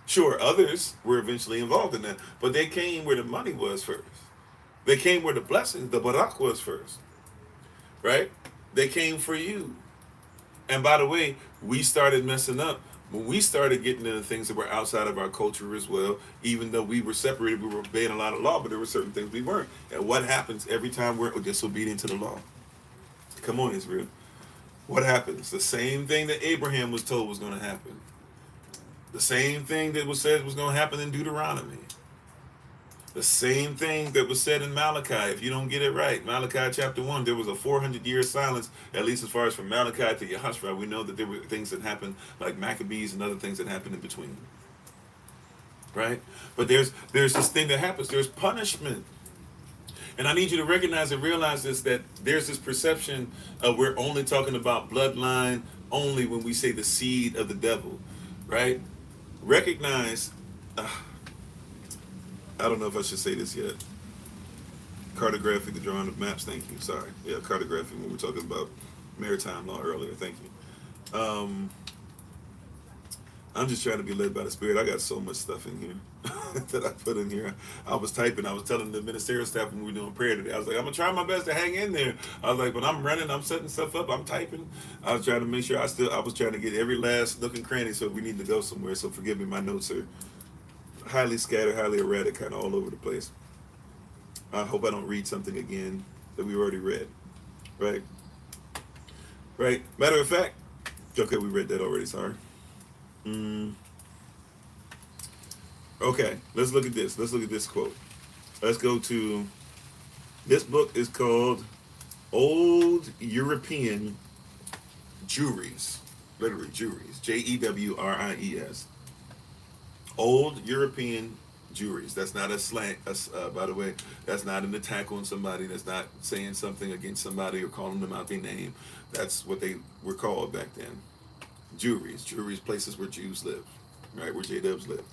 Sure, others were eventually involved in that, but they came where the money was first. They came where the blessings, the barak was first. Right? They came for you. And by the way, we started messing up when we started getting into things that were outside of our culture as well. Even though we were separated, we were obeying a lot of law, but there were certain things we weren't. And what happens every time we're disobedient to the law? Come on, Israel. What happens? The same thing that Abraham was told was going to happen. The same thing that was said was going to happen in Deuteronomy. The same thing that was said in Malachi. If you don't get it right, Malachi chapter 1, there was a 400-year silence, at least as far as from Malachi to Yahashua. We know that there were things that happened, like Maccabees and other things that happened in between. Right? But there's this thing that happens. There's punishment. And I need you to recognize and realize this, that there's this perception of we're only talking about bloodline only when we say the seed of the devil. Right? Recognize... I don't know if I should say this yet. Cartographic, the drawing of maps. Thank you. Sorry. Yeah, cartographic when we're talking about maritime law earlier. Thank you. I'm just trying to be led by the Spirit. I got so much stuff in here that I put in here. I was typing. I was telling the ministerial staff when we were doing prayer today. I was like, I'm going to try my best to hang in there. I was like, but I'm running. I'm setting stuff up. I'm typing. I was trying to make sure I was trying to get every last nook and cranny, so we need to go somewhere. So forgive me. My notes are highly scattered, highly erratic, kind of all over the place. I hope I don't read something again that we already read. Right? Matter of fact, okay, we read that already, sorry. Okay, let's look at this. Let's look at this quote. Let's go to, this book is called Old European Jewries. Literally, Jewries. Jewries. Old European Jewries. That's not a slang, by the way. That's not an attack on somebody. That's not saying something against somebody or calling them out their name. That's what they were called back then. Jewries. Jewries, places where Jews live, right? Where J-dubs live.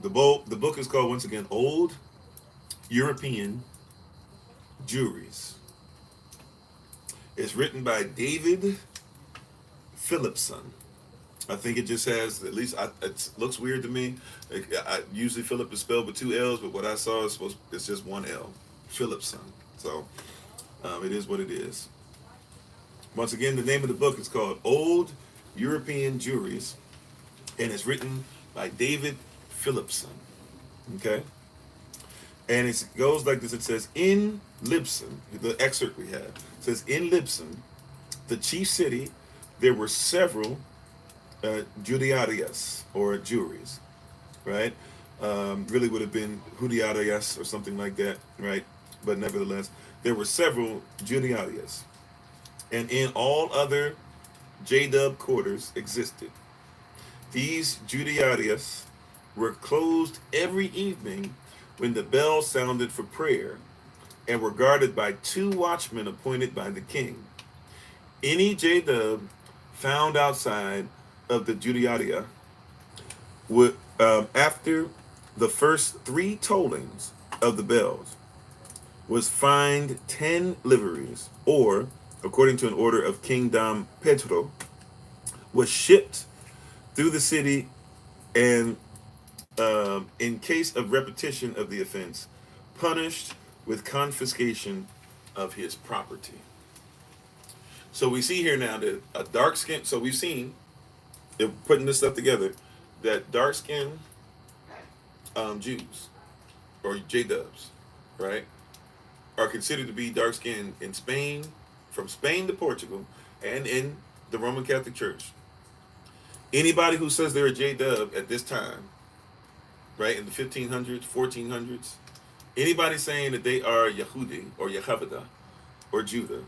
The book is called, once again, Old European Jewries. It's written by David Philipson. I think it just has, at least it looks weird to me. Usually Philip is spelled with two L's, but what I saw it's just one L. Philipson. So it is what it is. Once again, the name of the book is called Old European Juries, and it's written by David Philipson. Okay? And it goes like this. It says, in Libsyn, the excerpt we have, it says, in Libsyn, the chief city, there were several judiciarias, or juries, right? Really would have been judiciarias or something like that, right? But nevertheless, there were several judiciarias. And in all other J-Dub quarters existed. These judiciarias were closed every evening when the bell sounded for prayer, and were guarded by 2 watchmen appointed by the king. Any J-Dub found outside of the judiciaria would, after the first 3 tollings of the bells, was fined 10 liveries, or, according to an order of King Dom Pedro, was shipped through the city, and in case of repetition of the offense, punished with confiscation of his property. So we see here now that a dark skin, so we've seen, they're putting this stuff together, that dark skinned Jews, or J-Dubs, right, are considered to be dark skinned in Spain, from Spain to Portugal, and in the Roman Catholic Church. Anybody who says they're a J-Dub at this time, right, in the 1500s, 1400s, anybody saying that they are Yehudi or Yehovah or Judah,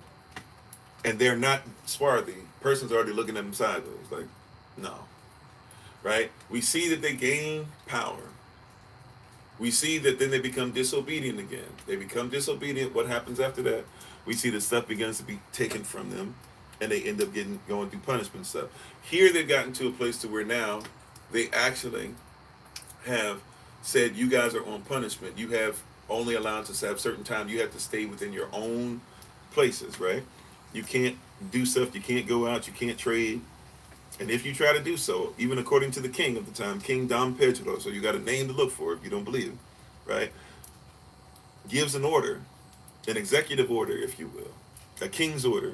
and they're not swarthy, person's already looking at them sideways, like, no, right? We see that they gain power. We see that then they become disobedient again. They become disobedient. What happens after that? We see that stuff begins to be taken from them, and they end up going through punishment stuff. Here they've gotten to a place to where now they actually have said, you guys are on punishment. You have only allowed to have certain time. You have to stay within your own places, right? You can't do stuff. You can't go out. You can't trade. And if you try to do so, even according to the king of the time, King Dom Pedro, so you got a name to look for if you don't believe it, right? Gives an order, an executive order, if you will, a king's order.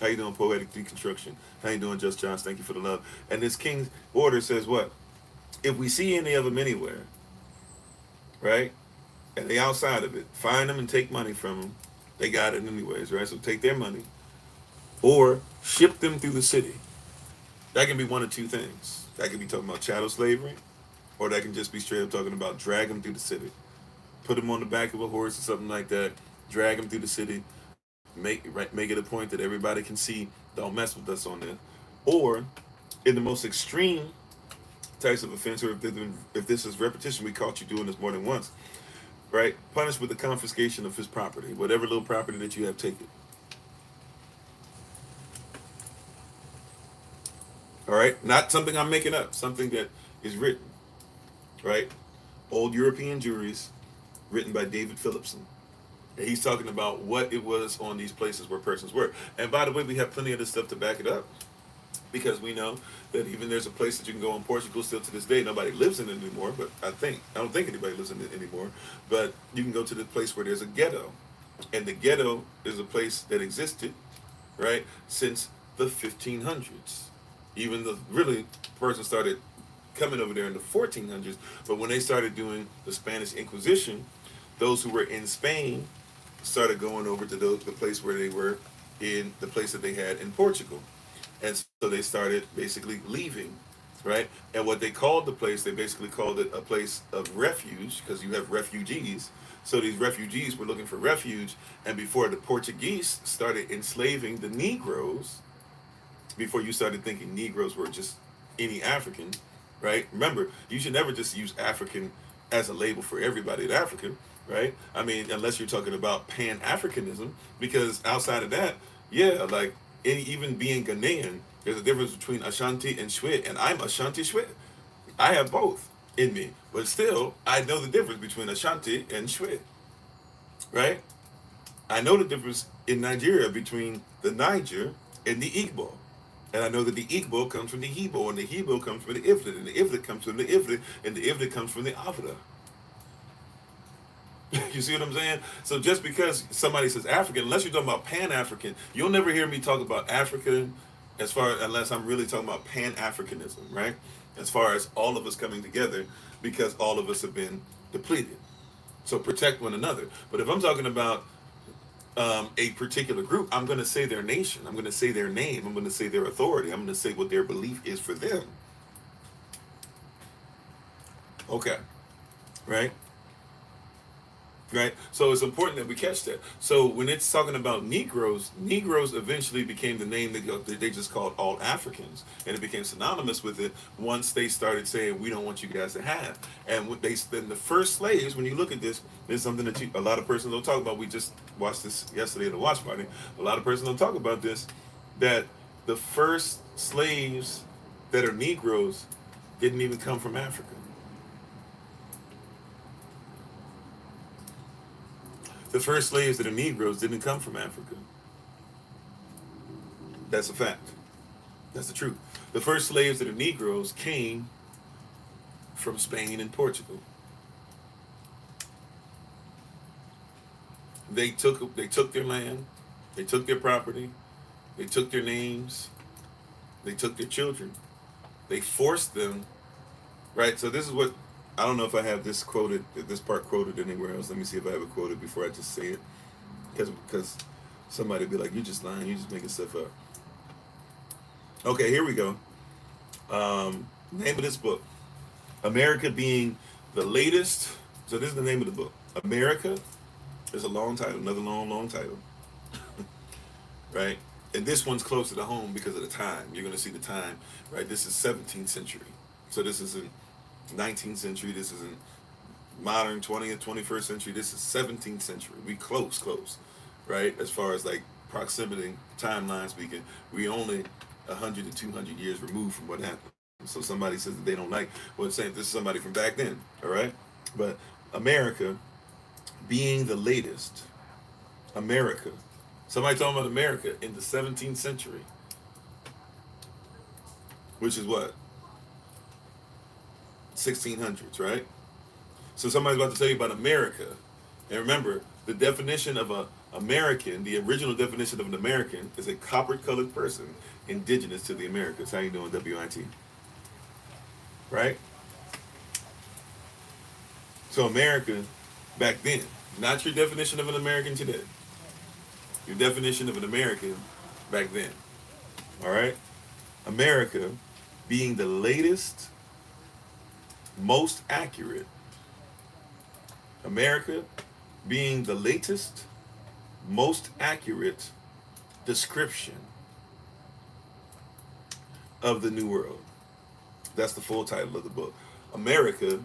How you doing, Poetic Deconstruction? How you doing, Just Josh? Thank you for the love. And this king's order says what? If we see any of them anywhere, right, and they outside of it, find them and take money from them. They got it anyways, right? So take their money, or ship them through the city. That can be one of 2 things. That can be talking about chattel slavery, or that can just be straight up talking about drag them through the city. Put them on the back of a horse or something like that, drag them through the city, make it a point that everybody can see, don't mess with us on there. Or, in the most extreme types of offense, or if this is repetition, we caught you doing this more than once, right? Punished with the confiscation of his property, whatever little property that you have, take it. All right, not something I'm making up, something that is written, right? Old European Juries, written by David Philipson. And he's talking about what it was on these places where persons were. And by the way, we have plenty of this stuff to back it up, because we know that even there's a place that you can go in Portugal still to this day. Nobody lives in it anymore, but I don't think anybody lives in it anymore. But you can go to the place where there's a ghetto, and the ghetto is a place that existed, right, since the 1500s. Even the really person started coming over there in the 1400s, but when they started doing the Spanish Inquisition, those who were in Spain started going over to the place where they were in the place that they had in Portugal. And so they started basically leaving, right? And what they called the place, they basically called it a place of refuge, because you have refugees. So these refugees were looking for refuge, and before the Portuguese started enslaving the Negroes, before you started thinking Negroes were just any African, right? Remember, you should never just use African as a label for everybody at African, right? I mean, unless you're talking about Pan-Africanism, because outside of that, yeah, like even being Ghanaian, there's a difference between Ashanti and Shwit, and I'm Ashanti Shwit. I have both in me, but still, I know the difference between Ashanti and Shwit, right? I know the difference in Nigeria between the Niger and the Igbo. And I know that the Igbo comes from the Hebrew, and the Hebrew comes from the Ifrit, and the Ifrit comes from the Ifrit, and the Ifrit comes from the Avra. You see what I'm saying? So just because somebody says African, unless you're talking about Pan-African, you'll never hear me talk about African unless I'm really talking about Pan-Africanism, right? As far as all of us coming together because all of us have been depleted. So protect one another. But if I'm talking about a particular group, I'm going to say their nation. I'm going to say their name. I'm going to say their authority. I'm going to say what their belief is for them. Okay. Right? Right? So it's important that we catch that. So when it's talking about Negroes, Negroes eventually became the name that they just called all Africans. And it became synonymous with it once they started saying, we don't want you guys to have. And when then the first slaves, when you look at this, there's something that a lot of persons don't talk about. We just watched this yesterday at the watch party. A lot of persons don't talk about this, that the first slaves that are Negroes didn't even come from Africa. The first slaves that are Negroes didn't come from Africa. That's a fact. That's the truth. The first slaves that are Negroes came from Spain and Portugal. They took their land, they took their property, they took their names, they took their children. They forced them, right? So this is what, I don't know if I have this part quoted anywhere else. Let me see if I have it quoted before I just say it. Because somebody be like, you're just lying, you're just making stuff up. Okay, here we go. Name of this book. America being the latest. So this is the name of the book. America is a long title, another long title. Right? And this one's closer to home because of the time. You're going to see the time, right? This is 17th century. So this isn't 19th century. This isn't modern 20th, 21st century. This is 17th century. We close, right? As far as like proximity, timeline speaking, we only 100 to 200 years removed from what happened. So somebody says that they don't like, well, saying this is somebody from back then, all right? But America being the latest, America. Somebody talking about America in the 17th century, which is what? 1600s, right? So somebody's about to tell you about America. And remember, the definition of an American, the original definition of an American is a copper-colored person indigenous to the Americas. How you doing, WIT? Right? So America back then, not your definition of an American today. Your definition of an American back then. All right? America being the latest, most accurate. America being the latest, most accurate description of the New World. That's the full title of the book. America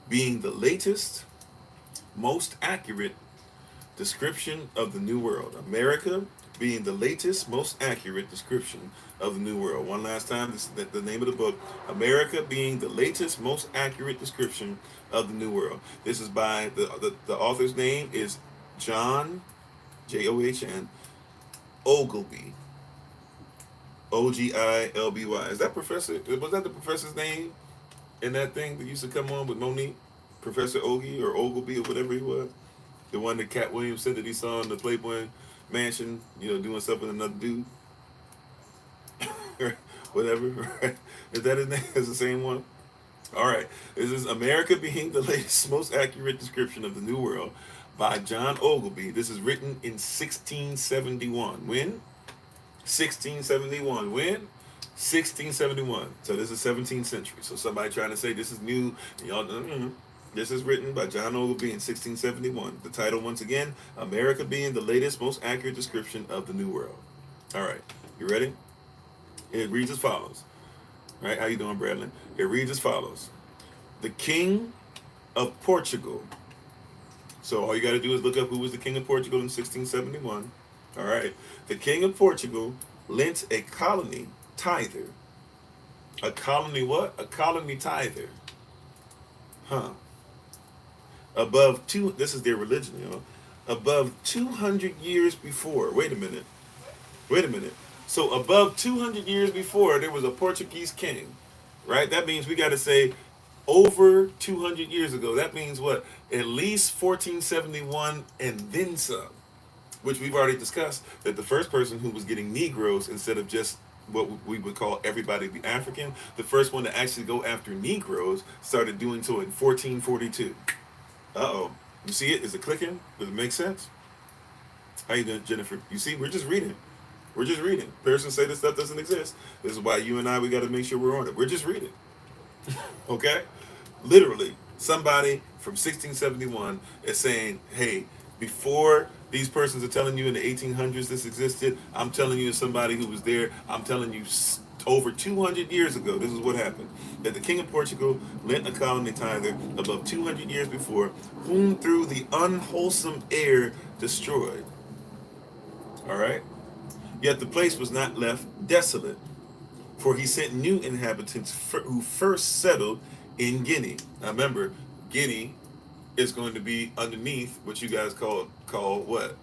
being the latest, most accurate description of the New World. America being the latest, most accurate description of the New World. One last time, this is the name of the book. America being the latest, most accurate description of the New World. This is by, the author's name is John, John, Ogilvy. Ogilby. Is that professor? Was that the professor's name in that thing that used to come on with Monique? Professor Ogie or Ogilvy or whatever he was? The one that Cat Williams said that he saw in the Playboy Mansion, doing stuff with another dude. Whatever, right? Is that his name? Is the same one? All right. This is America being the latest, most accurate description of the New World by John Ogilvy. This is written in 1671. When? 1671. When? 1671. So this is 17th century. So somebody trying to say this is new, y'all, this is written by John Ogilvy in 1671. The title, once again, America being the latest, most accurate description of the New World. All right. You ready? It reads as follows. All right. How you doing, Bradley? It reads as follows. The King of Portugal. So all you got to do is look up who was the King of Portugal in 1671. All right. The King of Portugal lent a colony tither. A colony what? A colony tither. Above this is their religion, above 200 years before. Wait a minute. So above 200 years before, there was a Portuguese king, right? That means we got to say over 200 years ago. That means what? At least 1471 and then some, which we've already discussed, that the first person who was getting Negroes instead of just what we would call everybody be African, the first one to actually go after Negroes started doing so in 1442. Uh-oh. You see it? Is it clicking? Does it make sense? How you doing, Jennifer? You see, we're just reading. We're just reading. Persons say this stuff doesn't exist. This is why you and I, we got to make sure we're on it. We're just reading. Okay? Literally, somebody from 1671 is saying, hey, before these persons are telling you in the 1800s this existed, I'm telling you as somebody who was there, I'm telling you over 200 years ago, this is what happened. That the King of Portugal lent a colony tither above 200 years before, whom through the unwholesome air destroyed. All right? Yet the place was not left desolate, for he sent new inhabitants who first settled in Guinea. Now remember, Guinea is going to be underneath what you guys call what?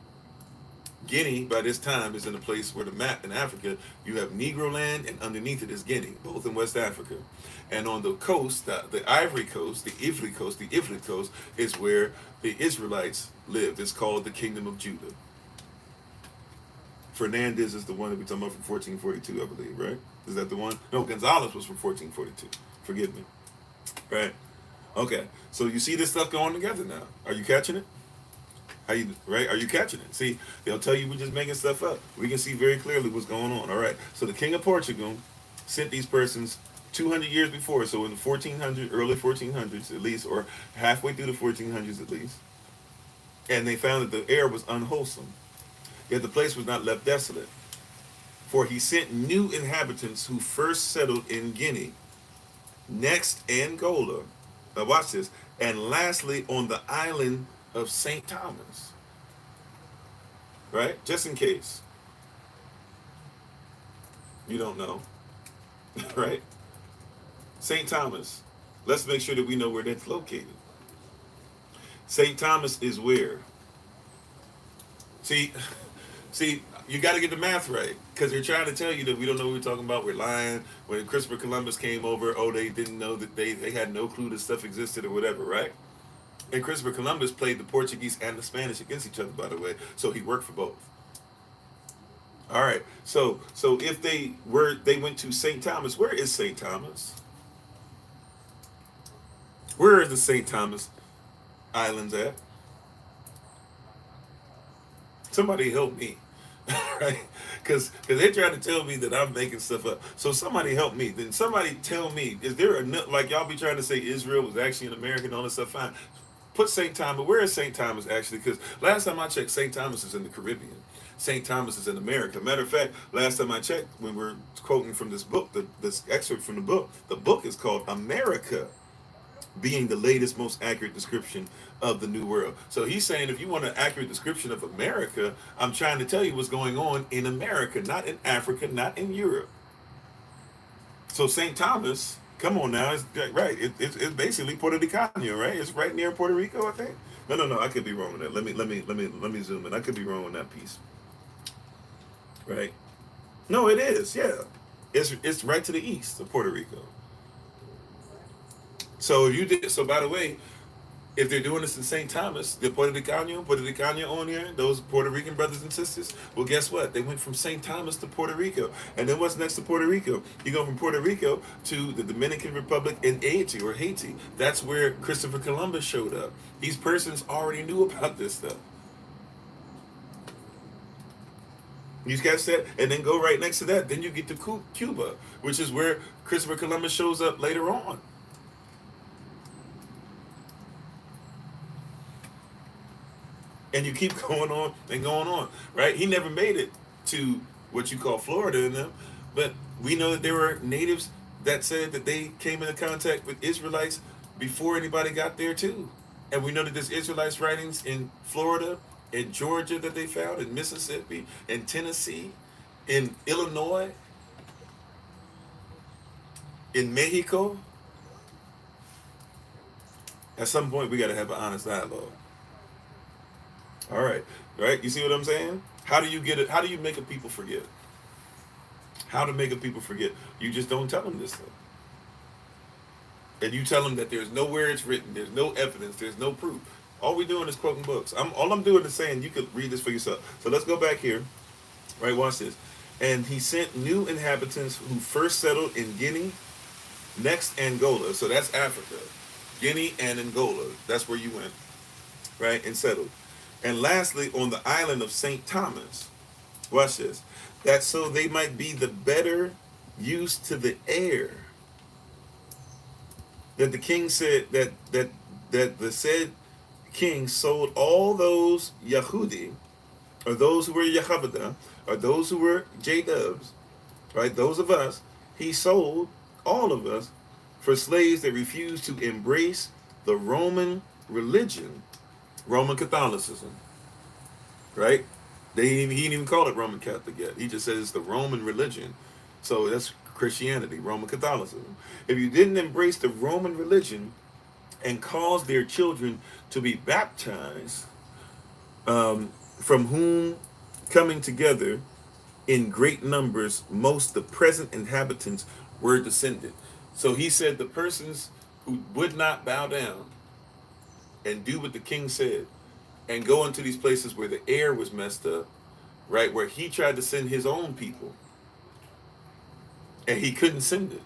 Guinea, by this time, is in a place where the map in Africa, you have Negro land, and underneath it is Guinea, both in West Africa. And on the coast, the Ivory Coast, the Ifrit Coast, is where the Israelites lived. It's called the Kingdom of Judah. Fernandez is the one that we're talking about from 1442, I believe, right? Is that the one? No, Gonzalez was from 1442. Forgive me. Right? Okay. So you see this stuff going together now. Are you catching it? Right? Are you catching it? See, they'll tell you we're just making stuff up. We can see very clearly what's going on. All right. So the King of Portugal sent these persons 200 years before. So in the 1400s, early 1400s at least, or halfway through the 1400s at least. And they found that the air was unwholesome. Yet the place was not left desolate. For he sent new inhabitants who first settled in Guinea, next Angola, watch this, and lastly on the island of St. Thomas. Right? Just in case you don't know. Right? St. Thomas. Let's make sure that we know where that's located. St. Thomas is where? See, you got to get the math right, because they're trying to tell you that we don't know what we're talking about. We're lying. When Christopher Columbus came over, they didn't know that they had no clue that stuff existed or whatever, right? And Christopher Columbus played the Portuguese and the Spanish against each other, by the way, so he worked for both. All right, so if they went to St. Thomas, where is St. Thomas? Where is the St. Thomas Islands at? Somebody help me. Right? Because they're trying to tell me that I'm making stuff up. So somebody help me. Then somebody tell me, is there like y'all be trying to say Israel was actually in America and all this stuff? Fine. Put St. Thomas. Where is St. Thomas actually? Because last time I checked, St. Thomas is in the Caribbean. St. Thomas is in America. Matter of fact, last time I checked, when we're quoting from this book, this excerpt from the book is called America, being the latest, most accurate description of the New World. So he's saying if you want an accurate description of America, I'm trying to tell you what's going on in America, not in Africa, not in Europe. So St. Thomas, come on now, it's right. It's basically Puerto Rico, right? It's right near Puerto Rico, I think. No, I could be wrong with that. Let me zoom in. I could be wrong on that piece. Right? No, it is. Yeah, it's right to the east of Puerto Rico. So if you did, so by the way, if they're doing this in St. Thomas, the Puerto Rico on here, those Puerto Rican brothers and sisters, well, guess what? They went from St. Thomas to Puerto Rico. And then what's next to Puerto Rico? You go from Puerto Rico to the Dominican Republic and Haiti. That's where Christopher Columbus showed up. These persons already knew about this stuff. You catch that? And then go right next to that. Then you get to Cuba, which is where Christopher Columbus shows up later on. And you keep going on and going on, right? He never made it to what you call Florida in them, but we know that there were natives that said that they came into contact with Israelites before anybody got there too. And we know that there's Israelites writings in Florida, in Georgia that they found, in Mississippi, in Tennessee, in Illinois, in Mexico. At some point, we got to have an honest dialogue. All right, right? You see what I'm saying? How do you get it? How do you make a people forget? How to make a people forget? You just don't tell them this stuff. and you tell them that there's nowhere it's written, there's no evidence, there's no proof. All we're doing is quoting books. All I'm doing is saying you could read this for yourself. So let's go back here. Right, watch this. And he sent new inhabitants who first settled in Guinea, next Angola. So that's Africa. Guinea and Angola. That's where you went. Right, and settled. And lastly, on the island of St. Thomas. Watch this. That so they might be the better used to the air. That the king said that the said king sold all those Yahudi, or those who were Yahavada, or those who were J-dubs, right? Those of us, he sold all of us for slaves that refused to embrace the Roman religion, Roman Catholicism, right? He didn't even call it Roman Catholic yet. He just says it's the Roman religion. So that's Christianity, Roman Catholicism. If you didn't embrace the Roman religion and cause their children to be baptized, from whom coming together in great numbers, most the present inhabitants were descended. So he said the persons who would not bow down and do what the king said and go into these places where the air was messed up, right, where he tried to send his own people and he couldn't send it.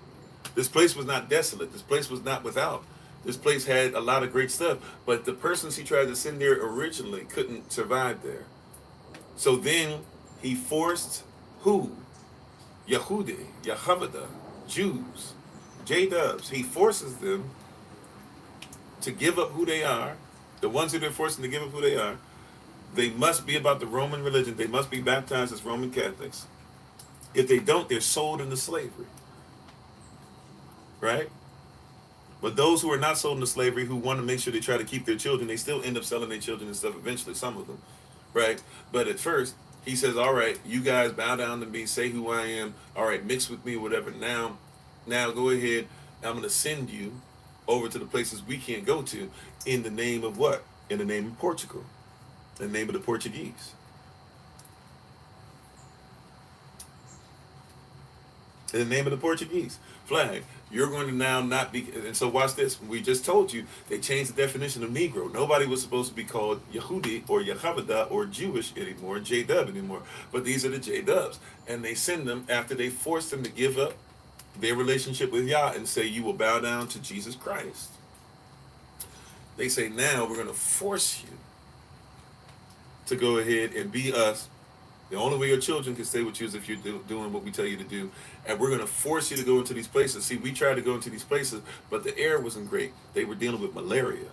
This place was not desolate. This place was not without. This place had a lot of great stuff, but the persons he tried to send there originally couldn't survive there. So then he forced who? Yehudi, Yahavada, Jews, J-dubs. He forces them to give up who they are. The ones who they're forcing to give up who they are, they must be about the Roman religion. They must be baptized as Roman Catholics. If they don't, they're sold into slavery. Right? But those who are not sold into slavery, who want to make sure they try to keep their children, they still end up selling their children and stuff eventually, some of them. Right? But at first, he says, all right, you guys bow down to me, say who I am, all right, mix with me, whatever. Now go ahead, I'm going to send you over to the places we can't go to in the name of what? In the name of Portugal, in the name of the Portuguese. In the name of the Portuguese flag, you're going to now not be. And so watch this. We just told you they changed the definition of Negro. Nobody was supposed to be called Yehudi or Yahavada or Jewish anymore, J-dub anymore. But these are the J-dubs. And they send them after they force them to give up their relationship with Yah and say, you will bow down to Jesus Christ. They say, now we're going to force you to go ahead and be us. The only way your children can stay with you is if you're doing what we tell you to do. And we're going to force you to go into these places. See, we tried to go into these places, but the air wasn't great. They were dealing with malaria.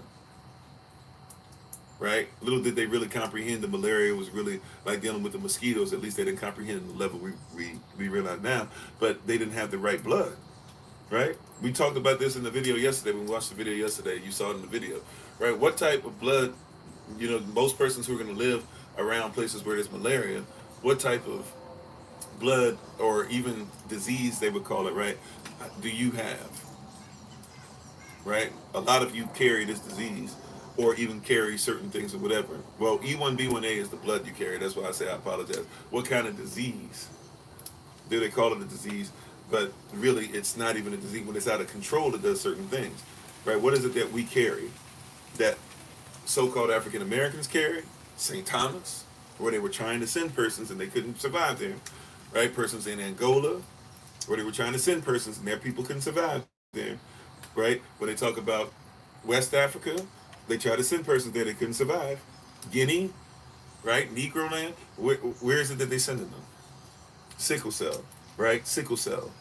Right? Little did they really comprehend the malaria was really like dealing with the mosquitoes. At least they didn't comprehend the level we realize now. But they didn't have the right blood. Right? We talked about this in the video yesterday. When we watched the video yesterday, you saw it in the video. Right? What type of blood, most persons who are going to live around places where there's malaria, what type of blood or even disease, they would call it, right, do you have? Right? A lot of you carry this disease or even carry certain things or whatever. Well, E1B1A is the blood you carry. That's why I say I apologize. What kind of disease? Do they call it a disease? But really, it's not even a disease. When it's out of control, it does certain things. Right? What is it that we carry that so-called African Americans carry? St. Thomas, where they were trying to send persons and they couldn't survive there, right? Persons in Angola, where they were trying to send persons and their people couldn't survive there, right? When they talk about West Africa, they tried to send persons there, they couldn't survive. Guinea, right? Negro land, where is it that they sending them? Sickle cell, right? Sickle cell.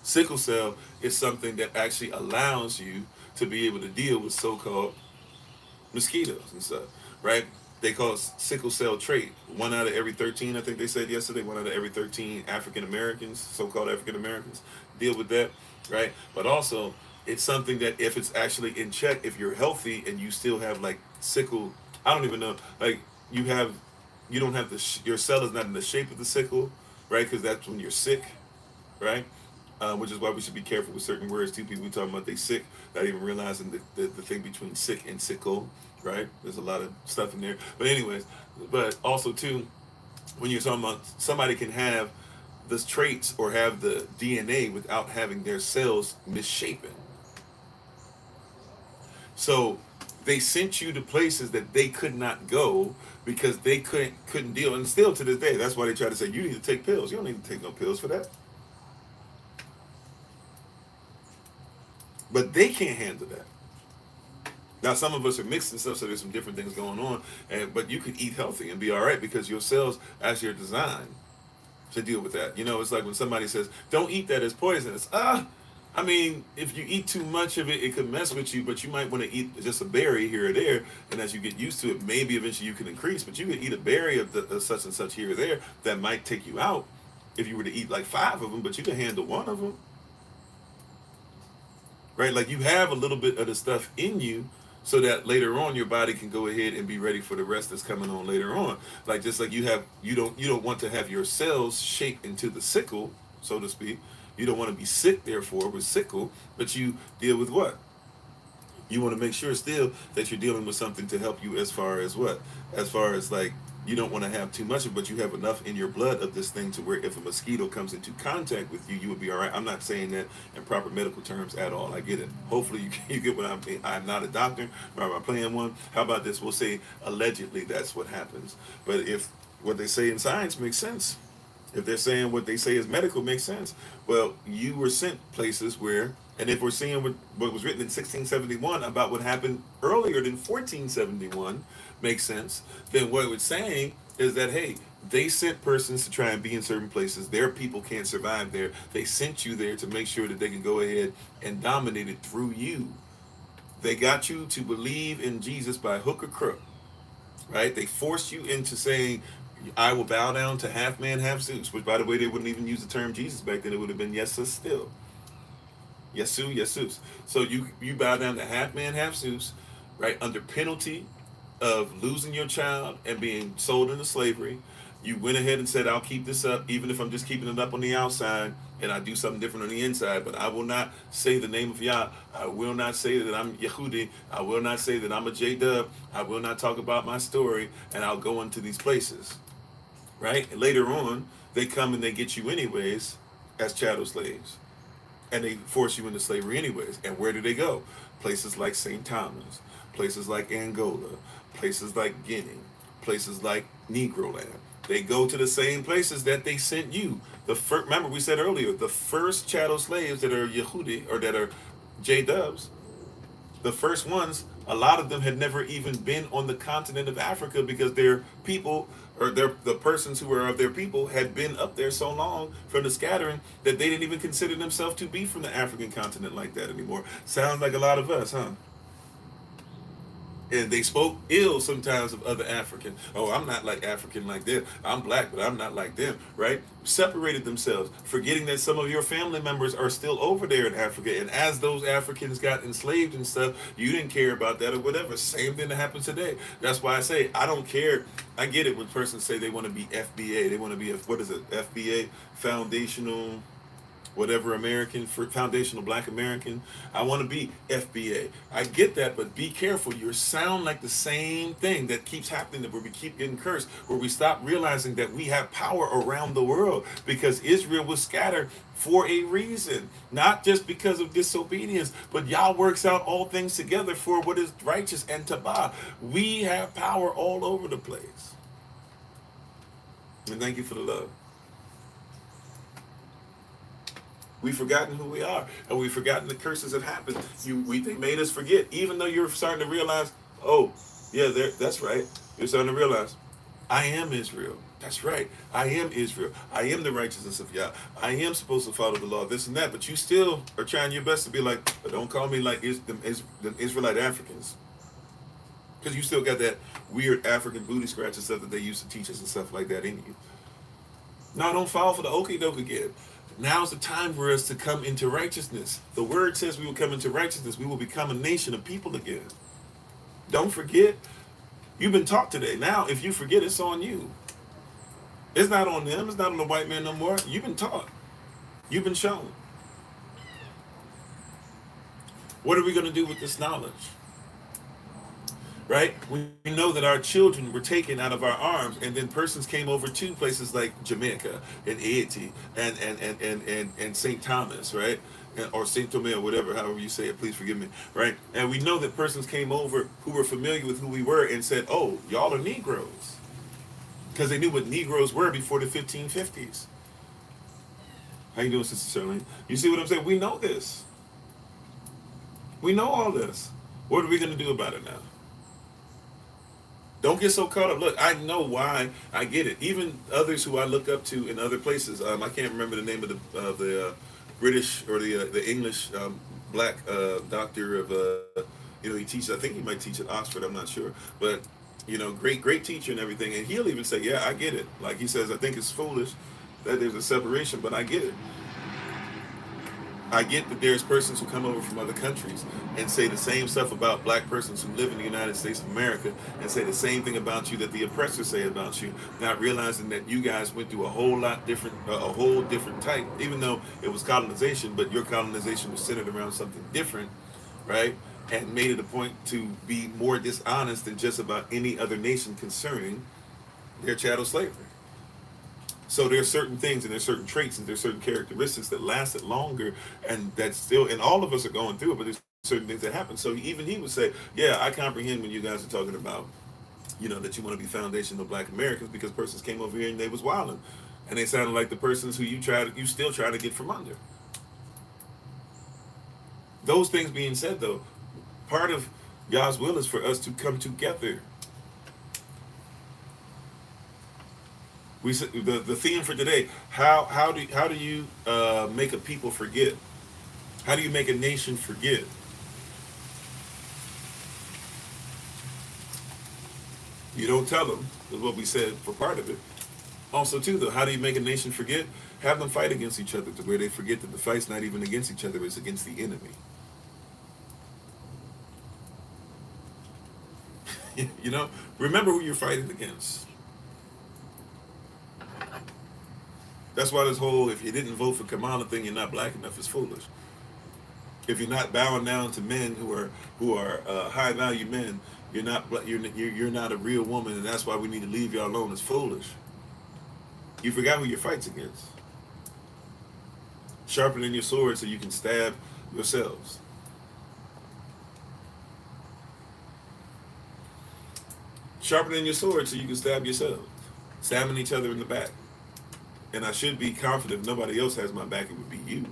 Sickle cell is something that actually allows you to be able to deal with so-called mosquitoes and stuff, right? They call it sickle cell trait. 1 out of every 13, I think they said yesterday, 1 out of every 13 African Americans, so-called African Americans, deal with that, right? But also, it's something that if it's actually in check, if you're healthy and you still have like sickle, I don't even know, like you don't have your cell is not in the shape of the sickle, right? Because that's when you're sick, right? Which is why we should be careful with certain words too. People talking about they sick, not even realizing the thing between sick and sickle, right? There's a lot of stuff in there. But anyways, but also too, when you're talking about somebody can have the traits or have the DNA without having their cells misshapen. So they sent you to places that they could not go because they couldn't deal. And still to this day, that's why they try to say you need to take pills. You don't need to take no pills for that. But they can't handle that. Now, some of us are mixed and stuff, so there's some different things going on. But you can eat healthy and be all right because your cells actually are designed to deal with that. You know, it's like when somebody says, "Don't eat that; it's poisonous." I mean, if you eat too much of it, it could mess with you. But you might want to eat just a berry here or there, and as you get used to it, maybe eventually you can increase. But you can eat a berry of such and such here or there that might take you out if you were to eat like 5 of them. But you can handle 1 of them, right? Like you have a little bit of the stuff in you so that later on your body can go ahead and be ready for the rest that's coming on later on. Like just like you don't want to have your cells shaped into the sickle, so to speak. You don't want to be sick therefore with sickle, but you deal with what? You want to make sure still that you're dealing with something to help you as far as what? As far as like you don't want to have too much of it, but you have enough in your blood of this thing to where if a mosquito comes into contact with you, you would be all right. I'm not saying that in proper medical terms at all. I get it. Hopefully you get what I'm saying. I'm not a doctor, nor am I playing one. How about this? We'll say allegedly that's what happens. But if what they say in science makes sense, if they're saying what they say is medical makes sense, well, you were sent places where, and if we're seeing what was written in 1671 about what happened earlier than 1471 makes sense, then what it's saying is that, hey, they sent persons to try and be in certain places. Their people can't survive there. They sent you there to make sure that they can go ahead and dominate it through you. They got you to believe in Jesus by hook or crook, right? They forced you into saying, I will bow down to half man, half Zeus, which, by the way, they wouldn't even use the term Jesus back then. It would have been Yesus still. Yesu, Yesus. So you bow down to half man, half Zeus, right, under penalty of losing your child and being sold into slavery. You went ahead and said, I'll keep this up, even if I'm just keeping it up on the outside, and I do something different on the inside, but I will not say the name of Yah. I will not say that I'm Yehudi. I will not say that I'm a J-Dub. I will not talk about my story, and I'll go into these places. Right? And later on, they come and they get you anyways as chattel slaves. And they force you into slavery anyways. And where do they go? Places like St. Thomas, places like Angola, places like Guinea, places like Negro land. They go to the same places that they sent you. Remember we said earlier, the first chattel slaves that are Yehudi or that are J-Dubs, the first ones, a lot of them had never even been on the continent of Africa because their people, or the persons who were of their people, had been up there so long from the scattering that they didn't even consider themselves to be from the African continent like that anymore. Sounds like a lot of us, huh? And they spoke ill sometimes of other Africans. Oh, I'm not like African like them. I'm black, but I'm not like them, right? Separated themselves, forgetting that some of your family members are still over there in Africa. And as those Africans got enslaved and stuff, you didn't care about that or whatever. Same thing that happens today. That's why I say I don't care. I get it when persons say they want to be FBA. They want to be, what is it, FBA, Foundational whatever American, for foundational black American. I want to be FBA. I get that, but be careful. You sound like the same thing that keeps happening, where we keep getting cursed, where we stop realizing that we have power around the world because Israel was scattered for a reason, not just because of disobedience, but Yah works out all things together for what is righteous and tabah. We have power all over the place. And thank you for the love. We've forgotten who we are, and we've forgotten the curses that happened. They made us forget, even though you're starting to realize, oh, yeah, that's right. You're starting to realize, I am Israel. That's right. I am Israel. I am the righteousness of Yah. I am supposed to follow the law, this and that, but you still are trying your best to be like, don't call me like the Israelite Africans. Because you still got that weird African booty scratch and stuff that they used to teach us and stuff like that in you. No, don't fall for the okie doke again. Now's the time for us to come into righteousness. The word says we will come into righteousness. We will become a nation of people again. Don't forget, you've been taught today. Now, if you forget, it's on you. It's not on them. It's not on the white man no more. You've been taught. You've been shown. What are we going to do with this knowledge? Right? We know that our children were taken out of our arms, and then persons came over to places like Jamaica and Haiti and St. Thomas, right? or Saint Tome or whatever, however you say it, please forgive me, right? And we know that persons came over who were familiar with who we were and said, oh, y'all are Negroes. Because they knew what Negroes were before the 1550s. How you doing, Sister Charlene? You see what I'm saying? We know this. We know all this. What are we going to do about it now? Don't get so caught up. Look, I know why. I get it. Even others who I look up to in other places. I can't remember the name of the British or the English black doctor of he teaches. I think he might teach at Oxford. I'm not sure, but great teacher and everything. And he'll even say, "Yeah, I get it." Like he says, I think it's foolish that there's a separation, but I get it. I get that there's persons who come over from other countries and say the same stuff about black persons who live in the United States of America and say the same thing about you that the oppressors say about you, not realizing that you guys went through a whole different type, even though it was colonization, but your colonization was centered around something different, right? And made it a point to be more dishonest than just about any other nation concerning their chattel slavery. So there's certain things and there's certain traits and there's certain characteristics that lasted longer and that still, and all of us are going through it, but there's certain things that happen. So even he would say, yeah, I comprehend when you guys are talking about, that you want to be foundational black Americans because persons came over here and they was wilding. And they sounded like the persons who you still try to get from under. Those things being said though, part of God's will is for us to come together. The theme for today: how do you make a people forget? How do you make a nation forget? You don't tell them, is what we said for part of it. Also, too, though, how do you make a nation forget? Have them fight against each other to where they forget that the fight's not even against each other; it's against the enemy. Remember who you're fighting against. That's why this whole "if you didn't vote for Kamala" thing, you're not black enough is foolish. If you're not bowing down to men who are high value men, you're not a real woman, and that's why we need to leave y'all alone. It's foolish. You forgot who your fight's against. Sharpening your sword so you can stab yourselves. Sharpening your sword so you can stab yourselves. Stabbing each other in the back. And I should be confident if nobody else has my back, it would be you.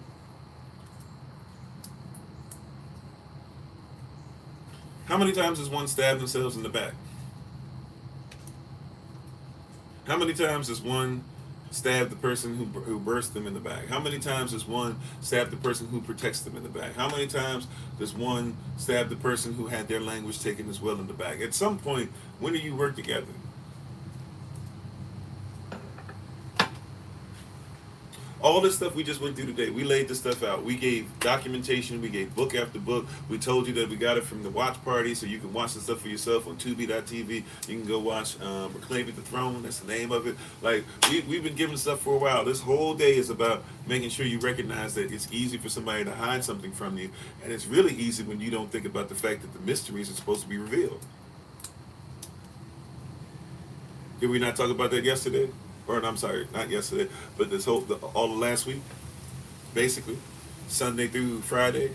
How many times has one stabbed themselves in the back? How many times has one stabbed the person who burst them in the back? How many times does one stab the person who protects them in the back? How many times does one stab the person who had their language taken as well in the back? At some point, when do you work together? All this stuff we just went through today, we laid this stuff out. We gave documentation, we gave book after book. We told you that we got it from the watch party, so you can watch the stuff for yourself on Tubi.tv. You can go watch Reclaiming the Throne, that's the name of it. Like, we've been giving stuff for a while. This whole day is about making sure you recognize that it's easy for somebody to hide something from you, and it's really easy when you don't think about the fact that the mysteries are supposed to be revealed. Did we not talk about that yesterday? Or I'm sorry, not yesterday, but all of last week, basically, Sunday through Friday,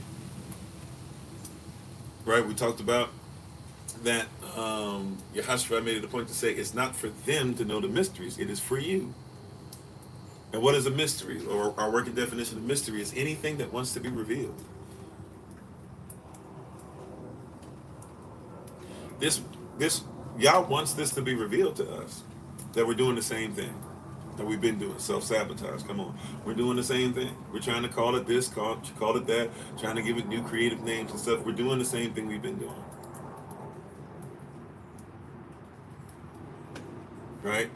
right? We talked about that Yahashua made it a point to say it's not for them to know the mysteries, it is for you. And what is a mystery? Or our working definition of mystery is anything that wants to be revealed. Yah wants this to be revealed to us. That we're doing the same thing that we've been doing, self-sabotage. Come on, we're doing the same thing. We're trying to call it this, call it that, trying to give it new creative names and stuff. We're doing the same thing we've been doing, right?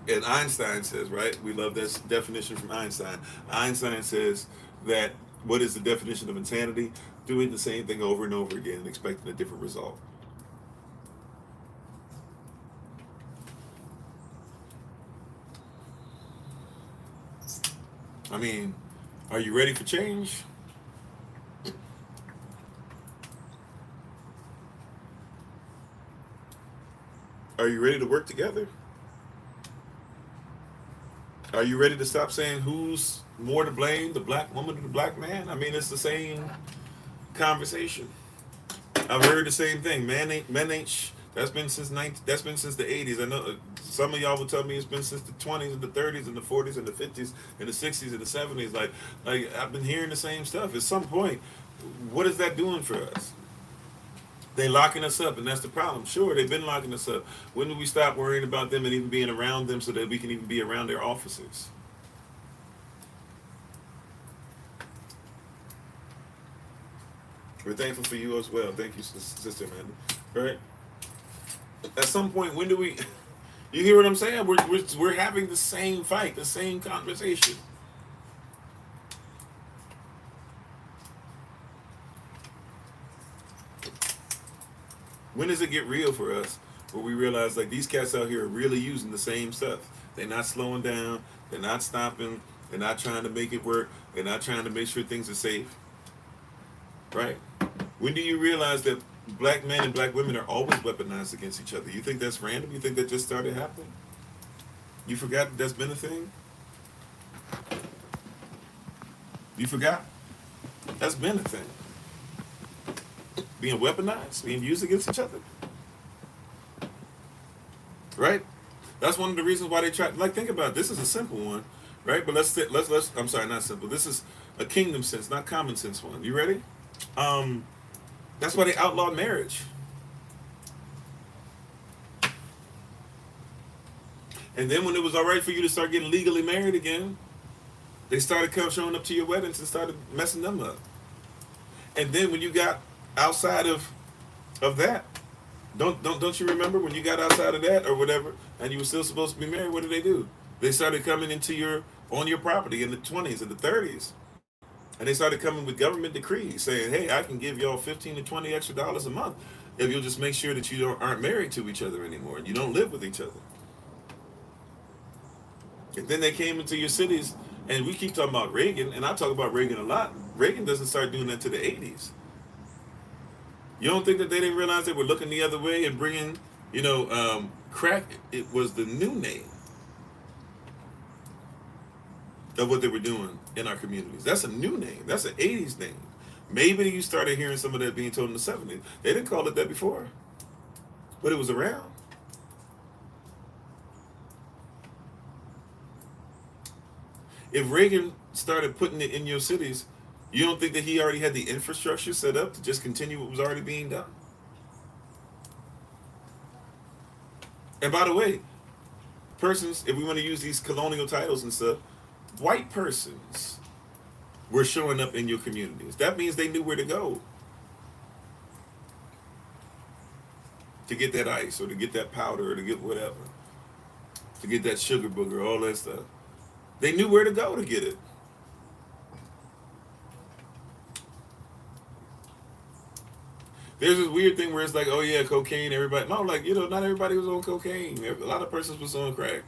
And Einstein says, right? We love this definition from Einstein. Einstein says that what is the definition of insanity? Doing the same thing over and over again and expecting a different result. I mean, are you ready for change? Are you ready to work together? Are you ready to stop saying who's more to blame, the black woman or the black man? I mean, it's the same conversation. I've heard the same thing. Men ain't. That's been since That's been since the '80s. I know some of y'all will tell me it's been since the '20s and the '30s and the '40s and the '50s and the '60s and the '70s. Like I've been hearing the same stuff. At some point, what is that doing for us? They locking us up, and that's the problem. Sure, they've been locking us up. When do we stop worrying about them and even being around them so that we can even be around their officers? We're thankful for you as well. Thank you, Sister Amanda. All right. At some point, when do we? You hear what I'm saying? We're having the same fight, the same conversation. When does it get real for us? Where we realize like these cats out here are really using the same stuff. They're not slowing down. They're not stopping. They're not trying to make it work. They're not trying to make sure things are safe. Right? When do you realize that black men and black women are always weaponized against each other? You think that's random? You think that just started happening? You forgot that's been a thing? You forgot? That's been a thing. Being weaponized, being used against each other. Right? That's one of the reasons why they try. Like, think about it. This is a simple one, right? But let's. I'm sorry, not simple. This is a kingdom sense, not common sense one. You ready? That's why they outlawed marriage. And then when it was all right for you to start getting legally married again, they started showing up to your weddings and started messing them up. And then when you got outside of that, don't you remember when you got outside of that or whatever, and you were still supposed to be married? What did they do? They started coming on your property in the 20s and the 30s. And they started coming with government decrees saying, hey, I can give y'all $15 to $20 extra a month if you'll just make sure that you aren't married to each other anymore and you don't live with each other. And then they came into your cities, and we keep talking about Reagan, and I talk about Reagan a lot. Reagan doesn't start doing that to the 80s. You don't think that they didn't realize they were looking the other way and bringing, crack? It was the new name of what they were doing in our communities. That's a new name. That's an 80s name. Maybe you started hearing some of that being told in the 70s. They didn't call it that before, but it was around. If Reagan started putting it in your cities, you don't think that he already had the infrastructure set up to just continue what was already being done? And by the way, persons, if we want to use these colonial titles and stuff, white persons were showing up in your communities. That means they knew where to go to get that ice or to get that powder or to get whatever, to get that sugar booger, all that stuff. They knew where to go to get it. There's this weird thing where it's like, oh yeah, cocaine, everybody. No, like, not everybody was on cocaine. A lot of persons was on crack.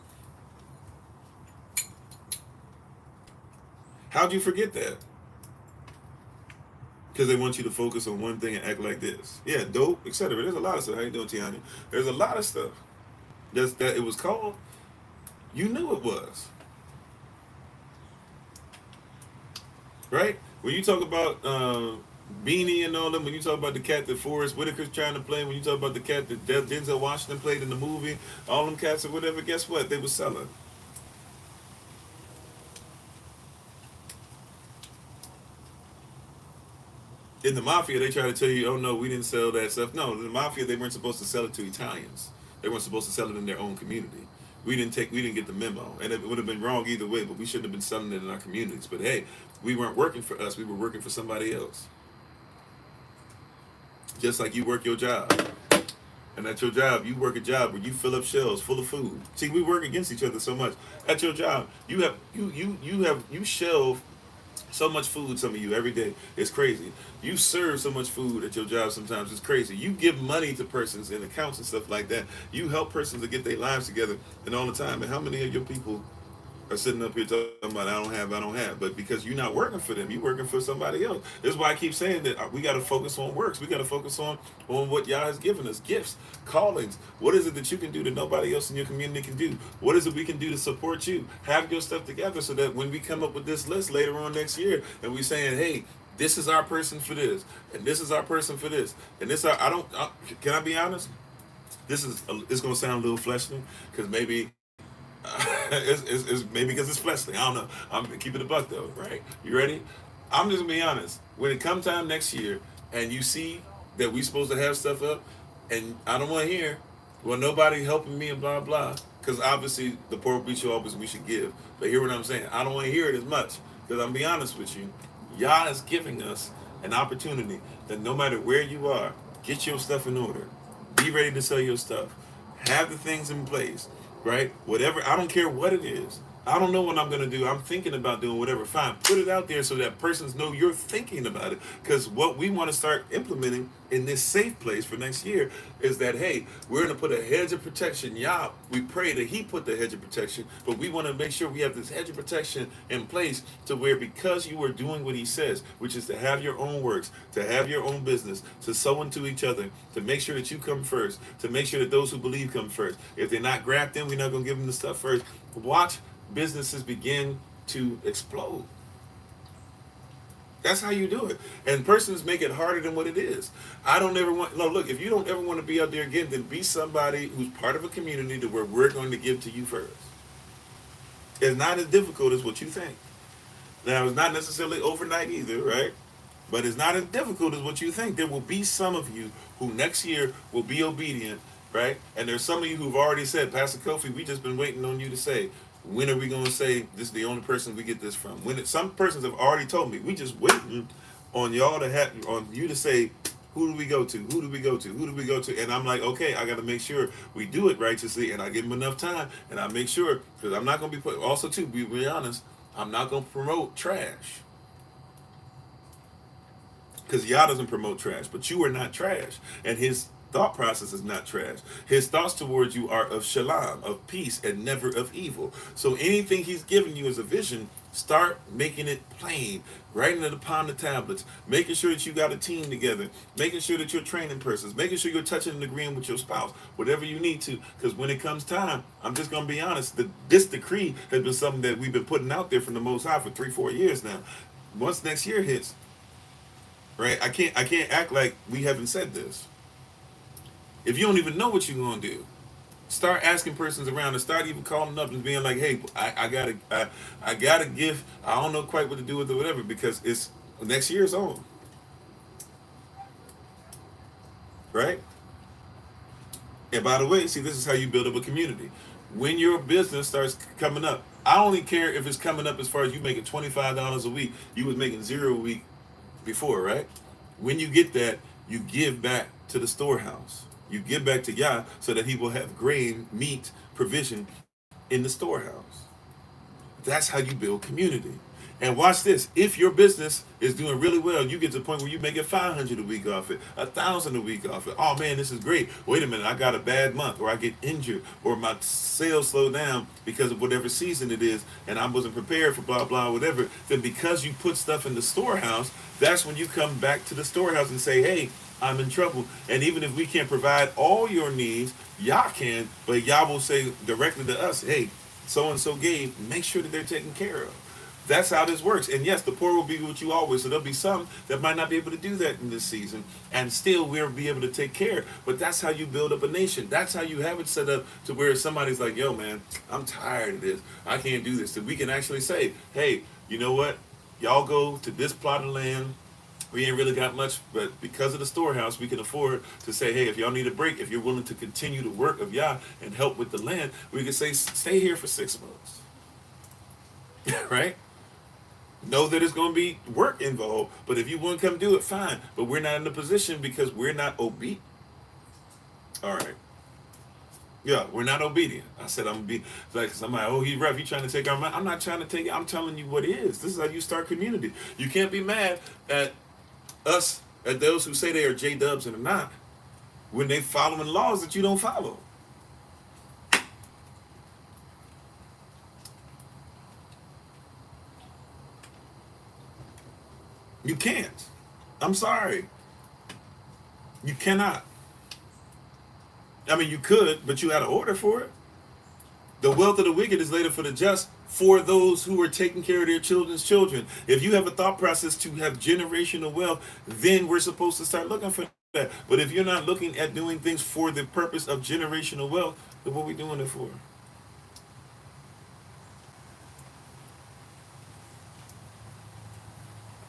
How'd you forget that? Because they want you to focus on one thing and act like this. Yeah, dope, etc. There's a lot of stuff. How you doing, Tiana? There's a lot of stuff. That it was called. You knew it was. Right? When you talk about Beanie and all them, when you talk about the cat that Forrest Whitaker's trying to play, when you talk about the cat that Denzel Washington played in the movie, all them cats or whatever, guess what? They were selling. In the mafia, they try to tell you, oh no, we didn't sell that stuff. No, in the mafia, they weren't supposed to sell it to Italians. They weren't supposed to sell it in their own community. We didn't get the memo. And it would have been wrong either way, but we shouldn't have been selling it in our communities. But hey, we weren't working for us, we were working for somebody else. Just like you work your job. And at your job, you work a job where you fill up shelves full of food. See, we work against each other so much. At your job, you shelve so much food, some of you, every day. It's crazy. You serve so much food at your job sometimes. It's crazy. You give money to persons in accounts and stuff like that. You help persons to get their lives together and all the time. And how many of your people are sitting up here talking about I don't have, but because you're not working for them, you're working for somebody else. This is why I keep saying that we got to focus on works. We got to focus on what Yah has given us, gifts, callings. What is it that you can do that nobody else in your community can do? What is it we can do to support you? Have your stuff together so that when we come up with this list later on next year, and we saying, hey, this is our person for this, and this is our person for this, and this can I be honest? It's gonna sound a little fleshly because maybe it's maybe because it's fleshly. I don't know. I'm keeping it a buck though, right? You ready? I'm just gonna be honest. When it comes time next year, and you see that we supposed to have stuff up, and I don't want to hear, well, nobody helping me and blah blah, because obviously the poor we should give. But hear what I'm saying? I don't want to hear it as much because I'm gonna be honest with you. Yah is giving us an opportunity that no matter where you are, get your stuff in order. Be ready to sell your stuff. Have the things in place, right? Whatever, I don't care what it is. I don't know what I'm going to do. I'm thinking about doing whatever. Fine. Put it out there so that persons know you're thinking about it. Because what we want to start implementing in this safe place for next year is that, hey, we're going to put a hedge of protection. Yeah, we pray that he put the hedge of protection, but we want to make sure we have this hedge of protection in place to where because you are doing what he says, which is to have your own works, to have your own business, to sow into each other, to make sure that you come first, to make sure that those who believe come first. If they're not grabbed in, we're not going to give them the stuff first. Watch businesses begin to explode. That's how you do it. And persons make it harder than what it is. I don't ever want, no, look, if you don't ever want to be out there again, then be somebody who's part of a community to where we're going to give to you first. It's not as difficult as what you think. Now, it's not necessarily overnight either, right? But it's not as difficult as what you think. There will be some of you who next year will be obedient, right? And there's some of you who've already said, Pastor Kofi, we just been waiting on you to say, when are we going to say this is the only person we get this from? Some persons have already told me, we just waiting on y'all to have, on you to say, who do we go to? Who do we go to? Who do we go to? And I'm like, okay, I got to make sure we do it righteously, and I give them enough time, and I make sure, because I'm not going to be put, also too, be honest, I'm not going to promote trash. Because Yah doesn't promote trash, but you are not trash. And his thought process is not trash. His thoughts towards you are of shalom, of peace, and never of evil. So anything he's giving you as a vision, start making it plain, writing it upon the tablets, making sure that you got a team together, making sure that you're training persons, making sure you're touching and agreeing with your spouse, whatever you need to. Because when it comes time, I'm just going to be honest, this decree has been something that we've been putting out there from the Most High for 3-4 years now. Once next year hits, right, I can't act like we haven't said this. If you don't even know what you're going to do, start asking persons around and start even calling up and being like, hey, I got a gift. I don't know quite what to do with it or whatever, because it's next year's on. Right? And by the way, see, this is how you build up a community. When your business starts coming up, I only care if it's coming up as far as you making $25 a week. You was making $0 a week before, right? When you get that, you give back to the storehouse. You give back to Yah so that he will have grain, meat, provision in the storehouse. That's how you build community. And watch this. If your business is doing really well, you get to the point where you make it $500 a week off it, $1,000 a week off it. Oh man, this is great. Wait a minute, I got a bad month, or I get injured, or my sales slow down because of whatever season it is, and I wasn't prepared for blah blah whatever. Then because you put stuff in the storehouse, that's when you come back to the storehouse and say, hey, I'm in trouble. And even if we can't provide all your needs, Yah can, but Yah will say directly to us, hey, so-and-so gave, make sure that they're taken care of. That's how this works. And yes, the poor will be with you always. So there'll be some that might not be able to do that in this season. And still we'll be able to take care. But that's how you build up a nation. That's how you have it set up to where somebody's like, yo, man, I'm tired of this. I can't do this. So we can actually say, hey, you know what? Y'all go to this plot of land. We ain't really got much, but because of the storehouse, we can afford to say, hey, if y'all need a break, if you're willing to continue the work of Yah and help with the land, we can say, stay here for 6 months. Right? Know that it's going to be work involved, but if you want to come do it, fine. But we're not in the position because we're not obedient. All right. Yeah, we're not obedient. I said I'm going to be like somebody, oh, he's rough. He's trying to take our money. I'm not trying to take it. I'm telling you what it is. This is how you start community. You can't be mad at us, at those who say they are J-dubs and are not, when they following laws that you don't follow. You can't. I'm sorry. You cannot. I mean, you could, but you had to order for it. The wealth of the wicked is laid up for the just, for those who are taking care of their children's children. If you have a thought process to have generational wealth, then we're supposed to start looking for that. But if you're not looking at doing things for the purpose of generational wealth, then what are we doing it for?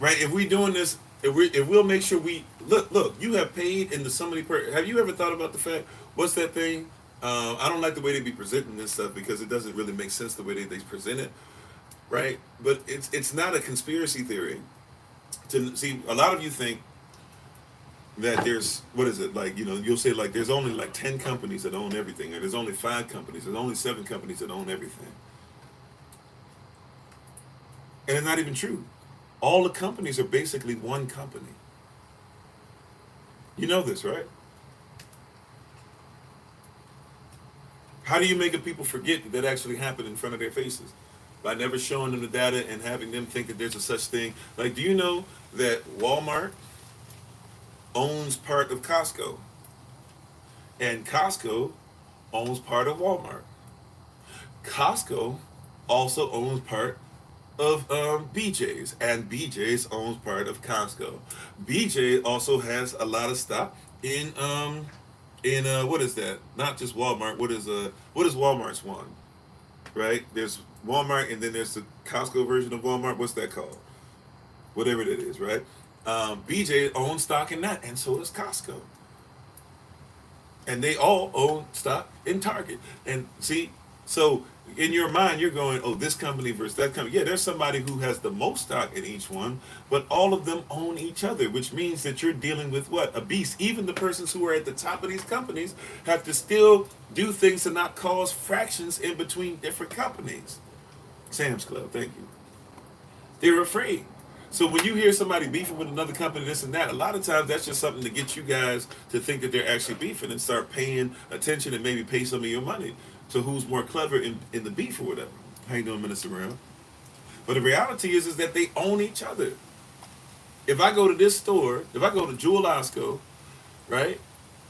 Right? If we're doing this, if we'll make sure we look, you have paid into somebody. Have you ever thought about the fact? What's that thing? I don't like the way they be presenting this stuff because it doesn't really make sense the way they present it, right? But it's not a conspiracy theory. To see, a lot of you think that there's, what is it, like, you'll say like there's only like 10 companies that own everything, or there's only 5 companies, there's only 7 companies that own everything, and it's not even true. All the companies are basically one company. You know this, right? How do you make it people forget that actually happened in front of their faces? By never showing them the data and having them think that there's a such thing. Like, do you know that Walmart owns part of Costco? And Costco owns part of Walmart. Costco also owns part of BJ's, and BJ's owns part of Costco. BJ also has a lot of stock in what is that? Not just Walmart. What is Walmart's one? Right? There's Walmart, and then there's the Costco version of Walmart. What's that called? Whatever that is, right? BJ owns stock in that, and so does Costco. And they all own stock in Target. And see, so in your mind, you're going, oh, this company versus that company. Yeah, there's somebody who has the most stock in each one, but all of them own each other, which means that you're dealing with what? A beast. Even the persons who are at the top of these companies have to still do things to not cause fractions in between different companies. Sam's Club, thank you. They're afraid. So when you hear somebody beefing with another company, this and that, a lot of times that's just something to get you guys to think that they're actually beefing and start paying attention and maybe pay some of your money to who's more clever in the beef or whatever. How you doing, Minister Brown? But the reality is that they own each other. If I go to this store, if I go to Jewel Osco, right,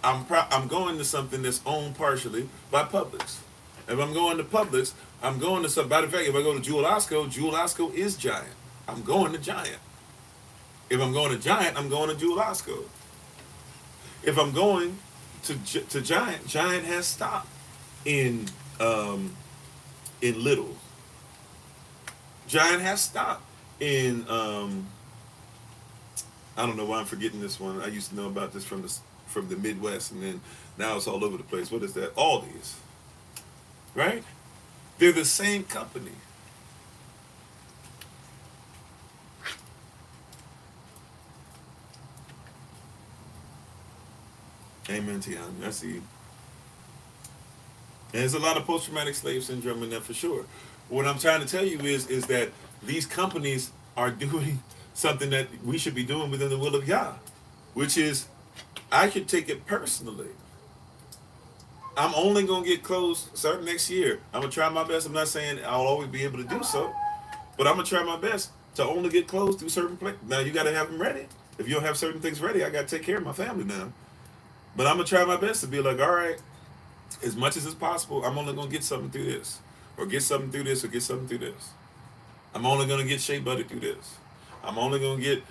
I'm going to something that's owned partially by Publix. If I'm going to Publix, I'm going to some. By the fact, if I go to Jewel Osco is Giant. I'm going to Giant. If I'm going to Giant, I'm going to Jewel Osco. If I'm going to Giant, Giant has stock in Little. Giant has stock in I don't know why I'm forgetting this one. I used to know about this from the Midwest, and then now it's all over the place. What is that? Aldi's. Right? They're the same company. Amen, Tiana. I see you. And there's a lot of post-traumatic slave syndrome in that for sure. What I'm trying to tell you is that these companies are doing something that we should be doing within the will of Yah, which is, I should take it personally. I'm only going to get close starting next year. I'm going to try my best. I'm not saying I'll always be able to do so, but I'm going to try my best to only get close to certain places. Now, you got to have them ready. If you don't have certain things ready, I got to take care of my family now. But I'm going to try my best to be like, all right, as much as it's possible, I'm only going to get something through this, or get something through this, or get something through this. I'm only going to get shea butter through this. I'm only going to get,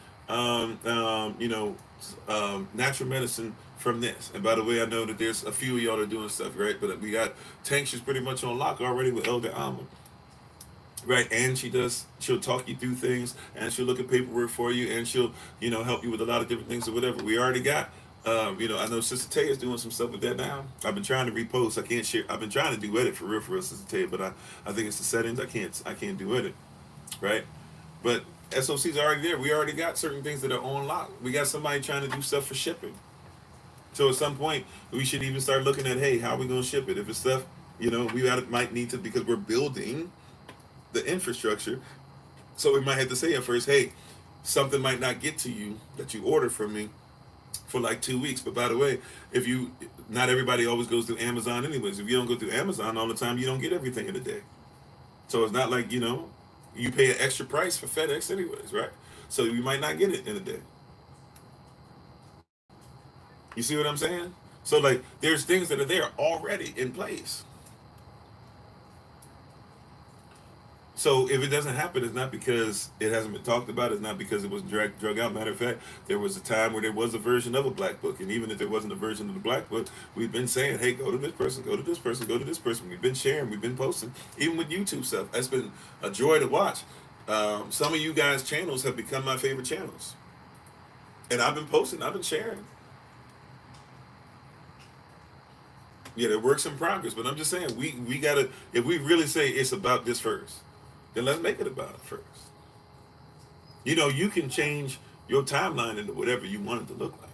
natural medicine from this. And by the way, I know that there's a few of y'all that are doing stuff, right? But we got Tank, she's pretty much on lock already with Elder Alma. Right, and she'll talk you through things, and she'll look at paperwork for you, and she'll, help you with a lot of different things or whatever. We already got, I know Sister Tay is doing some stuff with that now. I've been trying to repost. I can't share. I've been trying to do edit for real, Sister Tay, but I think it's the settings. I can't do edit, right? But SOC's already there. We already got certain things that are on lock. We got somebody trying to do stuff for shipping. So at some point, we should even start looking at, hey, how are we going to ship it? If it's stuff, might need to, because we're building the infrastructure. So we might have to say at first, hey, something might not get to you that you ordered from me for like 2 weeks. But by the way, not everybody always goes through Amazon anyways. If you don't go through Amazon all the time, you don't get everything in a day. So it's not like, you pay an extra price for FedEx anyways, right? So you might not get it in a day. You see what I'm saying? So like there's things that are there already in place. So if it doesn't happen, it's not because it hasn't been talked about. It's not because it was drug out. Matter of fact, there was a time where there was a version of a black book, and even if there wasn't a version of the black book, we've been saying, "Hey, go to this person, go to this person, go to this person." We've been sharing, we've been posting, even with YouTube stuff. That's been a joy to watch. Some of you guys' channels have become my favorite channels, and I've been posting, I've been sharing. Yeah, there works in progress, but I'm just saying we gotta, if we really say it's about this first, then let's make it about it first. You know, you can change your timeline into whatever you want it to look like.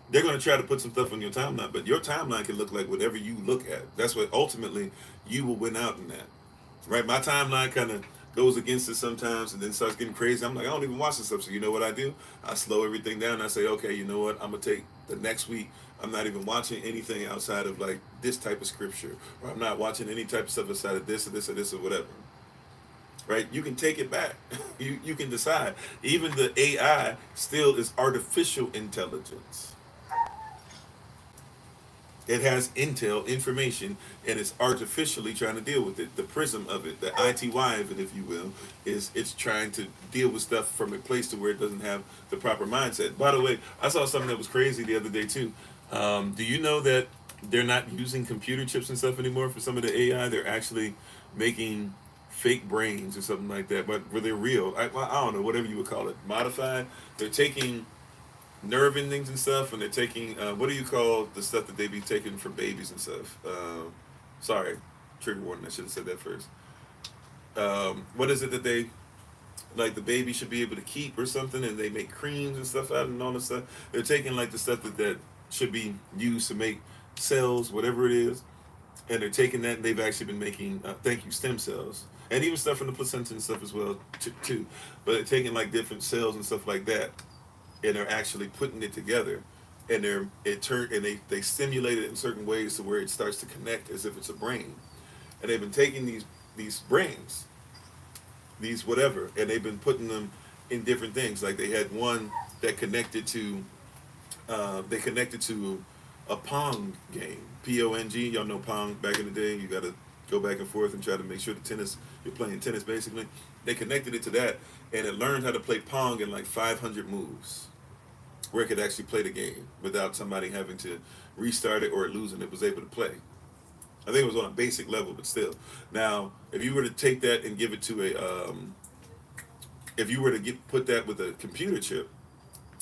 They're going to try to put some stuff on your timeline, but your timeline can look like whatever you look at. That's what ultimately you will win out in that. Right? My timeline kind of goes against it sometimes and then starts getting crazy. I'm like, I don't even watch this stuff. So you know what I do? I slow everything down. I say, okay, you know what? I'm going to take the next week. I'm not even watching anything outside of like this type of scripture, or I'm not watching any type of stuff outside of this or this or this or whatever. Right? You can take it back. You can decide. Even the AI still is artificial intelligence. It has intel, information, and it's artificially trying to deal with it. The prism of it, the ITY of it, if you will, is it's trying to deal with stuff from a place to where it doesn't have the proper mindset. By the way, I saw something that was crazy the other day too. Do you know that they're not using computer chips and stuff anymore for some of the AI? They're actually making fake brains or something like that, but where they're real. I don't know, whatever you would call it, modified. They're taking nerve endings and stuff, and they're taking what do you call the stuff that they be taking for babies and stuff? Sorry, trigger warning. I should have said that first. What is it that they like the baby should be able to keep or something, and they make creams and stuff out and all this stuff. They're taking like the stuff that should be used to make cells, whatever it is, and they're taking that and they've actually been making stem cells, and even stuff from the placenta and stuff as well too. But they're taking like different cells and stuff like that, and they're actually putting it together, and they stimulate it in certain ways to where it starts to connect as if it's a brain. And they've been taking these brains, these whatever, and they've been putting them in different things. Like they had one that connected to a Pong game, Pong. Y'all know Pong back in the day. You got to go back and forth and try to make sure you're playing tennis basically. They connected it to that, and it learned how to play Pong in like 500 moves, where it could actually play the game without somebody having to restart it or losing it. Was able to play. I think it was on a basic level, but still. Now, if you were to take that and give it to if you were to put that with a computer chip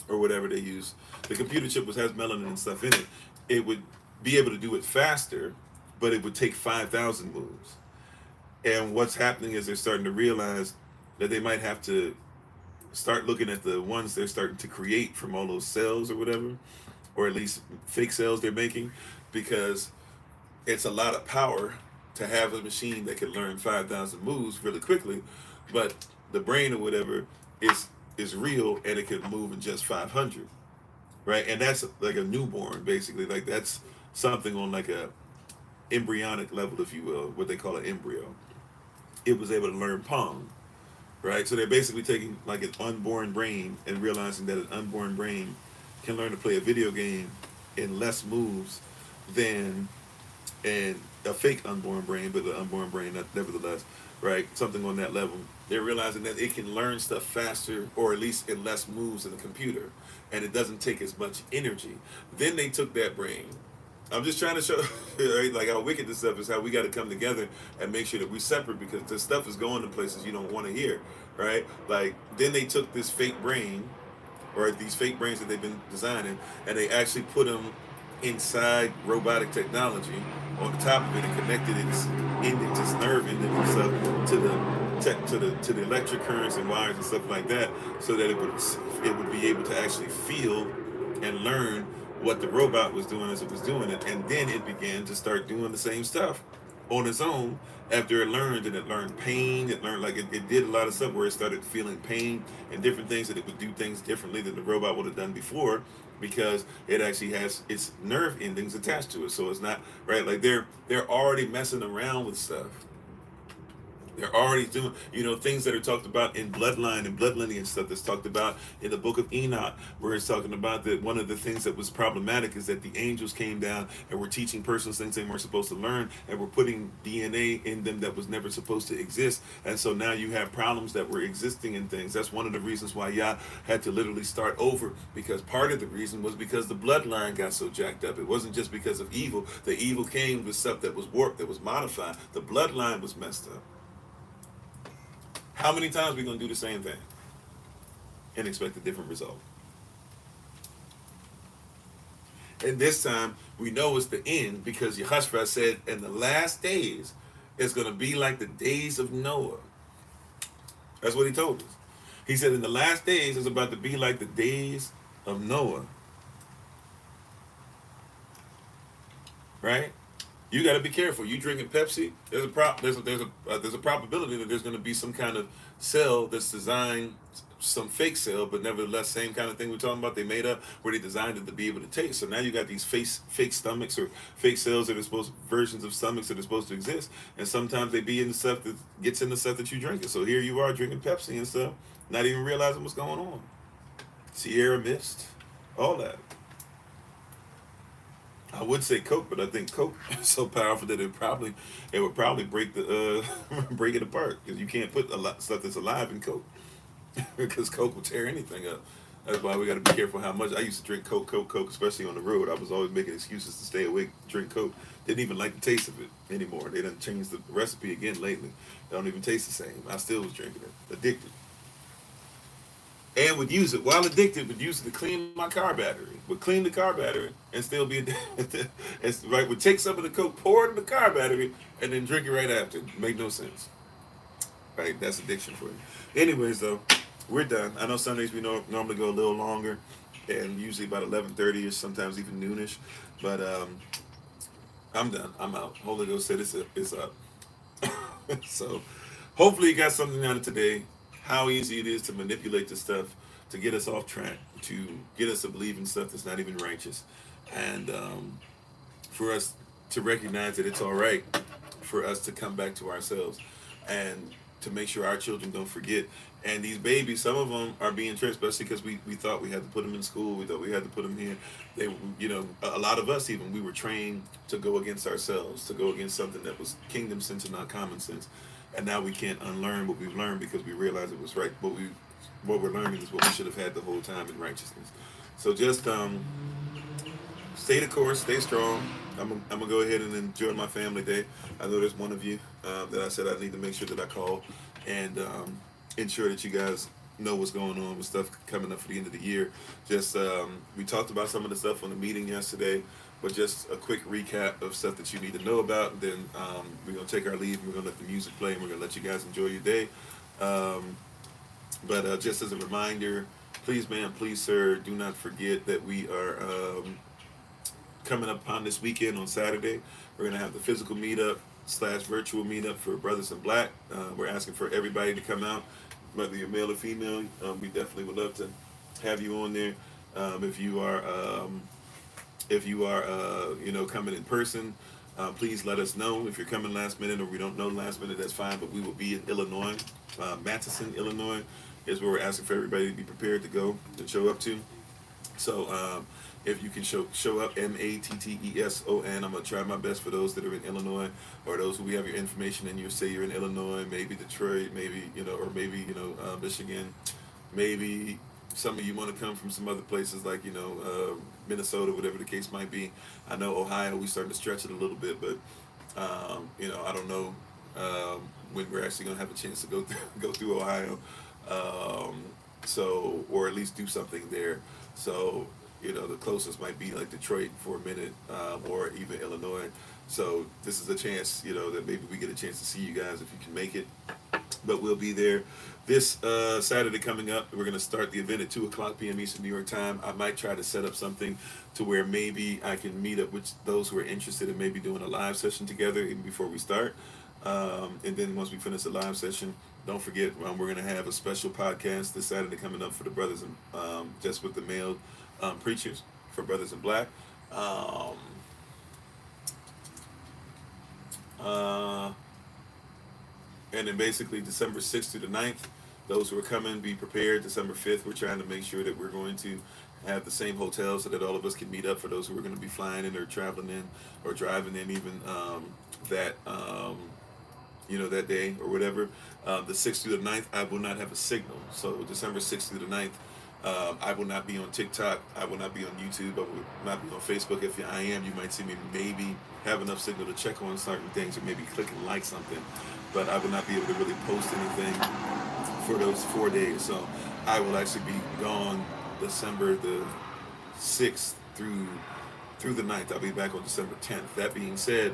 or whatever they use, the computer chip has melanin and stuff in it. It would be able to do it faster, but it would take 5,000 moves. And what's happening is they're starting to realize that they might have to start looking at the ones they're starting to create from all those cells or whatever, or at least fake cells they're making, because it's a lot of power to have a machine that can learn 5,000 moves really quickly, but the brain or whatever is real and it can move in just 500, right? And that's like a newborn basically. Like that's something on like a embryonic level, if you will, what they call an embryo. It was able to learn Pong, right? So they're basically taking like an unborn brain and realizing that an unborn brain can learn to play a video game in less moves than a fake unborn brain, but the unborn brain nevertheless, right? Something on that level. They're realizing that it can learn stuff faster, or at least in less moves than a computer, and it doesn't take as much energy. Then they took that brain. I'm just trying to show, right, like how wicked this stuff is, how we got to come together and make sure that we separate, because this stuff is going to places you don't want to hear, right? Like, then they took this fake brain, or these fake brains that they've been designing, and they actually put them inside robotic technology on the top of it and connected its endings, its nerve endings and stuff to the electric currents and wires and stuff like that, so that it would be able to actually feel and learn what the robot was doing as it was doing it. And then it began to start doing the same stuff on its own after it learned, and it learned pain. It learned, like, it did a lot of stuff where it started feeling pain and different things, that it would do things differently than the robot would have done before, because it actually has its nerve endings attached to it. So it's not, right, like they're already messing around with stuff They're already doing, things that are talked about in bloodline and blood lineage stuff that's talked about in the book of Enoch, where it's talking about that one of the things that was problematic is that the angels came down and were teaching persons things they weren't supposed to learn, and were putting DNA in them that was never supposed to exist. And so now you have problems that were existing in things. That's one of the reasons why Yah had to literally start over, because part of the reason was because the bloodline got so jacked up. It wasn't just because of evil. The evil came with stuff that was warped, that was modified. The bloodline was messed up. How many times are we going to do the same thing and expect a different result? And this time, we know it's the end, because Yehoshua said, in the last days, it's going to be like the days of Noah. That's what he told us. He said, in the last days, it's about to be like the days of Noah. Right? You got to be careful. You drinking Pepsi, there's a probability that there's going to be some kind of cell that's designed, some fake cell, but nevertheless same kind of thing we're talking about. They made up where they designed it to be able to taste. So now you got these fake stomachs, or fake cells that are versions of stomachs that are supposed to exist, and sometimes they be in the stuff that gets in the stuff that you drink. So here you are drinking Pepsi and stuff, not even realizing what's going on. Sierra Mist, all that. I would say Coke, but I think Coke is so powerful that it would probably break break it apart, because you can't put a lot of stuff that's alive in Coke, because Coke will tear anything up. That's why we got to be careful how much. I used to drink Coke, especially on the road. I was always making excuses to stay awake, drink Coke. Didn't even like the taste of it anymore. They done changed the recipe again lately. It don't even taste the same. I still was drinking it, addicted. And would use it while addicted, would use it to clean my car battery. Would clean the car battery and still be addicted. It's right. Would take some of the Coke, pour it in the car battery, and then drink it right after. Make no sense. Right? That's addiction for you. Anyways, though, we're done. I know Sundays we normally go a little longer, and usually about 11:30 or sometimes even noonish. But I'm done. I'm out. Holy Ghost said it's up. So hopefully you got something out of today. How easy it is to manipulate the stuff to get us off track, to get us to believe in stuff that's not even righteous, and for us to recognize that it's all right for us to come back to ourselves, and to make sure our children don't forget. And these babies, some of them are being tricked, especially because we thought we had to put them in school. We thought we had to put them here. They, a lot of us even, we were trained to go against ourselves, to go against something that was kingdom sense and not common sense. And now we can't unlearn what we've learned, because we realize it was right. What we're learning is what we should have had the whole time in righteousness. So just stay the course, stay strong. I'm gonna go ahead and enjoy my family day. I know there's one of you that I said I need to make sure that I call and ensure that you guys know what's going on with stuff coming up for the end of the year. Just we talked about some of the stuff on the meeting yesterday, but just a quick recap of stuff that you need to know about. Then we're gonna take our leave, and we're gonna let the music play, and we're gonna let you guys enjoy your day. But just as a reminder, please, ma'am, please, sir, do not forget that we are coming up on this weekend on Saturday. We're going to have the physical meetup / virtual meetup for Brothers in Black. We're asking for everybody to come out, whether you're male or female. We definitely would love to have you on there. If you are coming in person, please let us know. If you're coming last minute, or we don't know last minute, that's fine. But we will be in Illinois, Matteson, Illinois, is where we're asking for everybody to be prepared to go and show up to. So if you can show up, Matteson. I'm gonna try my best for those that are in Illinois, or those who we have your information and you say you're in Illinois, maybe Detroit, maybe or maybe Michigan, maybe some of you want to come from some other places like Minnesota, whatever the case might be. I know Ohio, we starting to stretch it a little bit, but I don't know when we're actually gonna have a chance to go through Ohio, so, or at least do something there. So the closest might be like Detroit for a minute, or even Illinois. So this is a chance, that maybe we get a chance to see you guys if you can make it. But we'll be there this Saturday coming up. We're going to start the event at 2:00 p.m. Eastern New York time. I might try to set up something to where maybe I can meet up with those who are interested in maybe doing a live session together even before we start. And then once we finish the live session, don't forget, we're going to have a special podcast this Saturday coming up for the brothers, and just with the male preachers for Brothers in Black. And then basically December 6th through the 9th, those who are coming, be prepared. December 5th, we're trying to make sure that we're going to have the same hotel so that all of us can meet up for those who are going to be flying in or traveling in or driving in even that, that day or whatever. The 6th through the 9th, I will not have a signal. So December 6th through the 9th, I will not be on TikTok. I will not be on YouTube. I will not be on Facebook. If I am, you might see me maybe have enough signal to check on certain things or maybe click and like something. But I will not be able to really post anything for those 4 days. So I will actually be gone December the 6th through the 9th. I'll be back on December 10th. That being said,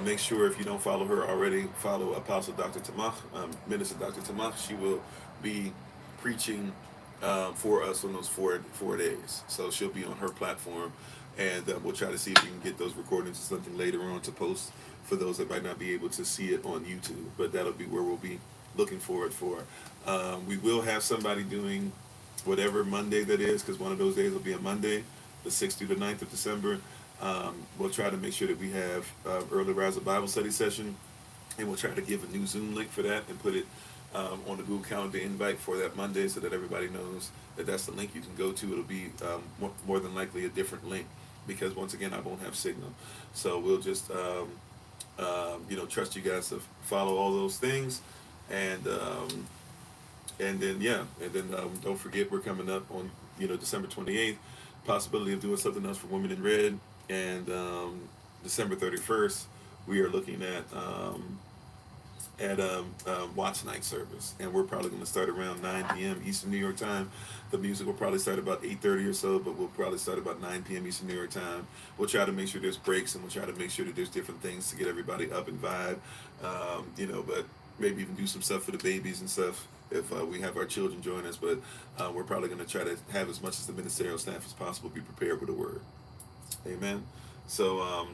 make sure if you don't follow her already, follow Apostle Dr. Tamach, Minister Dr. Tamach. She will be preaching for us on those four days. So she'll be on her platform, and we'll try to see if we can get those recordings or something later on to post for those that might not be able to see it on YouTube. But that'll be where we'll be looking forward for. We will have somebody doing whatever Monday that is, because one of those days will be a Monday, the 6th through the 9th of December. We'll try to make sure that we have early riser Bible study session, and we'll try to give a new Zoom link for that and put it on the Google Calendar invite for that Monday so that everybody knows that that's the link you can go to. It'll be more than likely a different link because, once again, I won't have signal. So we'll just, trust you guys to follow all those things. And then don't forget we're coming up on, December 28th, possibility of doing something else for Women in Red. And December 31st, we are looking at watch night service, and we're probably going to start around 9 p.m. Eastern New York time. The music will probably start about 8:30 or so, but we'll probably start about 9 p.m. Eastern New York time. We'll try to make sure there's breaks, and we'll try to make sure that there's different things to get everybody up and vibe, but maybe even do some stuff for the babies and stuff if we have our children join us. But we're probably going to try to have as much as the ministerial staff as possible be prepared with a word. Amen. So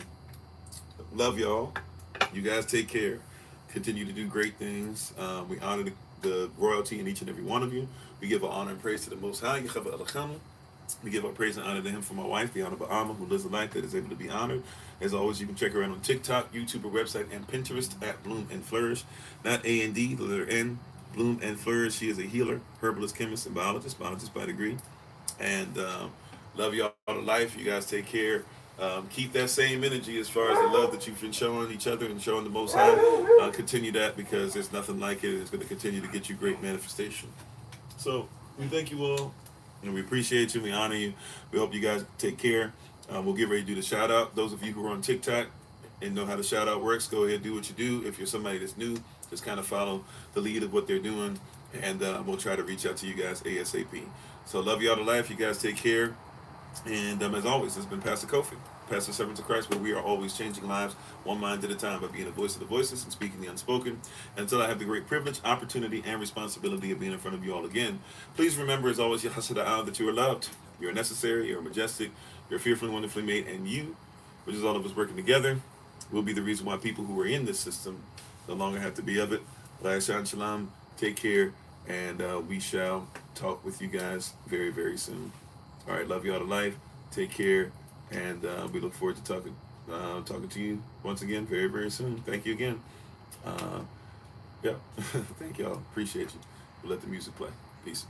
love y'all. You guys take care. Continue to do great things. We honor the royalty in each and every one of you. We give our honor and praise to the Most High. We give our praise and honor to Him for my wife, the Honorable Alma, who lives a life that is able to be honored. As always, you can check her out on TikTok, YouTube, her website, and Pinterest at Bloom and Flourish. Not A&D, the letter N. Bloom and Flourish. She is a healer, herbalist, chemist, and biologist by degree. And love y'all to life. You guys take care. Keep that same energy as far as the love that you've been showing each other and showing the Most High. Continue that, because there's nothing like it. It's going to continue to get you great manifestation. So we thank you all, and we appreciate you. We honor you. We hope you guys take care. We'll get ready to do the shout out. Those of you who are on TikTok and know how the shout out works, go ahead and do what you do. If you're somebody that's new, just kind of follow the lead of what they're doing, and we'll try to reach out to you guys ASAP. So love y'all to life. You guys take care. And as always, this has been Pastor Kofi, Pastor Servants of Christ, where we are always changing lives one mind at a time by being a voice of the voiceless and speaking the unspoken. Until I have the great privilege, opportunity, and responsibility of being in front of you all again, please remember, as always, that you are loved, you are necessary, you are majestic, you're fearfully and wonderfully made, and you, which is all of us working together, will be the reason why people who are in this system no longer have to be of it. Shalom, take care, and we shall talk with you guys very, very soon. All right, love y'all to life. Take care, and we look forward to talking to you once again very, very soon. Thank you again. Thank y'all. Appreciate you. We'll let the music play. Peace.